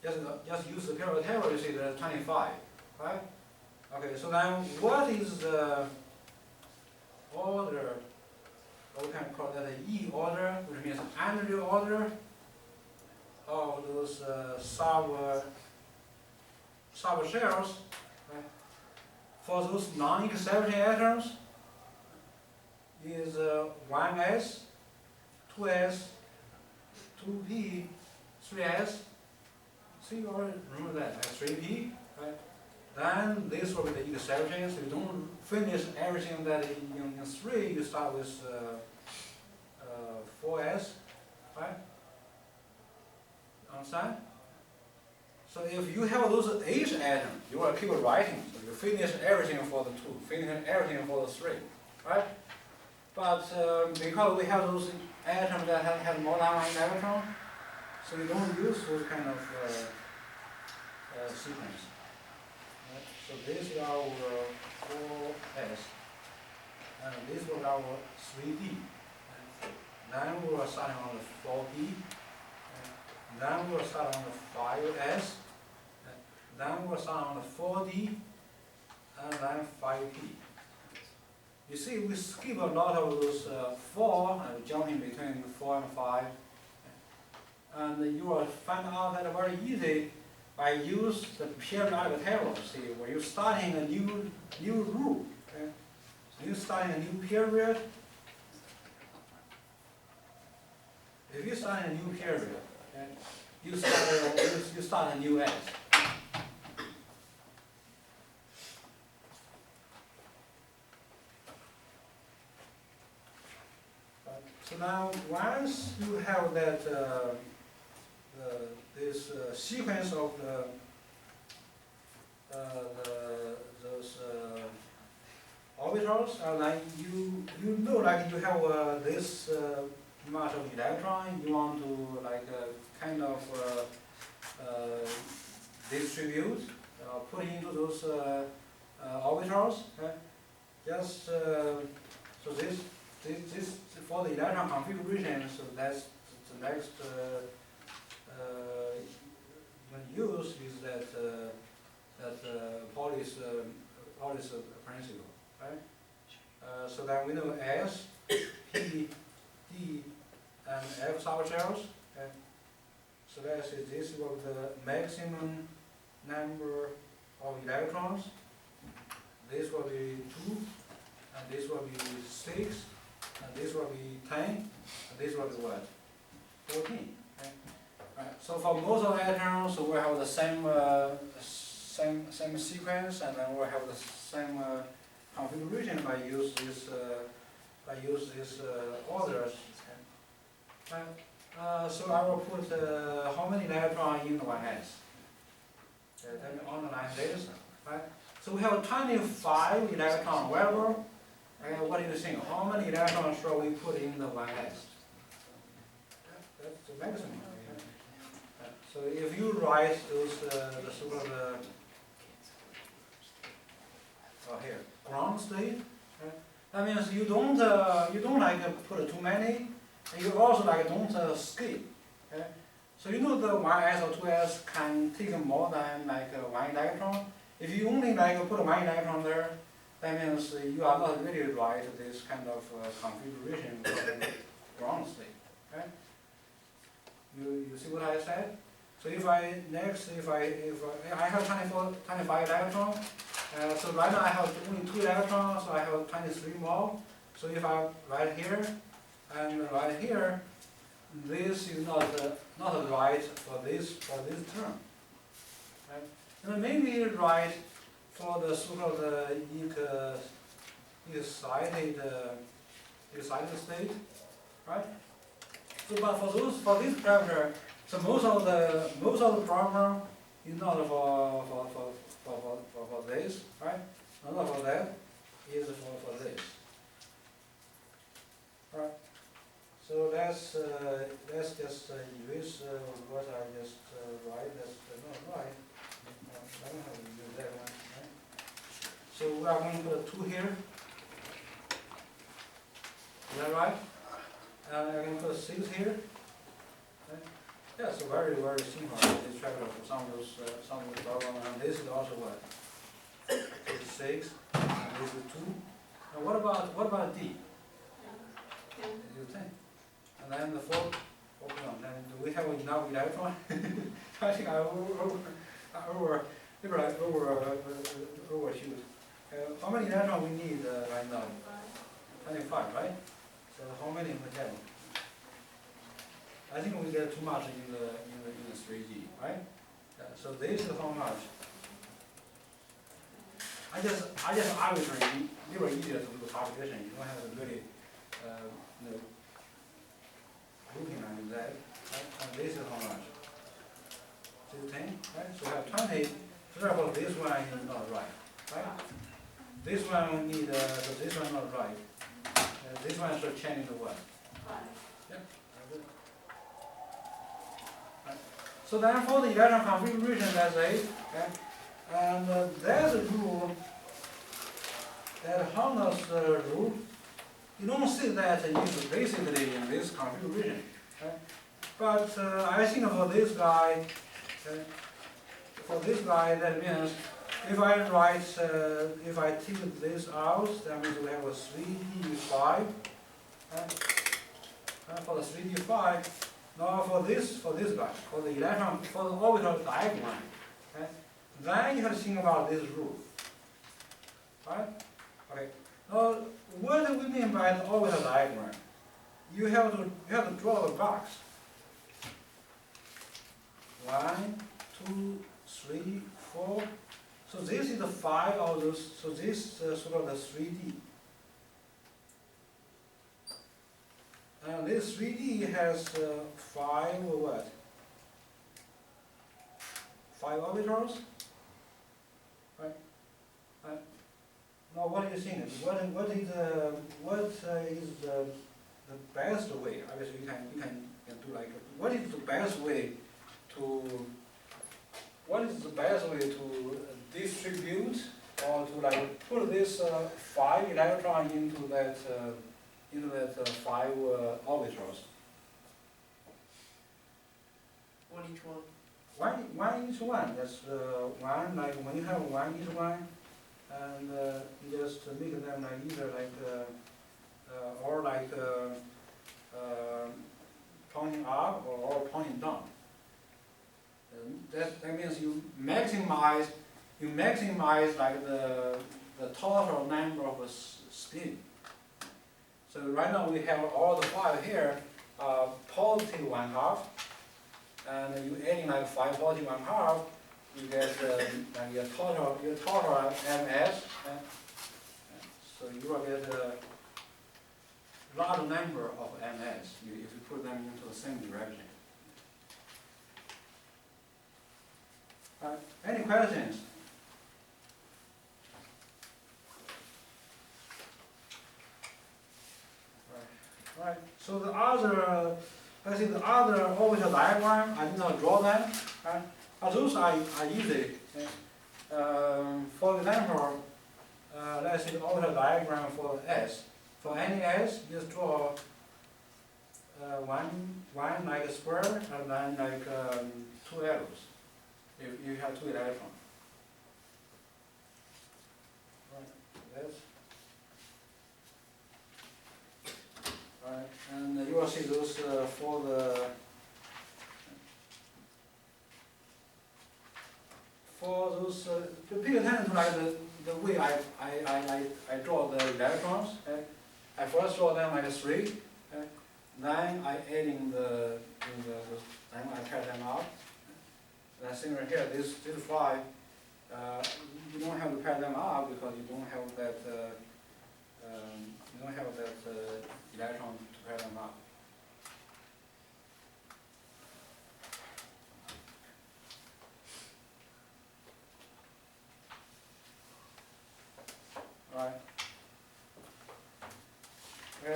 Speaker 2: Just use the periodic table, you see there's 25, right? Okay, so then what is the order, or we can call that an E order, which means energy order of those sub-shells, right? For those non-exception atoms is 1s, 2s, 2p, 3s. So you already remember that, like 3p, right? Then this will be the exception, so you don't finish everything that in 3, you start with 4s, right? Understand? So if you have those H atoms, you will keep writing. So you finish everything for the 2, finish everything for the 3, right? But because we have those atoms that have more than one electron, so we don't use those kind of sequence. Right? So this is our 4s, and this was our 3d. Then we will start on the 4b. Then we'll start on the 5s, then we'll start on the 4d, and then 5p. You see, we skip a lot of those 4, and jumping between 4 and 5. And you will find out that very easy by use the periodic table. See, when you're starting a new rule, okay? So you're starting a new period. If you start a new period, okay, you start a new S. So now, once you have that this sequence of those orbitals, like you know, like you have this much of electron, you want to like kind of distribute, put into those orbitals. Okay? Just so this for the electron configuration. So that's the next use is that Pauli's principle, right? So that we know S, P, D, and F subshells. Okay? So that is this will be the maximum number of electrons. This will be 2, and this will be 6, and this will be 10, and this will be what? 14. Okay? Right. So for most of the atoms, we have the same sequence, and then we have the same configuration by use this orders. Okay? So I will put how many electrons in the 1s. Let me underline this. Right? So we have 25 electrons. Wherever, what do you think? How many electrons shall we put in the 1s? That's the maximum. Okay? So if you write those the sort of here ground state, okay? That means you don't like put too many, and you also like don't skip. Okay? So you know the 1s or 2s can take more than like 1 electron. If you only like put 1 electron there, that means you are not really right this kind of configuration for the ground state. Okay? You see what I said? So if I have 25 electrons, so right now I have only 2 electrons, so I have 23 more. So if I write here and write here, this is not right for this term. Right? And maybe right for the sort of the excited state, right? So, but for this parameter, so most of the problem is not for this, right? Not for that, is for this, right? So let's just erase what I just write. That's not right. I don't have to use that one. Right? So we are going to put a 2 here. Is that right? And I'm going to put a 6 here. Right? Yeah, so very simple. This chapter for some of those problems. And this is also what? 6, and this is 2. Now what about D? Is 10. And then the 4, and do we have enough electron? I think I overshoot. How many electrons we need right now? 25, right? So how many we have? I think we get too much in the 3D, right? So this is how much. I just arbitrarily, very easier to do calculation. You don't have to really, looking at that. Right? And this is how much. This is 10, right? So we have 20. So therefore, this one is not right, right? This one we need. So this one not right. This one should change to what?
Speaker 4: 5.
Speaker 2: Yep. Right. So then for the electron configuration, that's 8. Okay? And there's a rule, that Honda's rule. You don't see that it's basically in this configuration. Okay? But I think for this guy, that means if I write, if I take this out, that means we have a 3D5. For the 3D5, now for this guy, for the electron, for the orbital diagram, then you have to think about this rule, right? Okay. Now, what do we mean by the orbital diagram? You have to draw the box. 1, 2, 3, 4. So this is the 5 of those. So this is sort of the 3D. And this 3D has 5 what? 5 orbitals. Right. Now, what do you think? What is the best way? Obviously, you can do like. What is the best way to? What is the best way to distribute or to like put this 5 electron into that 5 orbitals?
Speaker 1: One each one.
Speaker 2: One each one. That's one. Like when you have one each one, and you just make them like either like or like pointing up or pointing down. That means you maximize like the total number of spin. So right now we have all the 5 here, positive 1/2, and you adding like 5 positive 1/2, you get like your total MS. So you will get a large number of MS if you put them into the same direction. Any questions? Right. So the other, I think the other orbital diagram, I did not draw them. Right? Those are easy. For example, let's see the orbital diagram for S. For any S, just draw one like a square and then like 2 arrows. If you have 2 electrons. Right, that's right, and you will see those for those. Pay attention to like the way I draw the electrons. I first draw them like 3. Then I adding then I pair them up. That similar here, this 5, you don't have to pair them up because you don't have that electron to pair them up. Right.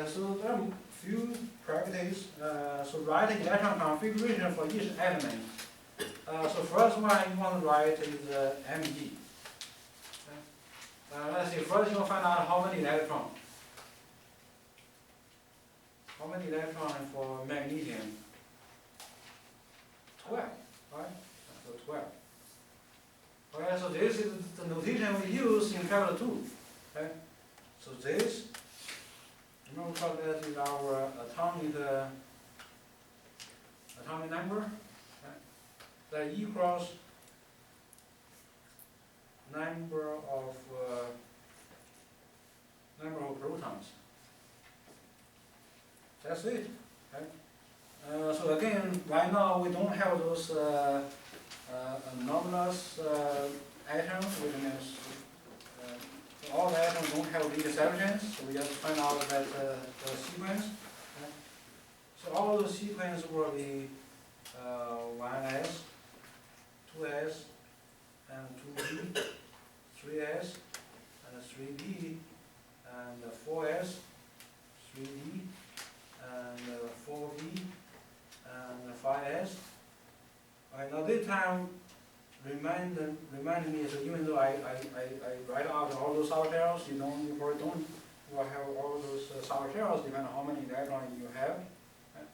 Speaker 2: So there are a few properties. So write the electron configuration for each element. So first one you want to write is Mg. Let's see, first you want to find out how many electrons. How many electrons for magnesium? 12, right? So 12. Okay, so this is the notation we use in chapter 2. Okay, so this, remember we call that is our atomic number. Okay, that equals number of protons. That's it. Okay. So again, right now we don't have those anomalous atoms, which means all the atoms don't have lead substance. So we just find out that the sequence. Okay. So all the sequence will be 1s, 2s, and 2b, 3s, and 3b, and 4s, 3d, and 4b, and 5s. Okay, now this time remind me, so even though I write out all those solitaires, you probably don't will have all those solitaires depending on how many electrons you have. Okay.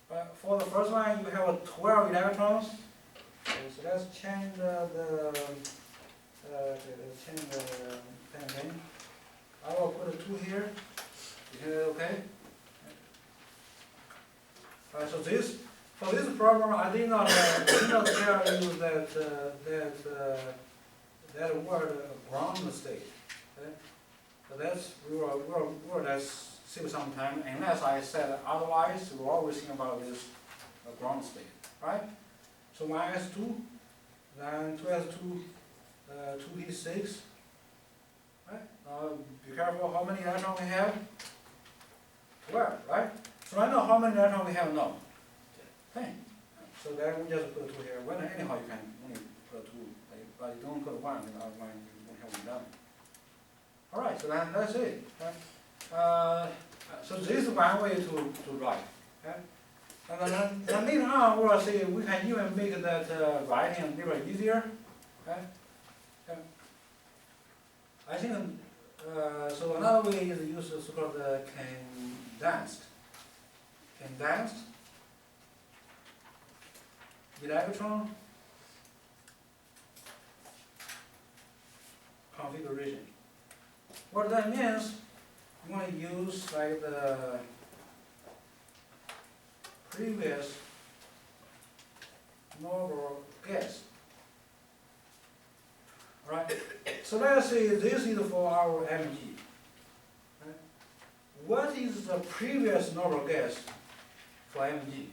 Speaker 2: But for the first one, you have 12 electrons. So let's change the pen again. I will put a 2 here. Is it okay? So this, for this problem, I did not tell you that word ground state. Okay? So that's we will just save some time. Unless I said otherwise, we'll always think about this ground state, right? So 1s2, then 2s2, 2p6. Right? Now be careful how many electrons we have. 12, right? So I know how many electrons we have now. 10. So then we just put 2 here. Well, anyhow, you can only put 2, but you don't put 1, then otherwise you won't have 1 done. All right, so then that's it. Okay? So this is one way to write. Okay? And then later on, we'll see we can even make that writing a little easier. Okay? Okay. I think so. Another way is use the so-called condensed electron configuration. What that means, you want to use like the previous noble gas. Right? So let's say this is for our Mg. Right? What is the previous noble gas for Mg?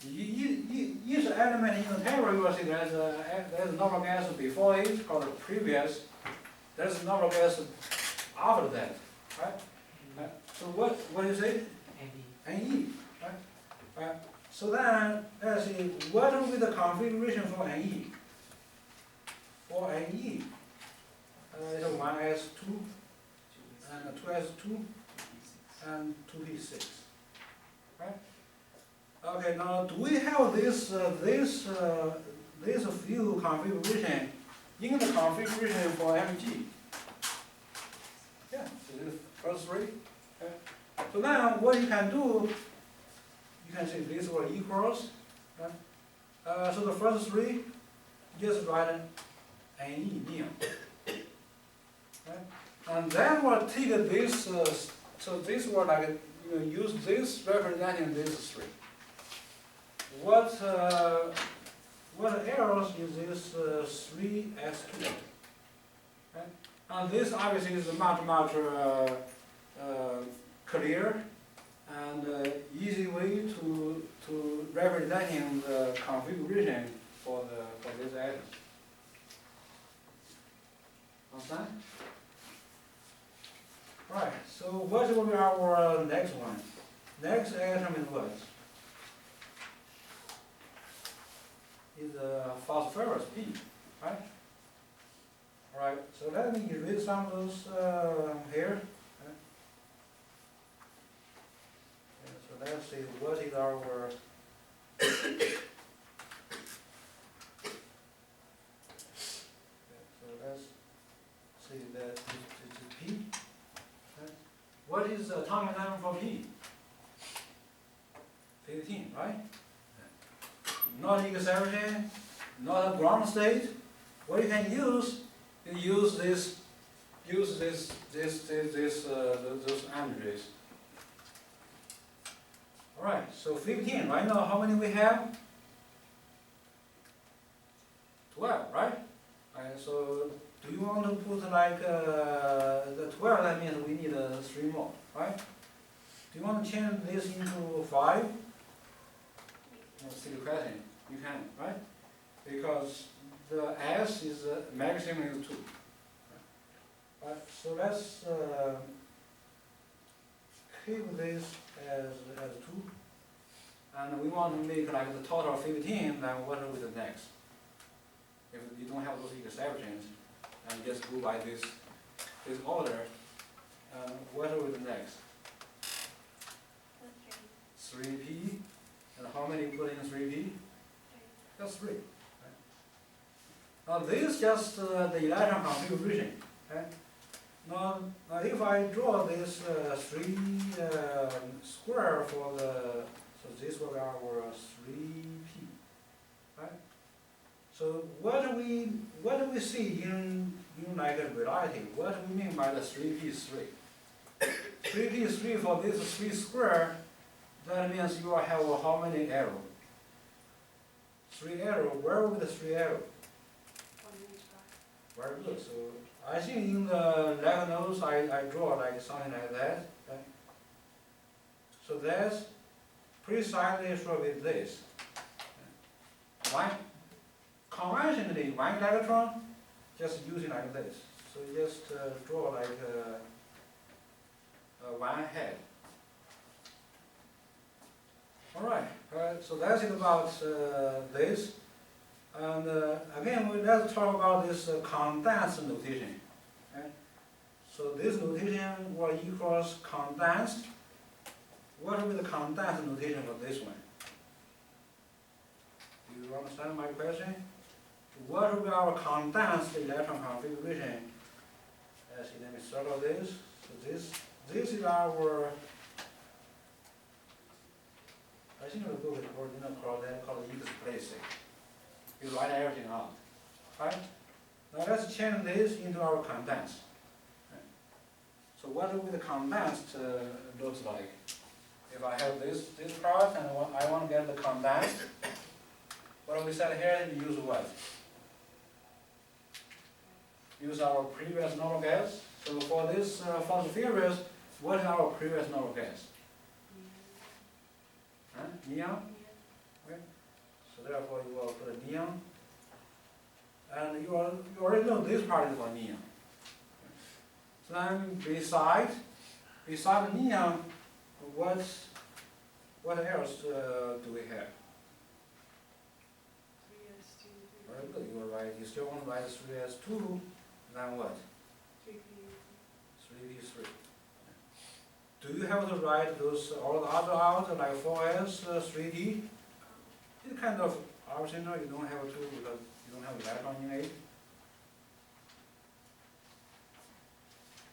Speaker 2: Each element in the table, you will see there's a noble gas before it called previous. There's a noble gas after that. Right? So what is it? Ne. Right? So then let's see what will be the configuration for Ne. For Ne, it's 1s2 and 2s2 and 2p6. Right? Okay. Now, do we have this field configuration in the configuration for Mg? Yeah. So this first 3. Okay. So now, what you can do, you can say this will equals. Right? So the first 3, just write Ne neon. Right? And then we'll take this, so this will like, use this representing this 3. What else is this 3s2? Right? And this obviously is much clear and easy way to representing the configuration for this atom. Understand? Right. So what will be our next one? Next atom is what? Is phosphorus P, right? All right. So let me read some of those here. Okay. Yeah, so let's see what is our so let's see that it's P. Okay. What is the atomic number for P? 15, right? Not equal separation, not a ground state, what you can use, you use those energies. All right, so 15. Right now, how many we have? 12, right? And so, do you want to put like the 12? That means we need 3 more, right? Do you want to change this into 5? That's a silly question. You can, right? Because the S is maximum is 2. Right, so let's keep this as 2. And we want to make like the total 15, then what will be the next? If you don't have those exceptions, and just go by this order, what will be the next? 3p. And how many put in 3p? Just 3. Right? Now this is just the electron configuration. Okay? Now if I draw this 3 square for the, so this will be our 3p. Right? So what do we see in like a reality? What do we mean by the 3p3? 3p3 for this 3 square, that means you will have how many arrows? 3 arrows. Where will be the 3 arrows? Very good. So I think in the leg nose I draw like something like that. Okay? So that's precisely should be this. Why? Conventionally, one electron just using like this. So you just draw like one head. All right. So that's it about this. And again, let's talk about this condensed notation. Okay? So this notation will equals condensed. What will be the condensed notation for this one? Do you understand my question? What will be our condensed electron configuration? Let me circle this. So this is our, I think we'll go with original called explicit. You write everything out. Right? Now let's change this into our condensed. Okay. So what will be the condensed looks like? If I have this part and I want to get the condensed, what do we set here? We use what? Use our previous normal gas. So for this phosphorus, what is our previous normal gas? Huh? Neon? Okay. So therefore you will put a neon. And you already know this part is for neon. So then beside neon, what else do we have? Very good, you are right. You still want to write 3s2, then what? 3p3. Do you have to write those all the other out, like 4s, 3d? It's kind of optional, you don't have to because you don't have electron in it.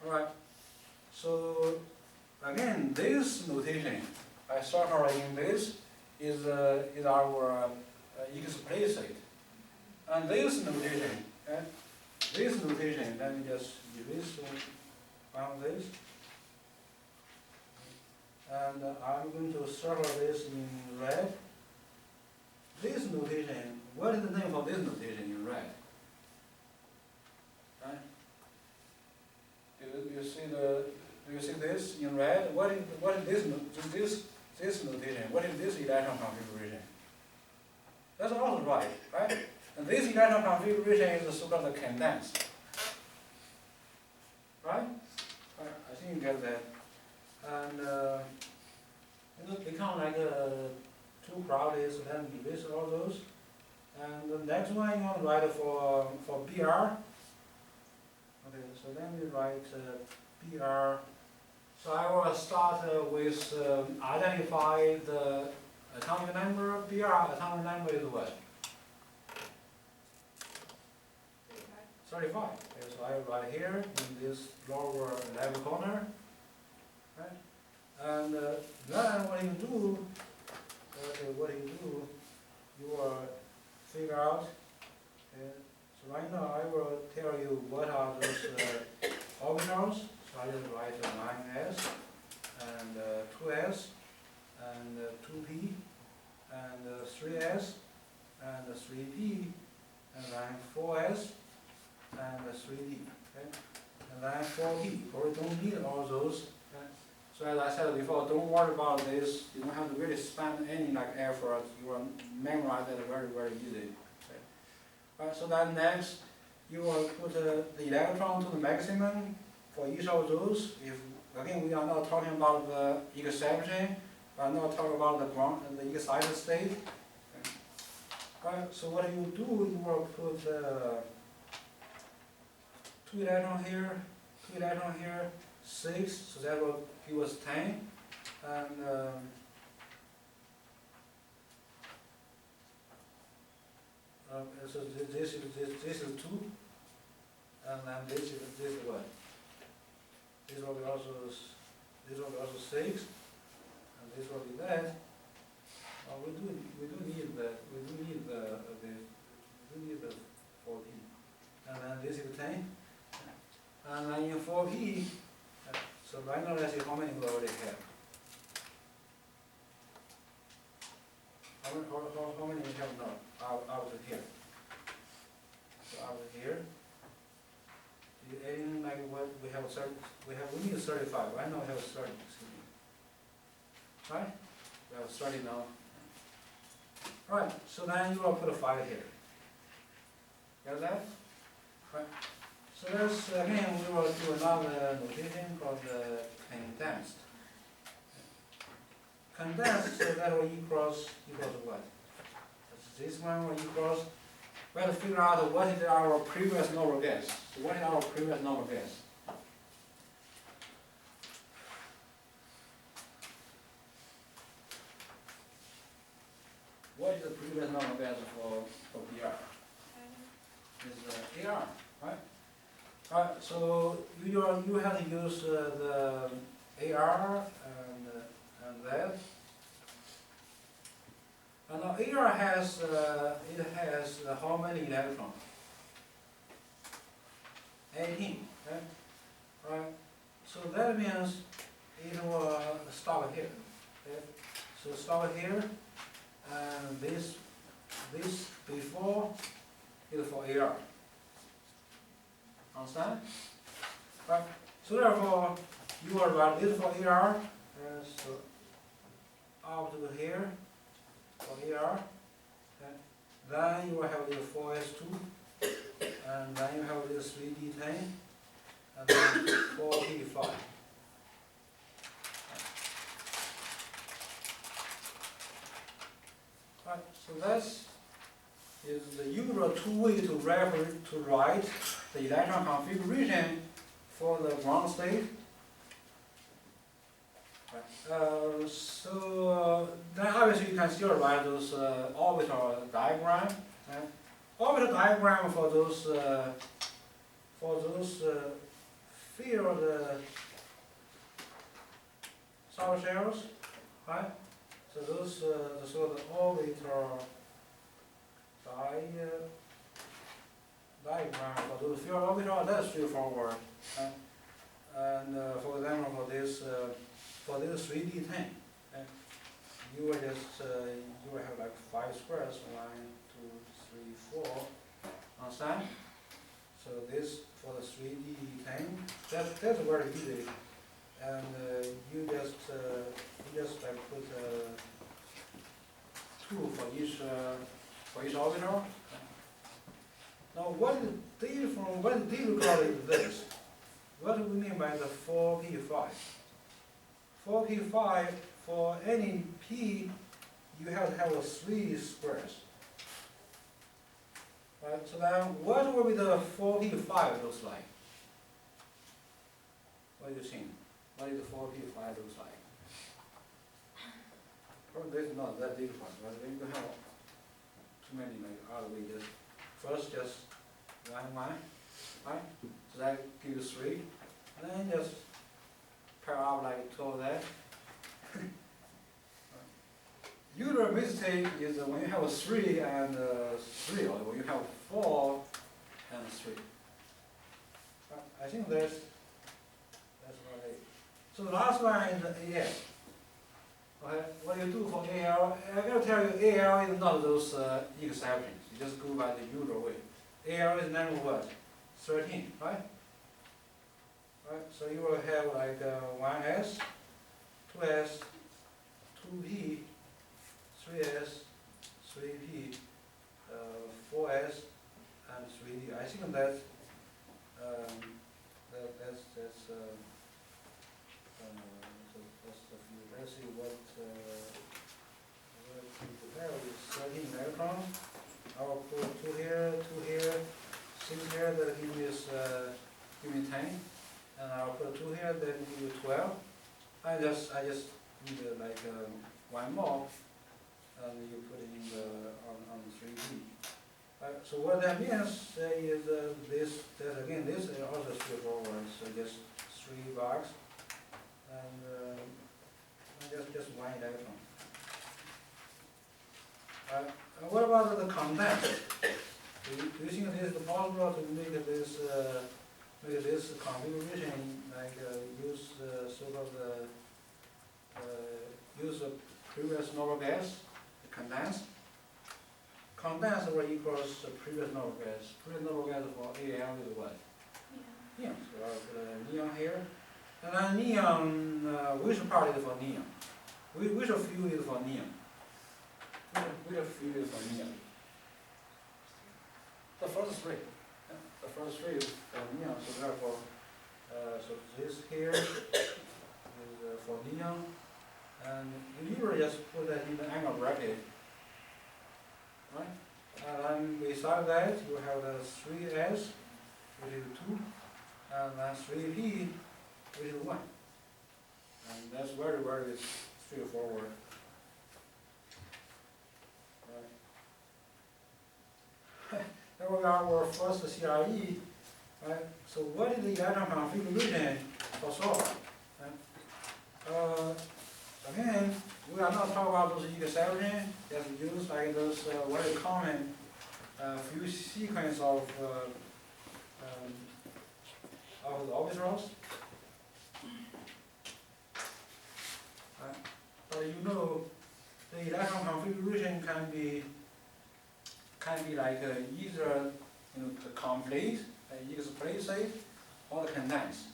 Speaker 2: Alright, so again, this notation, I circle in this, is our explicit. And this notation, let me just erase one of this. And I'm going to circle this in red. This notation, what is the name of this notation in red? Right? Do you see this in red? What is this notation? What is this electron configuration? That's also right? And this electron configuration is the so-called condensed. Right? I think you get that. And it become like two crowds, then erase all those. And the next one you want to write for BR. Okay, so then we write BR. So I will start with identify the atomic number. BR atomic number is what? 35. Okay, so I will write here in this lower left corner. Right? And then what you do, you will figure out. Okay, So right now I will tell you what are those orbitals. So I just write 9s and 2s and 2p and 3s and 3p and then 4s and 3d. Okay? And then 4p. We don't need all those. Okay? So as I said before, don't worry about this. You don't have to really spend any effort. You will memorize it very, very easy. Okay? Right, so then next, you will put the electron to the maximum for each of those. If again, we are not talking about the exception. We are not talking about the excited state. Okay? Right, so what you do, you will put 2 electrons here, 2 electrons here, 6, so that will give us 10, and so this is 2, and then this is what? This will be also 6, and this will be that. We do need that. We do need the 4p, and then this is 10. And then in 4p, so right now let's see how many we already have. How many we have now out here? So out here, you adding like what we have 30, we need 35. Right now we have 30. Right? We have 30 now. Right. So then you will put a 5 here. Get that? Right. So that's, again, we will do another notation called condensed. Condensed, so that will equals what? This one will equals, we have to figure out what is our previous normal gas. So what is our previous normal gas? What is the previous normal gas for PR? It's AR, right? Alright, so you have to use the AR and that. And now AR has how many electrons? 18. Okay? Right. So that means it will stop here. Okay? So stop here, and this before is for AR. Understand? Right. So therefore, you will write this for AR, and so up to here for AR. Okay. Then you will have this 4s2, and then you have this 3d10, and then 4p5. Right. So that's is the usual two-way to write the electron configuration for the ground state. Right. So then obviously you can still write those orbital diagram. Right. Orbital diagram for those field solar shells, right? So those the sort of orbital diagram for those field orbital, that's straightforward. And for example, for this 3d10, you will just you will have like 5 squares, 1, 2, 3, 4. Understand? So this for the 3d10, that's very easy. And you just like put 2 for each orbital. Now, what is difficult is this? What do we mean by the 4p5? 4p5, for any p, you have to have 3 squares. Right, so then what will be the 4p5 looks like? What do you think? What is the 4p5 looks like? Probably it's not that difficult, but we don't have too many other ways. First, just 1, 1, right? So that gives 3. And then just pair up like 2 of that. Usual mistake is when you have 3 and 3, or when you have 4 and 3. I think that's about it. So the last one is AL. Okay, what you do for AL, I gotta tell you, AL is not those exceptions. You just go by the usual way. AL is number what? 13, right? Right, so you will have like 1S, 2S, 2P, 3S, 3P, 4S, and 3D. I think that's the few. Let's see what we have is 13 electrons. I will put 2 here, 6 here, that give me 10. And I'll put 2 here, that give you 12. I just need like one more, and you put it in the on 3D. So what that means is this is also straightforward. So just 3 bucks, and just 1 electron. What about the condense? Do you think it is possible to make this configuration like use sort of use the previous normal gas, the condense? Condense will equals the previous normal gas. Previous normal gas for AL is what? Neon. So I'll put neon here. And then neon, which part is for neon? Which field is for neon? Which field is for neon? The first 3. Yeah, the first 3 is for neon, so therefore, so this here is for neon. And you usually just put that in the angle bracket. Right? And then beside that, you have the 3S, which is 2, and then 3P, which is 1. And that's very, very straightforward. Right? That was our first CRE. Right? So what is the electron configuration for sulfur? Right? Again, we are not talking about those exceptions that use like those very common few sequence of the orbitals. But you know, the electron configuration can be like either the complete, explicit, or the condensed.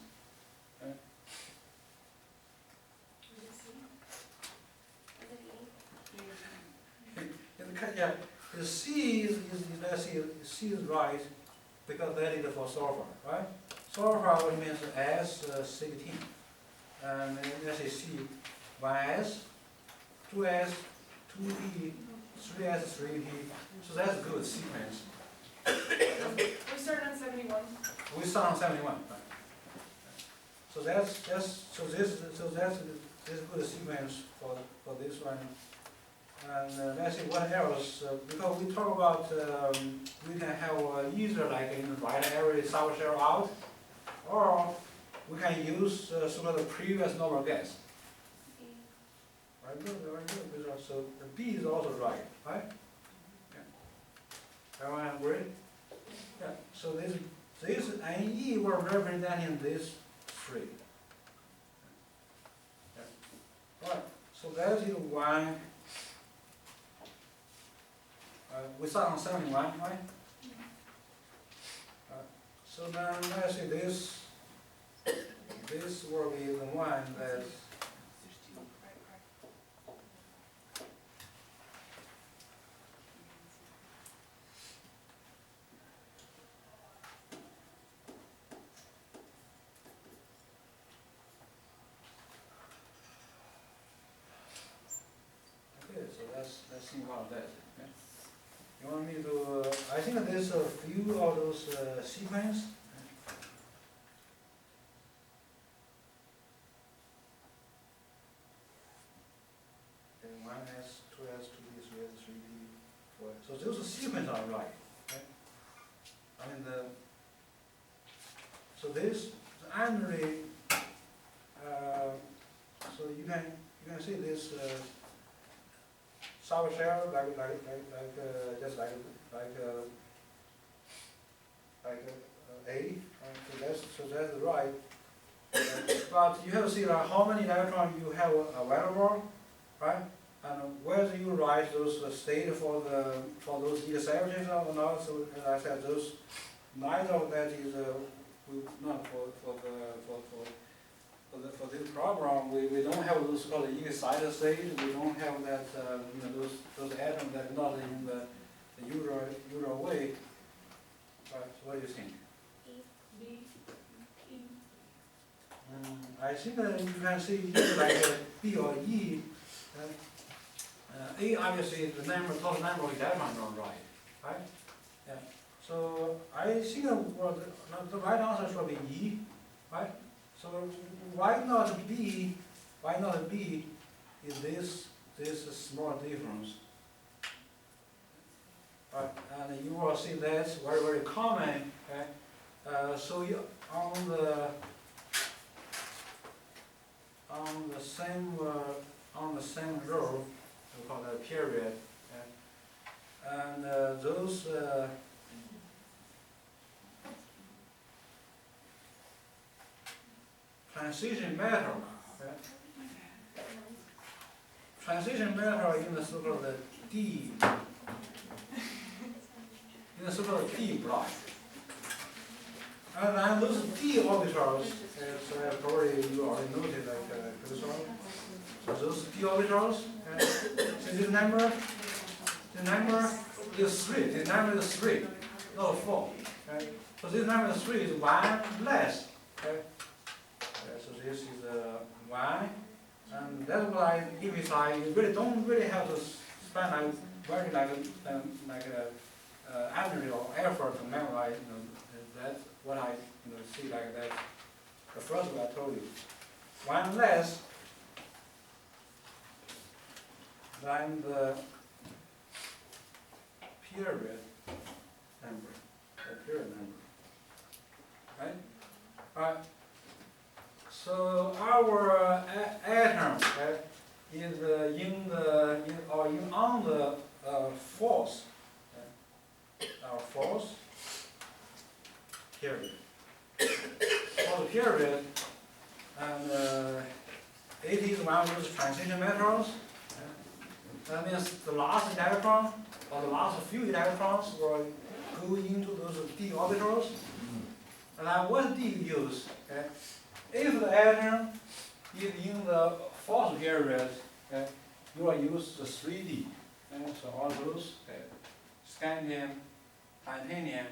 Speaker 2: Yeah, the C is let's see, C is right because that is for sulfur, right? Sulfur means S16, and let's say C, 1S, 2S, 2P, 3S, 3P. So that's a good sequence.
Speaker 3: We started on 71.
Speaker 2: We start on 71. Right? So this is good sequence for this one. And let's see what else, because we talk about, we can have either like in the right area subshell out, or we can use sort of the previous normal gas. Very good, very good. So the B is also right? Yeah. Everyone agree? Yeah. So this NE were representing this 3. Yeah. Right. So that is 1. We start on 71, right? So then let's see this will be the one that okay, so let's think about that. Okay? You want me to, I think there's a few of those sequence. Okay, 1S, 2S, 2B, 3S, 3B, 4S. So those sequence are right. Okay? I mean so this angry, so you can see this subshell like like A, so that's right. But you have to see like how many electrons you have available, right? And whether you write those state for those interceptions or not. So as I said, those neither of that is not for this program. We don't have those called inside state. We don't have that those atoms that are not in the usual way. Right. So what do you think?
Speaker 3: B, E.
Speaker 2: I think that you can see here like B or E. A obviously is the total number of electrons are right? Yeah. So I think the right answer should be E, right? So why not B? Why not B? Is this small difference? Right, and you will see that's very, very common. Okay? So you, on the same row, we call that period, okay? And those transition matter, okay? Transition matter in the so-called D. In the so-called D block. And then those D orbitals, as probably you already noted, like so those D orbitals, so this number is 3. This number is 3, not 4. Okay? So this number 3 is 1 less. Okay? So this is 1, and that's why emphasize you really don't really have to spend very energy or effort to memorize. That's what I see like that. The first one I told you, 1 less than the period number, right? Right. So our atom is on the fourth, our fourth period. For the period, and it is one of those transition metals. That means the last electron or the last few electrons will go into those d orbitals. And then what d you use? Okay? If the atom is in the fourth period, okay, you will use the 3D. Okay? So all those scandium, titanium,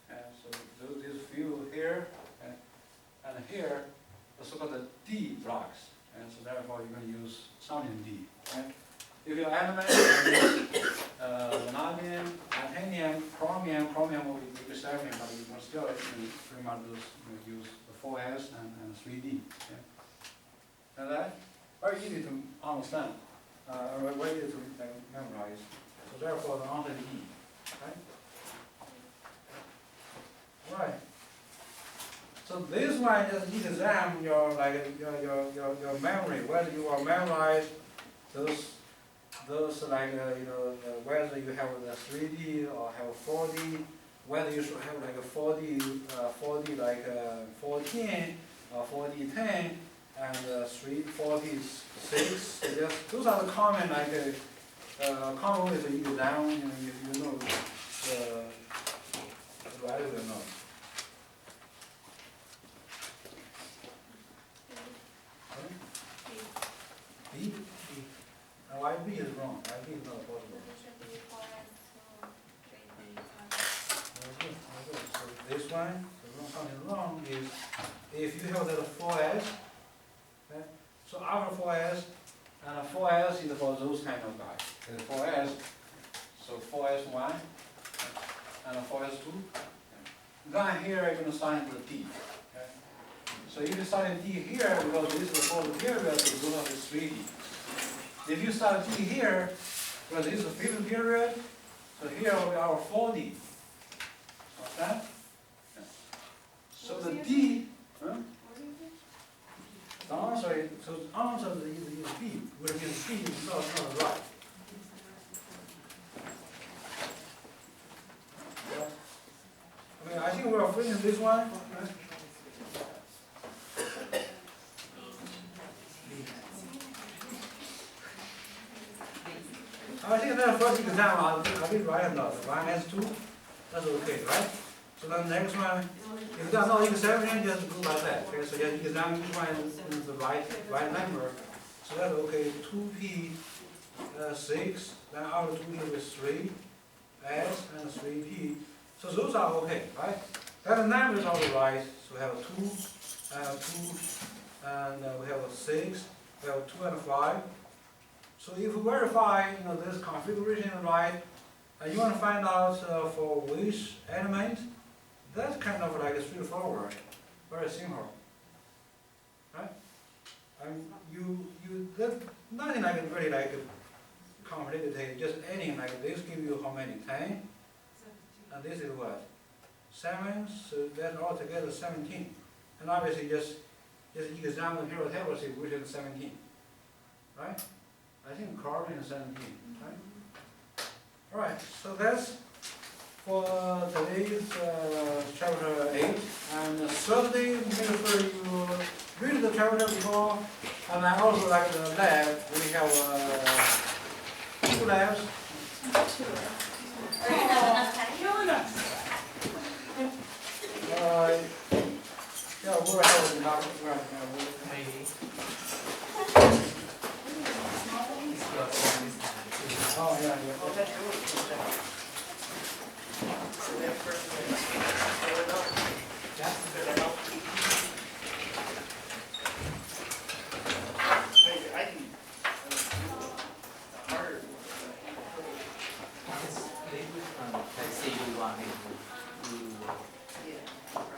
Speaker 2: so these few here, and here, the so-called D blocks. And so therefore you're going to use sodium D. Okay? If your element is vanadium, titanium, chromium will be reserving, but you can still pretty much use the 4S and 3D. Okay? And that very easy to understand, very easy to memorize. So therefore the answer is E. Right? Right. So this one just examine your memory, whether you will memorize those whether you have the 3D or have 4D, whether you should have like a 4D like 14 or 4D10 and 4D6. Those are the common common ways you go down. You know the value or not. B? No, IB is wrong. IB is not possible. So this one, something wrong is if you have that 4S, okay? So after 4S, and 4S is for those kind of guys. There's 4S, so 4S1 and 4S2. Then here you're going to sign the D. Okay? So if you sign D here, because this is for the period, so those are the 3D. If you start D here, because this is the fifth period, so here will be our 4D. Okay? So the D, huh? The answer is, so the answer is B, which means B is not right. Yeah. I mean, I think for instance, this one, right? I think that first example, I did right or not, 1s2, that's okay, right? So then the next one, if that's not exception, just go like that, okay? So just examine which one is the right number. So that's okay, 2p, 6, then out of 2p is 3, s, and 3p. So those are okay, right? Then the numbers are right, so we have 2, 2, and we have 6, we have 2 and 5. So if we verify, this configuration is right, you want to find out for which element, that's kind of like straightforward, very simple, right? And there's nothing like really like complicated, just adding like this give you how many? 10, and this is what? 7, so that's altogether 17. And obviously just examine here, tell us which is 17, right? I think carbon is 17, right? All right, so that's for today's chapter 8. And Thursday, make sure you read the chapter before. And I also like the lab. We have 2 labs.
Speaker 3: Killing us.
Speaker 2: Yeah, we'll have another
Speaker 1: Maybe.
Speaker 2: Oh, yeah,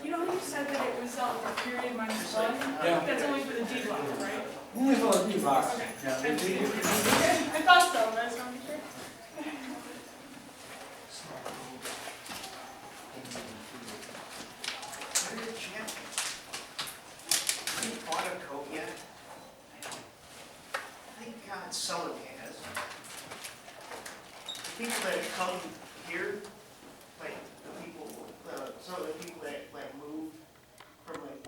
Speaker 3: You know, you said that it was a period minus 1?
Speaker 2: Yeah.
Speaker 3: That's only for the D block, right?
Speaker 2: Only for the D box.
Speaker 3: Okay.
Speaker 2: Yeah,
Speaker 3: I thought so, but I just wanted to be sure.
Speaker 5: Coat yet? I think someone has. The people that come here, like the people, some of the people that like moved from like